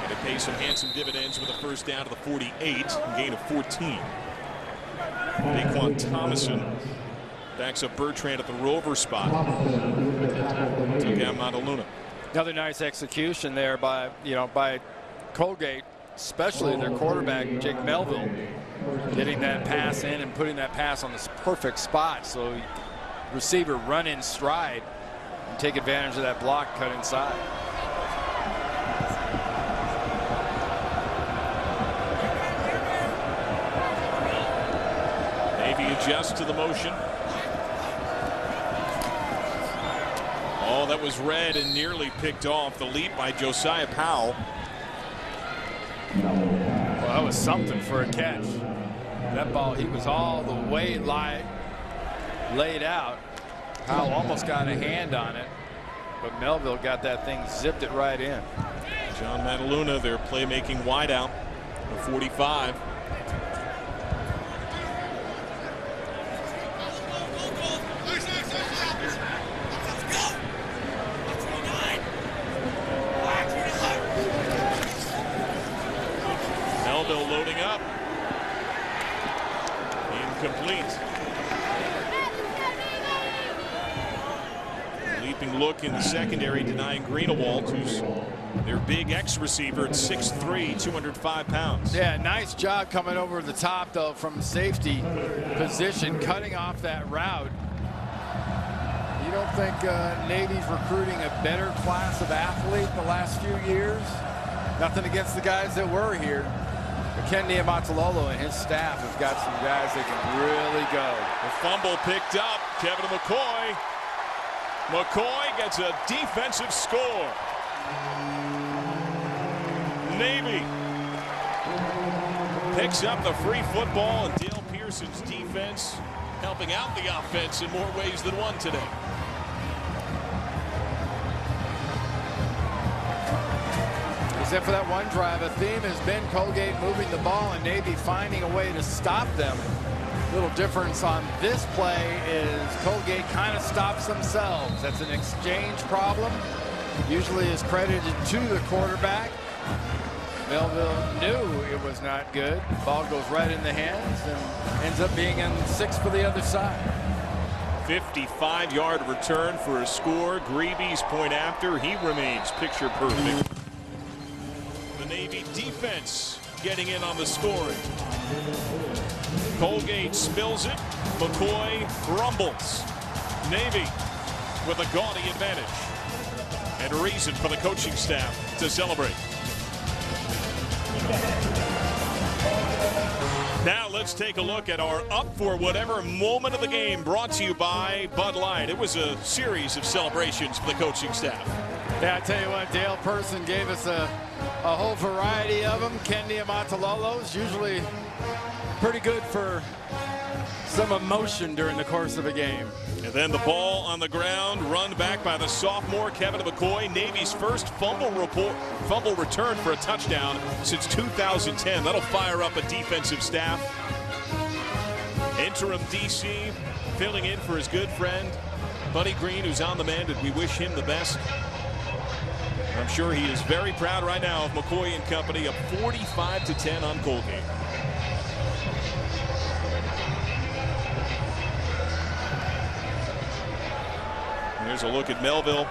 And it pays some handsome dividends with a first down to the 48, a gain of 14. Naquan Thomason backs up Bertrand at the rover spot. Took out Montaluna. Another nice execution there by Colgate, especially their quarterback Jake Melville, getting that pass in and putting that pass on this perfect spot so receiver run in stride and take advantage of that block cut inside. Navy adjusts to the motion. Oh, that was read and nearly picked off. The leap by Josiah Powell. Well, that was something for a catch. That ball, he was all the way laid out. Powell almost got a hand on it, but Melville got that thing, zipped it right in. John Montaluna, their playmaking wideout, the 45. Melville loading up. Incomplete. Leaping look in the secondary, denying Greenewald, who's their big X receiver at 6'3", 205 pounds. Yeah, nice job coming over the top, though, from safety position, cutting off that route. You don't think Navy's recruiting a better class of athlete the last few years? Nothing against the guys that were here. Ken Niumatalolo and his staff have got some guys that can really go. The fumble picked up. Kevin McCoy. McCoy gets a defensive score. Navy picks up the free football, and Dale Pearson's defense helping out the offense in more ways than one today. Except for that one drive, a theme has been Colgate moving the ball and Navy finding a way to stop them. Little difference on this play is Colgate kind of stops themselves. That's an exchange problem. Usually is credited to the quarterback. Melville knew it was not good. Ball goes right in the hands and ends up being in 6 for the other side. 55-yard return for a score. Greavy's point after. He remains picture perfect. The Navy defense getting in on the scoring. Colgate spills it. McCoy rumbles. Navy with a gaudy advantage. And a reason for the coaching staff to celebrate. Now let's take a look at our up for whatever moment of the game, brought to you by Bud Light. It was a series of celebrations for the coaching staff. Yeah, I tell you what, Dale Person gave us a whole variety of them. Ken Niumatalolo's usually pretty good for some emotion during the course of a game. And then the ball on the ground, run back by the sophomore Kevin McCoy. Navy's first fumble return for a touchdown since 2010. That'll fire up a defensive staff. Interim DC filling in for his good friend Buddy Green, who's on the mend, and we wish him the best. I'm sure he is very proud right now of McCoy and company, up 45-10 on Colgate. Here's a look at Melville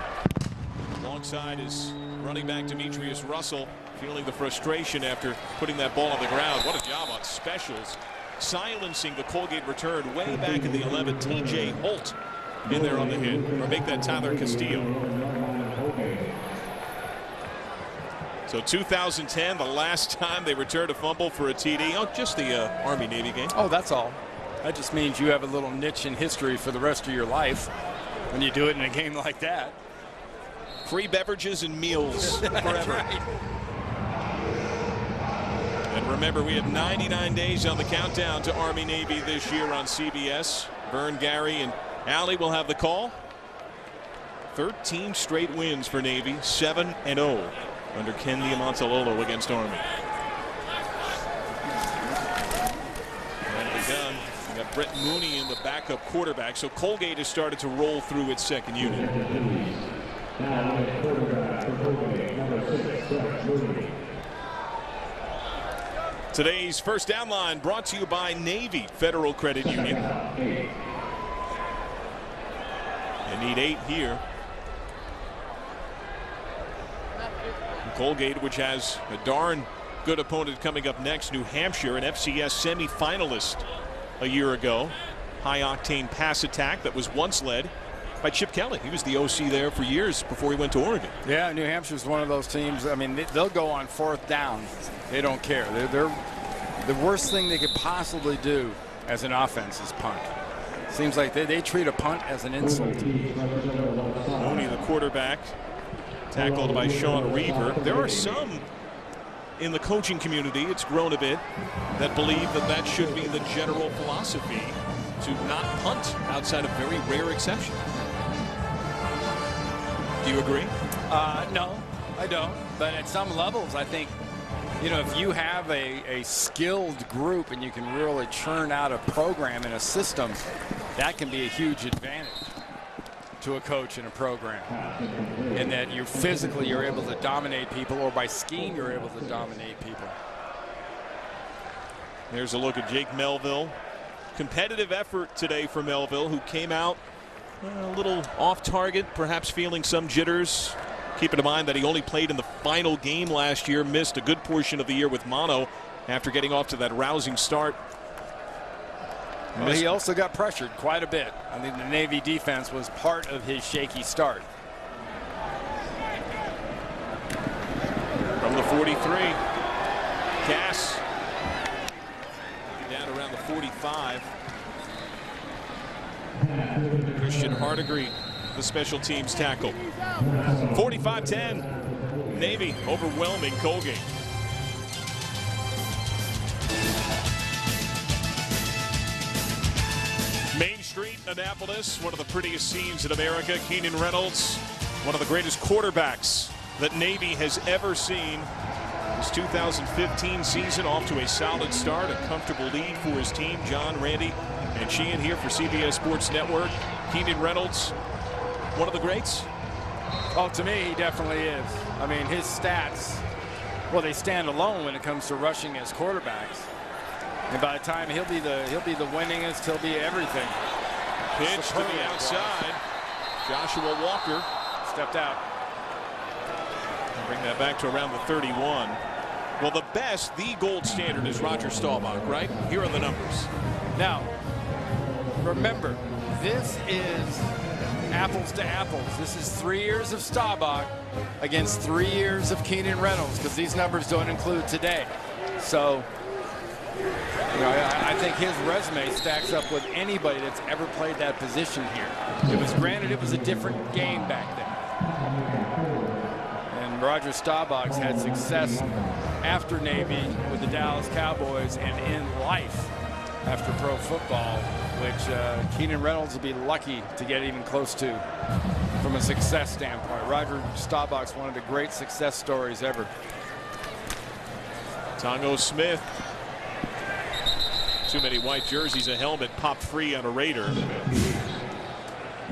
alongside his running back Demetrius Russell, feeling the frustration after putting that ball on the ground. What a job on specials, silencing the Colgate return way back in the 11. TJ Holt in there on the hit, or make that Tyler Castillo. So 2010, the last time they returned a fumble for a TD. Oh, just the Army-Navy game. Oh, that's all. That just means you have a little niche in history for the rest of your life when you do it in a game like that. Free beverages and meals forever. Right. And remember, we have 99 days on the countdown to Army-Navy this year on CBS. Vern, Gary, and Allie will have the call. 13 straight wins for Navy, 7-0 under Ken Niumatalolo against Army. And begun. We got Brett Mooney in the backup quarterback, so Colgate has started to roll through its second unit. Today's first down line brought to you by Navy Federal Credit Union. They need 8 here. Colgate, which has a darn good opponent coming up next, New Hampshire, an FCS semifinalist a year ago. High-octane pass attack that was once led by Chip Kelly. He was the OC there for years before he went to Oregon. Yeah, New Hampshire's one of those teams. I mean, they'll go on 4th down. They don't care. They're the worst thing they could possibly do as an offense is punt. Seems like they treat a punt as an insult. Mooney, the quarterback, tackled by Sean Reaver. There are some in the coaching community, it's grown a bit, that believe that that should be the general philosophy, to not punt outside of very rare exception. Do you agree? No, I don't. But at some levels, I think, you know, if you have a skilled group and you can really churn out a program and a system, that can be a huge advantage to a coach in a program, in that you're able to dominate people, or by scheme you're able to dominate people. There's a look at Jake Melville. Competitive effort today for Melville, who came out a little off target, perhaps feeling some jitters. Keep in mind that he only played in the final game last year, missed a good portion of the year with mono after getting off to that rousing start. Well, he also got pressured quite a bit. I think the Navy defense was part of his shaky start. From the 43, Cass 45. Christian Hardigree, the special teams tackle. 45-10. Navy overwhelming Colgate. Main Street, Annapolis, one of the prettiest scenes in America. Keenan Reynolds, one of the greatest quarterbacks that Navy has ever seen. His 2015 season off to a solid start, a comfortable lead for his team. John, Randy, and Sheehan here for CBS Sports Network. Keenan Reynolds, one of the greats? Oh, to me, he definitely is. I mean, his stats, well, they stand alone when it comes to rushing as quarterbacks. And by the time he'll be the winningest, he'll be everything. Pitch to the outside. Joshua Walker stepped out. Bring that back to around the 31. Well, the best, the gold standard is Roger Staubach, right? Here are the numbers. Now, remember, this is apples to apples. This is 3 years of Staubach against 3 years of Keenan Reynolds, because these numbers don't include today. So, you know, I think his resume stacks up with anybody that's ever played that position here. Granted, it was a different game back then. Roger Staubach's had success after Navy with the Dallas Cowboys and in life after pro football, which Keenan Reynolds will be lucky to get even close to from a success standpoint. Roger Staubach's one of the great success stories ever. Tongo Smith. Too many white jerseys. A helmet popped free on a Raider.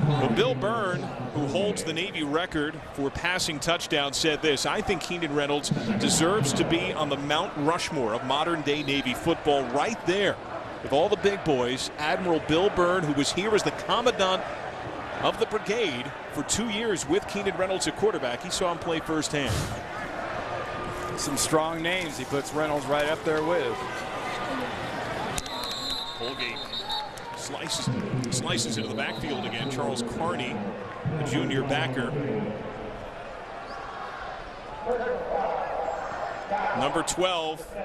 Well, Bill Byrne, who holds the Navy record for passing touchdowns, said this: I think Keenan Reynolds deserves to be on the Mount Rushmore of modern-day Navy football, right there with all the big boys. Admiral Bill Byrne, who was here as the commandant of the brigade for 2 years with Keenan Reynolds at quarterback. He saw him play firsthand. Some strong names he puts Reynolds right up there with. Colgate slices into the backfield again. Charles Carney, the junior backer. Number 12,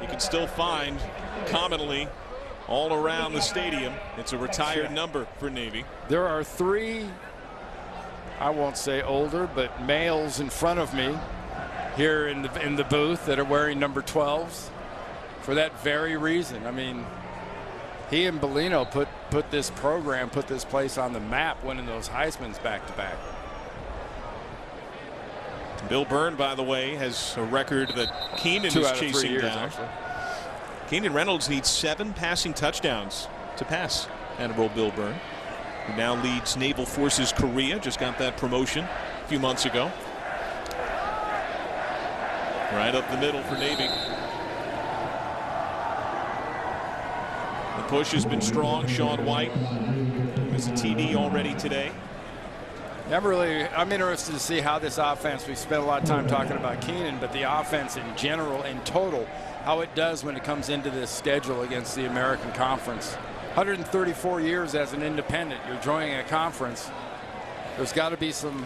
you can still find commonly all around the stadium. It's a retired number for Navy. There are 3, I won't say older, but males in front of me here in the booth that are wearing number 12s for that very reason. I mean, he and Bellino put this program, put this place on the map, winning those Heismans back-to-back. Bill Byrne, by the way, has a record that Keenan is chasing down. Actually. Keenan Reynolds needs 7 passing touchdowns to pass Admiral Bill Byrne, who now leads Naval Forces Korea. Just got that promotion a few months ago. Right up the middle for Navy. The push has been strong. Sean White has a TD already today. I'm interested to see how this offense, we spent a lot of time talking about Keenan, but the offense in general, in total, how it does when it comes into this schedule against the American Conference. 134 years as an independent, you're joining a conference. There's got to be some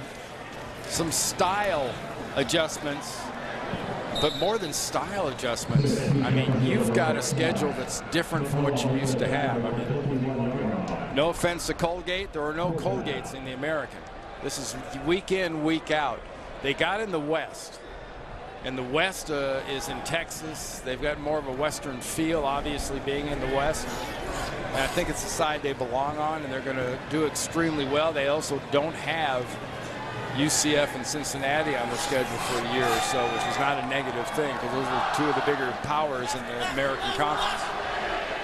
style adjustments, but more than style adjustments, I mean, you've got a schedule that's different from what you used to have. I mean, no offense to Colgate, there are no Colgates in the American. This is week in, week out. They got in the West, and the West is in Texas. They've got more of a Western feel, obviously, being in the West. And I think it's the side they belong on, and they're going to do extremely well. They also don't have UCF and Cincinnati on the schedule for a year or so, which is not a negative thing, because those are 2 of the bigger powers in the American Conference.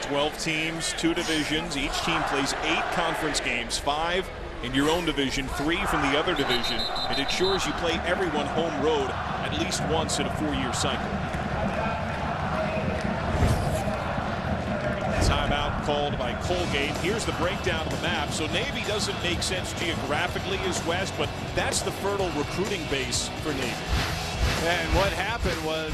12 teams, 2 divisions. Each team plays 8 conference games, 5 in your own division, 3 from the other division. It ensures you play everyone home road at least once in a 4-year cycle. Timeout called by Colgate. Here's the breakdown of the map. So Navy doesn't make sense geographically as West, but that's the fertile recruiting base for Navy. And what happened was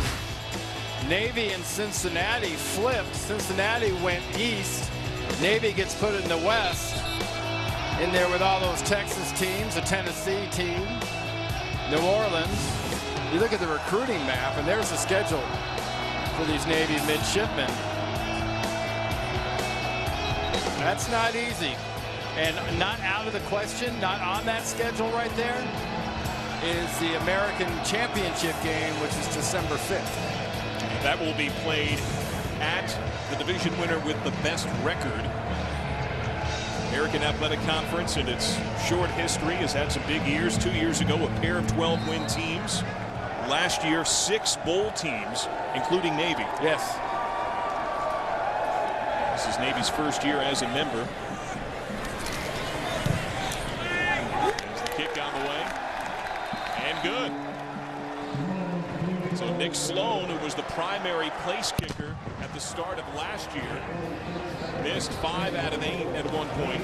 Navy and Cincinnati flipped. Cincinnati went east. Navy gets put in the West. In there with all those Texas teams, a Tennessee team, New Orleans. You look at the recruiting map, and there's the schedule for these Navy midshipmen. That's not easy. And not out of the question, not on that schedule right there, is the American Championship game, which is December 5th. That will be played at the division winner with the best record. American Athletic Conference in its short history has had some big years. 2 years ago, a pair of 12-win teams. Last year, 6 bowl teams, including Navy. Yes. This is Navy's first year as a member. There's the kick on the way. And good. So Nick Sloan, who was the primary place kicker at the start of last year, missed 5 out of 8 at one point.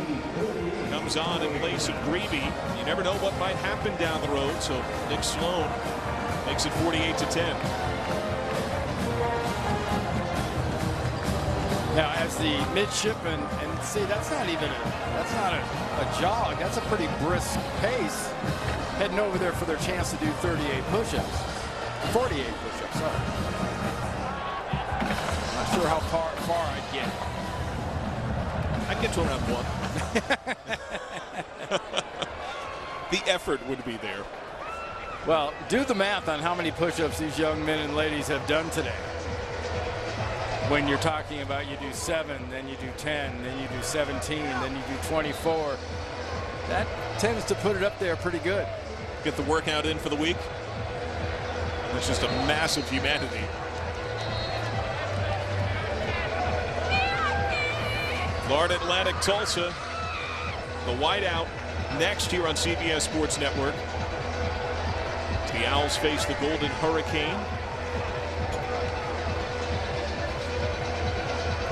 Comes on in place of Greavy. You never know what might happen down the road, so Nick Sloan makes it 48-10. Now, as the midshipman, and see, that's not a jog. That's a pretty brisk pace. Heading over there for their chance to do 38 push-ups. 48 push-ups, sorry. Not sure how far I'd get. I'd get to around 1. The effort would be there. Well, do the math on how many push-ups these young men and ladies have done today. When you're talking about you do 7, then you do 10, then you do 17, then you do 24. That tends to put it up there pretty good. Get the workout in for the week. It's just a massive humanity. Florida Atlantic Tulsa, the whiteout next year on CBS Sports Network. The Owls face the Golden Hurricane.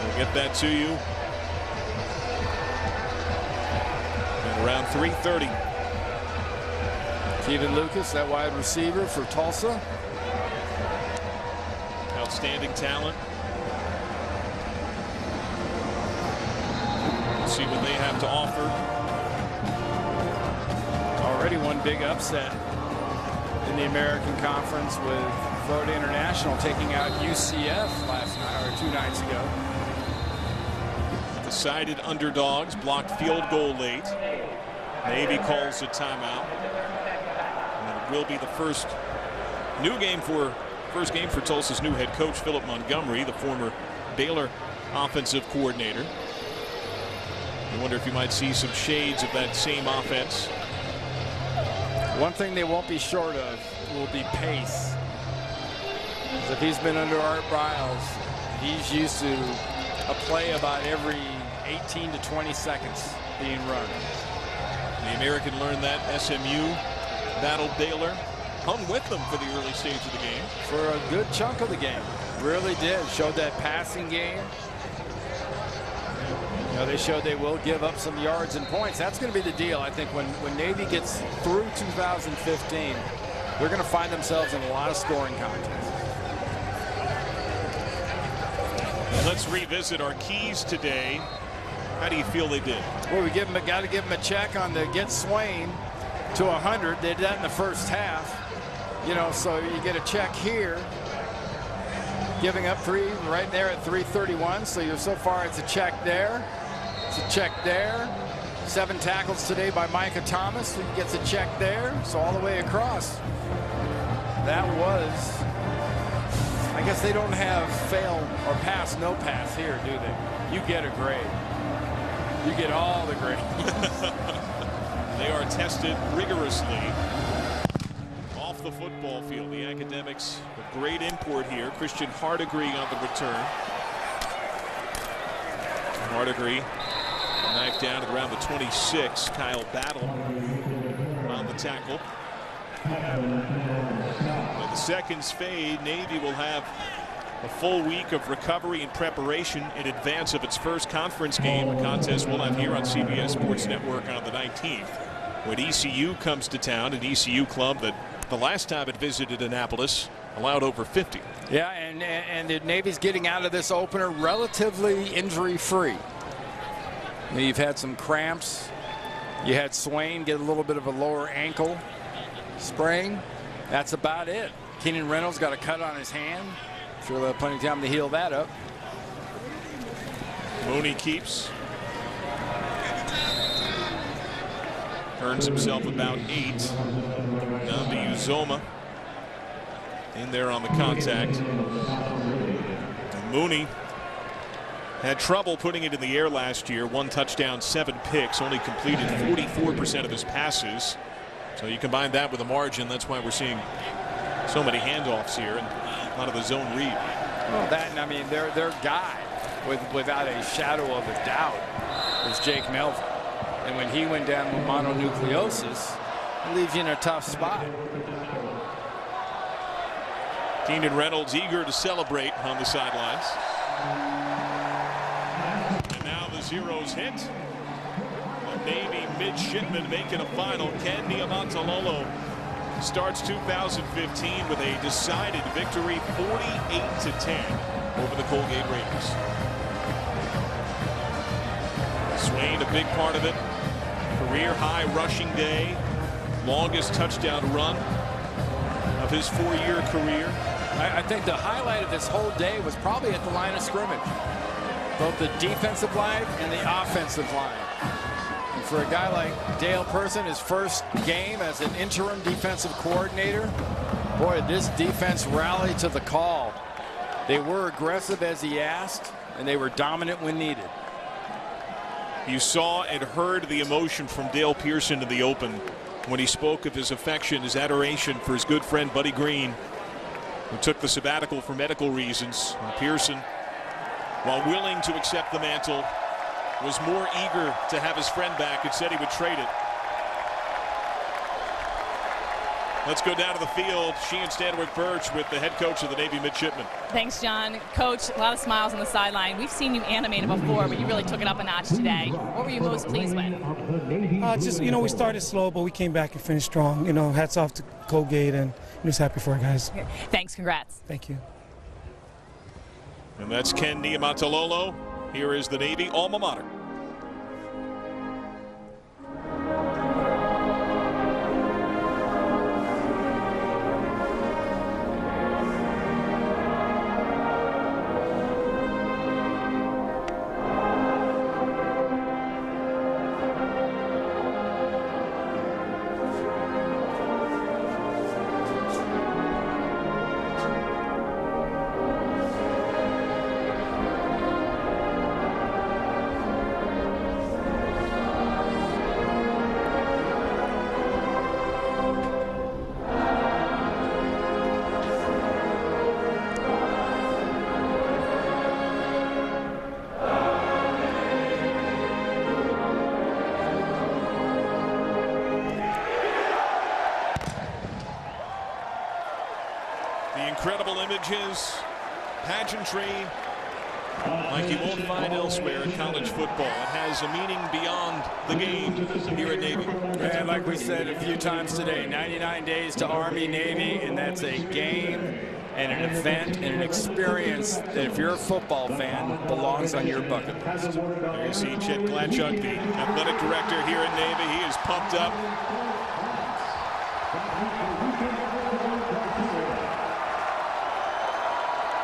We'll get that to you at around 3:30. Kevin Lucas, that wide receiver for Tulsa. Outstanding talent. Let's see what they have to offer. Already one big upset in the American Conference with Florida International taking out UCF last night or 2 nights ago. Decided underdogs, blocked field goal late. Navy calls a timeout. And it will be the first game for Tulsa's new head coach, Philip Montgomery, the former Baylor offensive coordinator. I wonder if you might see some shades of that same offense. One thing they won't be short of will be pace. If he's been under Art Briles, he's used to a play about every 18 to 20 seconds being run. The American learned that. SMU battled Baylor, hung with them for the early stage of the game. For a good chunk of the game. Really did. Showed that passing game. You know, they showed they will give up some yards and points. That's going to be the deal. I think when Navy gets through 2015, they're going to find themselves in a lot of scoring contests. Let's revisit our keys today. How do you feel they did? Well, we got to give them a check on the get Swain to 100. They did that in the first half. You know, so you get a check here. Giving up 3 right there at 331. So you're so far it's a check there. It's a check there. 7 tackles today by Micah Thomas. He gets a check there. So all the way across. That was, I guess they don't have fail or pass, no pass here, do they? You get a grade. You get all the grades. They are tested rigorously off the football field. The academics, a great import here. Christian Hardegree on the return. Hardegree knifed down at around the 26. Kyle Battle on the tackle. When the seconds fade, Navy will have a full week of recovery and preparation in advance of its first conference game, a contest we'll have here on CBS Sports Network on the 19th. When ECU comes to town, an ECU club that the last time it visited Annapolis allowed over 50. Yeah, and the Navy's getting out of this opener relatively injury-free. You've had some cramps. You had Swain get a little bit of a lower ankle sprain. That's about it. Keenan Reynolds got a cut on his hand. Sure they'll have plenty of time to heal that up. Mooney keeps earns himself about 8. Down to Uzoma. In there on the contact. And Mooney had trouble putting it in the air last year. 1 touchdown, 7 picks, only completed 44% of his passes. So you combine that with a margin, that's why we're seeing so many handoffs here and a lot of the zone read. Well, that, and I mean, their guy, without a shadow of a doubt, was Jake Melvin. And when he went down with mononucleosis, it leaves you in a tough spot. Keenan Reynolds eager to celebrate on the sidelines. And now the zeros hit. The Navy midshipmen making a final. Ken Niumatalolo starts 2015 with a decided victory, 48-10 over the Colgate Raiders. Swain, a big part of it. Career high rushing day. Longest touchdown run of his 4-year career. I think the highlight of this whole day was probably at the line of scrimmage. Both the defensive line and the offensive line. And for a guy like Dale Person, his first game as an interim defensive coordinator, boy, this defense rallied to the call. They were aggressive as he asked, and they were dominant when needed. You saw and heard the emotion from Dale Pearson in the open when he spoke of his affection, his adoration for his good friend Buddy Green, who took the sabbatical for medical reasons. And Pearson, while willing to accept the mantle, was more eager to have his friend back and said he would trade it. Let's go down to the field. Sheehan Stanwyck Birch with the head coach of the Navy Midshipmen. Thanks, John. Coach, a lot of smiles on the sideline. We've seen you animated before, but you really took it up a notch today. What were you most pleased with? Just, we started slow, but we came back and finished strong. Hats off to Colgate, and I'm just happy for our guys. Thanks. Congrats. Thank you. And that's Ken Niumatalolo. Here is the Navy alma mater. Incredible images, pageantry, like you won't find elsewhere in college football. It has a meaning beyond the game here at Navy. And like we said a few times today, 99 days to Army, Navy, and that's a game and an event and an experience that if you're a football fan, belongs on your bucket list. There you see Chet Gladchuk, the athletic director here at Navy. He is pumped up.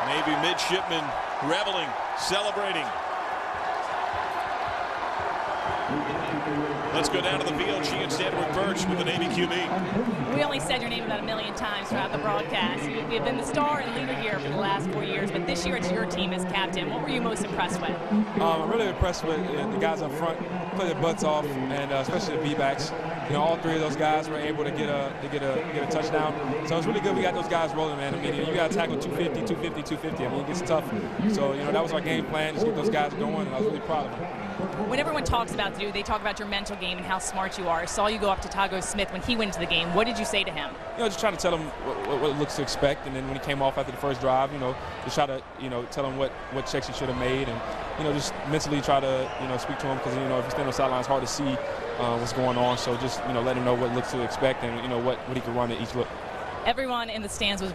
Navy midshipmen reveling, celebrating. Let's go down to the field. Sheehan Stanwyck Birch with the Navy QB. We only said your name about 1 million times throughout the broadcast. You've been the star and leader here for the last 4 years, but this year it's your team as captain. What were you most impressed with? I'm really impressed with the guys up front, play their butts off, and especially the B-backs. All 3 of those guys were able to get a touchdown. So it's really good we got those guys rolling, man. I mean, you got to tackle 250, 250, 250. I mean, it gets tough. So, that was our game plan, just get those guys going, and I was really proud of them. When everyone talks about you, they talk about your mental game and how smart you are. I saw you go up to Tago Smith when he went into the game. What did you say to him? Just try to tell him what it looks to expect, and then when he came off after the first drive, just try to, tell him what checks he should have made, and, just mentally try to, speak to him, because, if you stand on the sideline, it's hard to see what's going on. So just, let him know what looks to expect and, what he can run at each look. Everyone in the stands was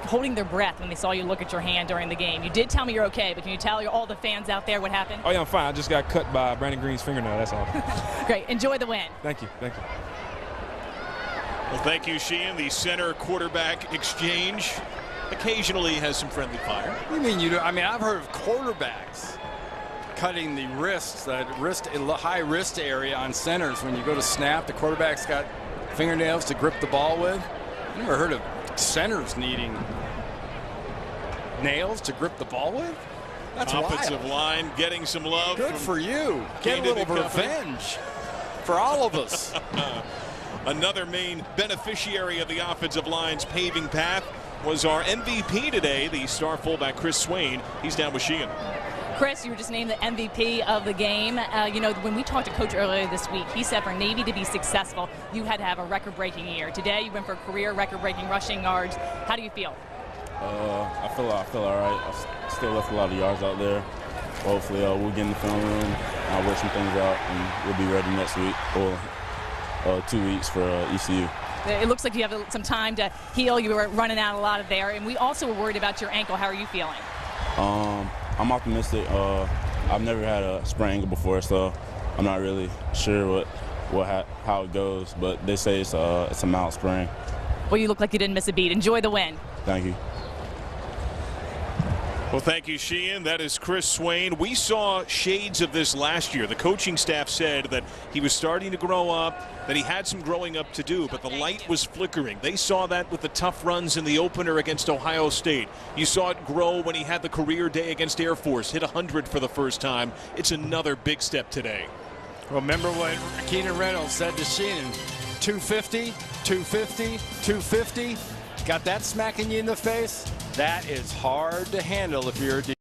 holding their breath when they saw you look at your hand during the game. You did tell me you're okay, but can you tell all the fans out there what happened? Oh, yeah, I'm fine. I just got cut by Brandon Green's fingernail, that's all. Great. Enjoy the win. Thank you. Thank you. Well, thank you, Sheehan. The center quarterback exchange occasionally has some friendly fire. What do you mean you do? I mean, I've heard of quarterbacks cutting the wrists, that high wrist area on centers. When you go to snap, the quarterback's got fingernails to grip the ball with. I never heard of centers needing nails to grip the ball with. That's offensive wild. line getting some love. Good for you. Get a little revenge for all of us. Another main beneficiary of the offensive line's paving path was our MVP today, the star fullback Chris Swain. He's down with Sheehan. Chris, you were just named the MVP of the game. You know, when we talked to Coach earlier this week, he said for Navy to be successful, you had to have a record-breaking year. Today, you went for career record-breaking rushing yards. How do you feel? I feel all right. I still left a lot of yards out there. Hopefully, we'll get in the film room. I'll work some things out, and we'll be ready next week or 2 weeks for ECU. It looks like you have some time to heal. You were running out a lot of there, and we also were worried about your ankle. How are you feeling? I'm optimistic. I've never had a sprained ankle before, so I'm not really sure how it goes. But they say it's a mild sprain. Well, you look like you didn't miss a beat. Enjoy the win. Thank you. Well, thank you, Sheehan. That is Chris Swain. We saw shades of this last year. The coaching staff said that he was starting to grow up, that he had some growing up to do, but the light was flickering. They saw that with the tough runs in the opener against Ohio State. You saw it grow when he had the career day against Air Force, hit 100 for the first time. It's another big step today. Well, remember what Keenan Reynolds said to Sheehan, 250, 250, 250. Got that smacking you in the face? That is hard to handle if you're a